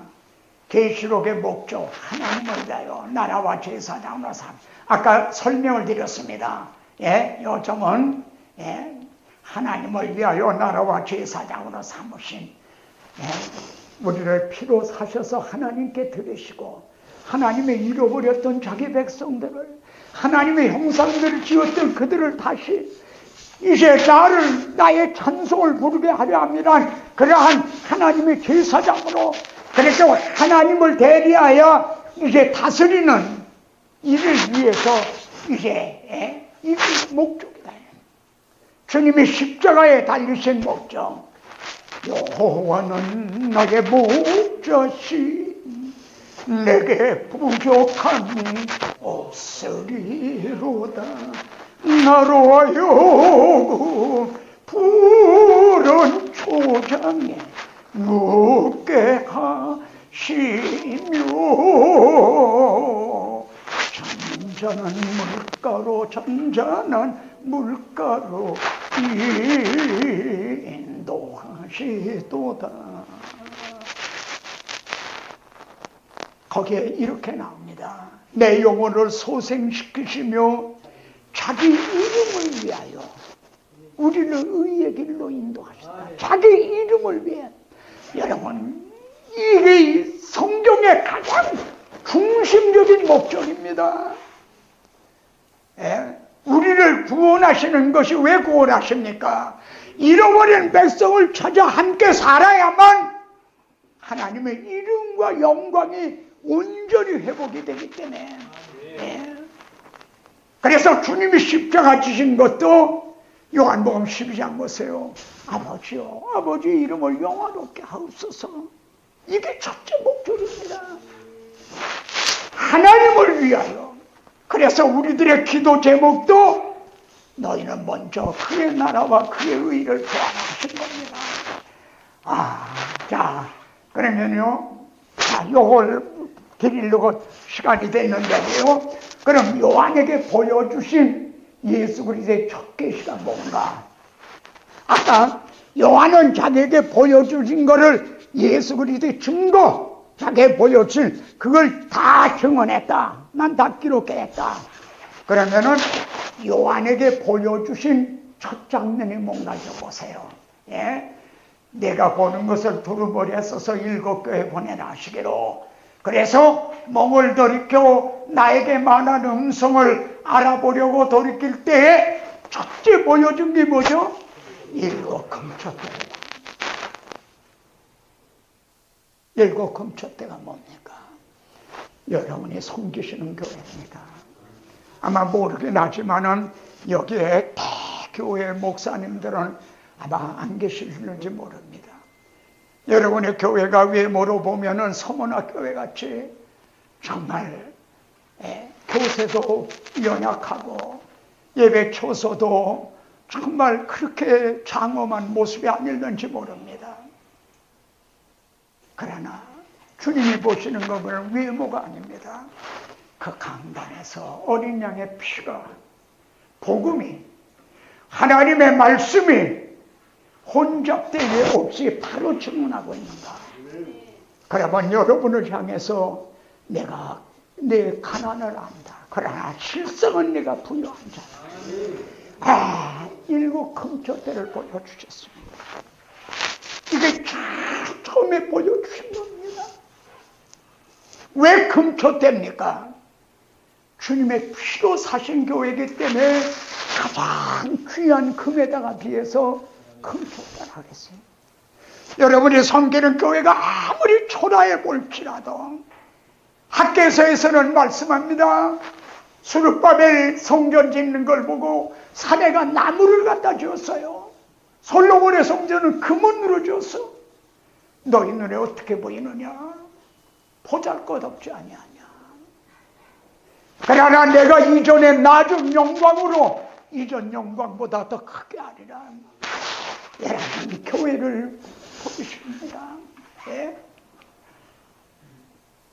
A: 계시록의 목적, 하나님을 위하여 나라와 제사장으로 삼. 아까 설명을 드렸습니다. 요점은 하나님을 위하여 나라와 제사장으로 삼으신, 우리를 피로 사셔서 하나님께 드리시고, 하나님의 잃어버렸던 자기 백성들을, 하나님의 형상들을 지었던 그들을 다시 이제 나의 찬송을 부르게 하려 합니다. 그러한 하나님의 제사장으로, 그래서 하나님을 대리하여 이제 다스리는 일을 위해서 이제 이게 목적이다. 주님이 십자가에 달리신 목적. 여호와는 나의 목자시 내게 부족함이 없으리로다. 나로 하여금 푸른 초장에 눕게 잔잔한 물가로 잔잔한 물가로 인도하시도다. 거기에 이렇게 나옵니다. 내 영혼을 소생시키시며 자기 이름을 위하여 우리를 의의 길로 인도하신다. 자기 이름을 위해. 여러분, 이게 성경의 가장 중심적인 목적입니다. 예? 우리를 구원하시는 것이 왜 구원하십니까? 잃어버린 백성을 찾아 함께 살아야만 하나님의 이름과 영광이 온전히 회복이 되기 때문에. 예? 그래서 주님이 십자가 지신 것도 요한복음 12장 보세요. 아버지요, 아버지 이름을 영화롭게 하옵소서. 이게 첫째 목적입니다. 하나님을 위하여. 그래서 우리들의 기도 제목도 너희는 먼저 그의 나라와 그의 의를 구하라 하신 겁니다. 자, 그러면요. 자, 요걸 드리려고 시간이 됐는데요. 그럼 요한에게 보여주신 예수 그리스도의 첫 계시가 뭔가? 아까 요한은 자기에게 보여주신 거를 예수 그리스도의 증거, 자기에게 보여준 그걸 다 증언했다. 난 다 기록했다. 그러면은 요한에게 보여주신 첫 장면이 뭔가 좀 보세요. 예? 내가 보는 것을 두루머리에 써서 7교회 보내라 하시기로. 그래서 몸을 돌이켜 나에게 말한 음성을 알아보려고 돌이킬 때에 첫째 보여준 게 뭐죠? 7 금초대입니다. 7 금초대가 뭡니까? 여러분이 섬기시는 교회입니다. 아마 모르긴 하지만은 여기에 대교회 목사님들은 아마 안 계시는지 모릅니다. 여러분의 교회가 외모로 보면은 서문화 교회 같이 정말 교세도 연약하고 예배 초소도 정말 그렇게 장엄한 모습이 아닐는지 모릅니다. 그러나 주님이 보시는 것은 외모가 아닙니다. 그 강단에서 어린 양의 피가, 복음이, 하나님의 말씀이 혼잡되게 없이 바로 증언하고 있는가. 그러면 여러분을 향해서 내가 내 가난을 안다. 그러나 실성은 내가 부유한 자다. 7 금초대를 보여주셨습니다. 이게 처음에 보여주신 겁니다. 왜 금초대입니까? 주님의 피로 사신 교회이기 때문에 가장 귀한 금에다가 비해서 금초대를 하겠어요. 여러분이 섬기는 교회가 아무리 초라해 볼지라도 학개서에서는 말씀합니다. 수르바벨 성전 짓는 걸 보고 사내가 나무를 갖다 주었어요. 솔로몬의 성전은 금은으로 줬어. 너희 눈에 어떻게 보이느냐? 보잘것없지 아니하냐. 그러나 내가 이전에 낮은 영광으로 이전 영광보다 더 크게 하리라. 여러분 교회를 보십니다. 예?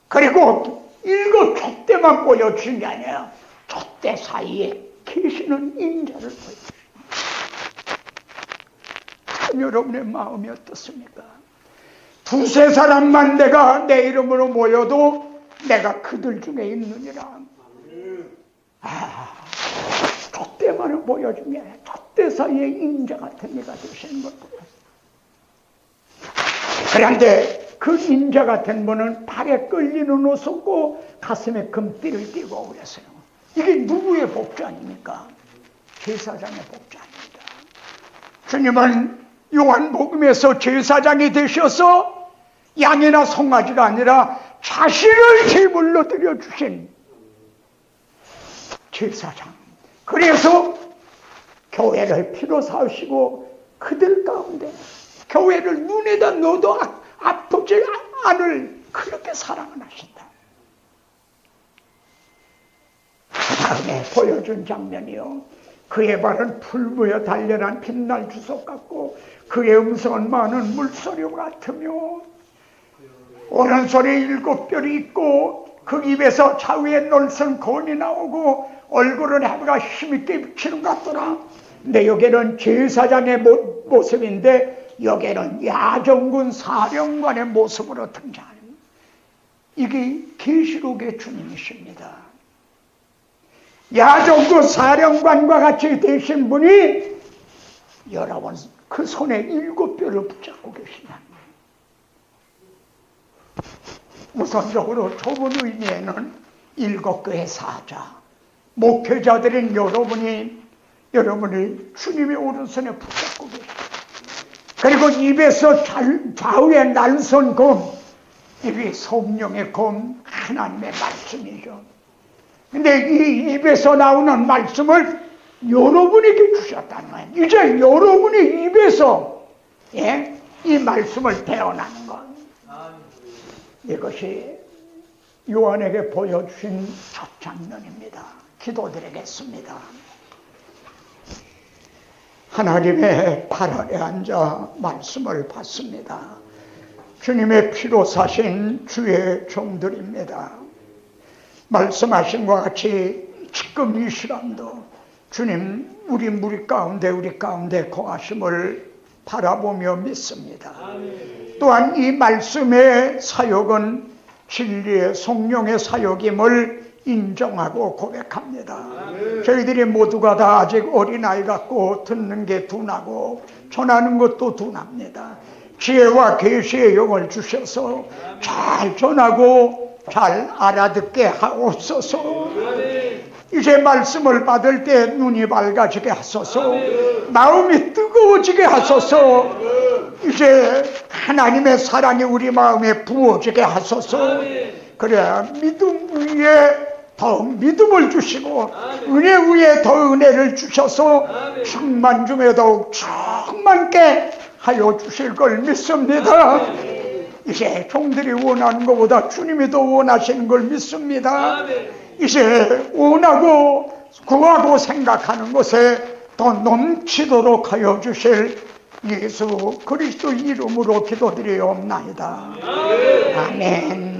A: 그리고 7 촛대만 보여주신 게 아니라 촛대 사이에 계시는 인자를 보여주십니다. 여러분의 마음이 어떻습니까? 두세 사람만 내가 내 이름으로 모여도 내가 그들 중에 있느니라. 촛대만을 보여준 게 아니라 촛대 사이에 인자 같은 이가 되시는 걸 보여요. 그런데 그 인자 같은 분은 팔에 끌리는 옷 입고 가슴에 금띠를 띠고 그랬어요. 이게 누구의 복주 아닙니까? 제사장의 복주 아닙니다. 주님은 요한복음에서 제사장이 되셔서 양이나 송아지가 아니라 자신을 제물로 드려주신 제사장. 그래서 교회를 피로 사시고 그들 가운데 교회를 눈에다 넣어도 아프지 않을 그렇게 사랑을 하신다. 그 다음에 보여준 장면이요. 그의 발은 풀무에 달려난 빛날 주석 같고 그의 음성은 많은 물소리 같으며 오른손에 7뼈이 있고 그 입에서 좌우에 놀선 검이 나오고 얼굴은 해가 힘있게 비치는 것 같더라. 근데 여기는 제사장의 모습인데 여기는 야전군 사령관의 모습으로 등장합니다. 이게 계시록의 주님이십니다. 야전군 사령관과 같이 되신 분이 여러분 그 손에 7뼈를 붙잡고 계시다. 우선적으로 좁은 의미에는 7교회 사자, 목회자들인 여러분이 주님의 오른손에 붙잡고 계십니다. 그리고 입에서 좌우에 날선 검, 이게 성령의 검, 하나님의 말씀이죠. 근데 이 입에서 나오는 말씀을 여러분에게 주셨다는 거예요. 이제 여러분의 입에서 이 말씀을 배워나는 것. 이것이 요한에게 보여주신 첫 장면입니다. 기도드리겠습니다. 하나님의 발 아래 앉아 말씀을 받습니다. 주님의 피로 사신 주의 종들입니다. 말씀하신 것 같이 지금 이 시간도 주님 우리 가운데 거하심을 바라보며 믿습니다. 또한 이 말씀의 사역은 진리의 성령의 사역임을 인정하고 고백합니다. 저희들이 모두가 다 아직 어린아이 같고 듣는 게 둔하고 전하는 것도 둔합니다. 지혜와 계시의 영을 주셔서 잘 전하고 잘 알아듣게 하옵소서. 이제 말씀을 받을 때 눈이 밝아지게 하소서. 마음이 뜨거워지게 하소서. 이제 하나님의 사랑이 우리 마음에 부어지게 하소서. 그래야 믿음 위에 더 믿음을 주시고 은혜 위에 더 은혜를 주셔서 충만 중에 더욱 충만케 하여 주실 걸 믿습니다. 이제 종들이 원하는 것보다 주님이 더 원하시는 걸 믿습니다. 이제 원하고 구하고 생각하는 것에 더 넘치도록 하여 주실 예수 그리스도 이름으로 기도드리옵나이다. 아멘.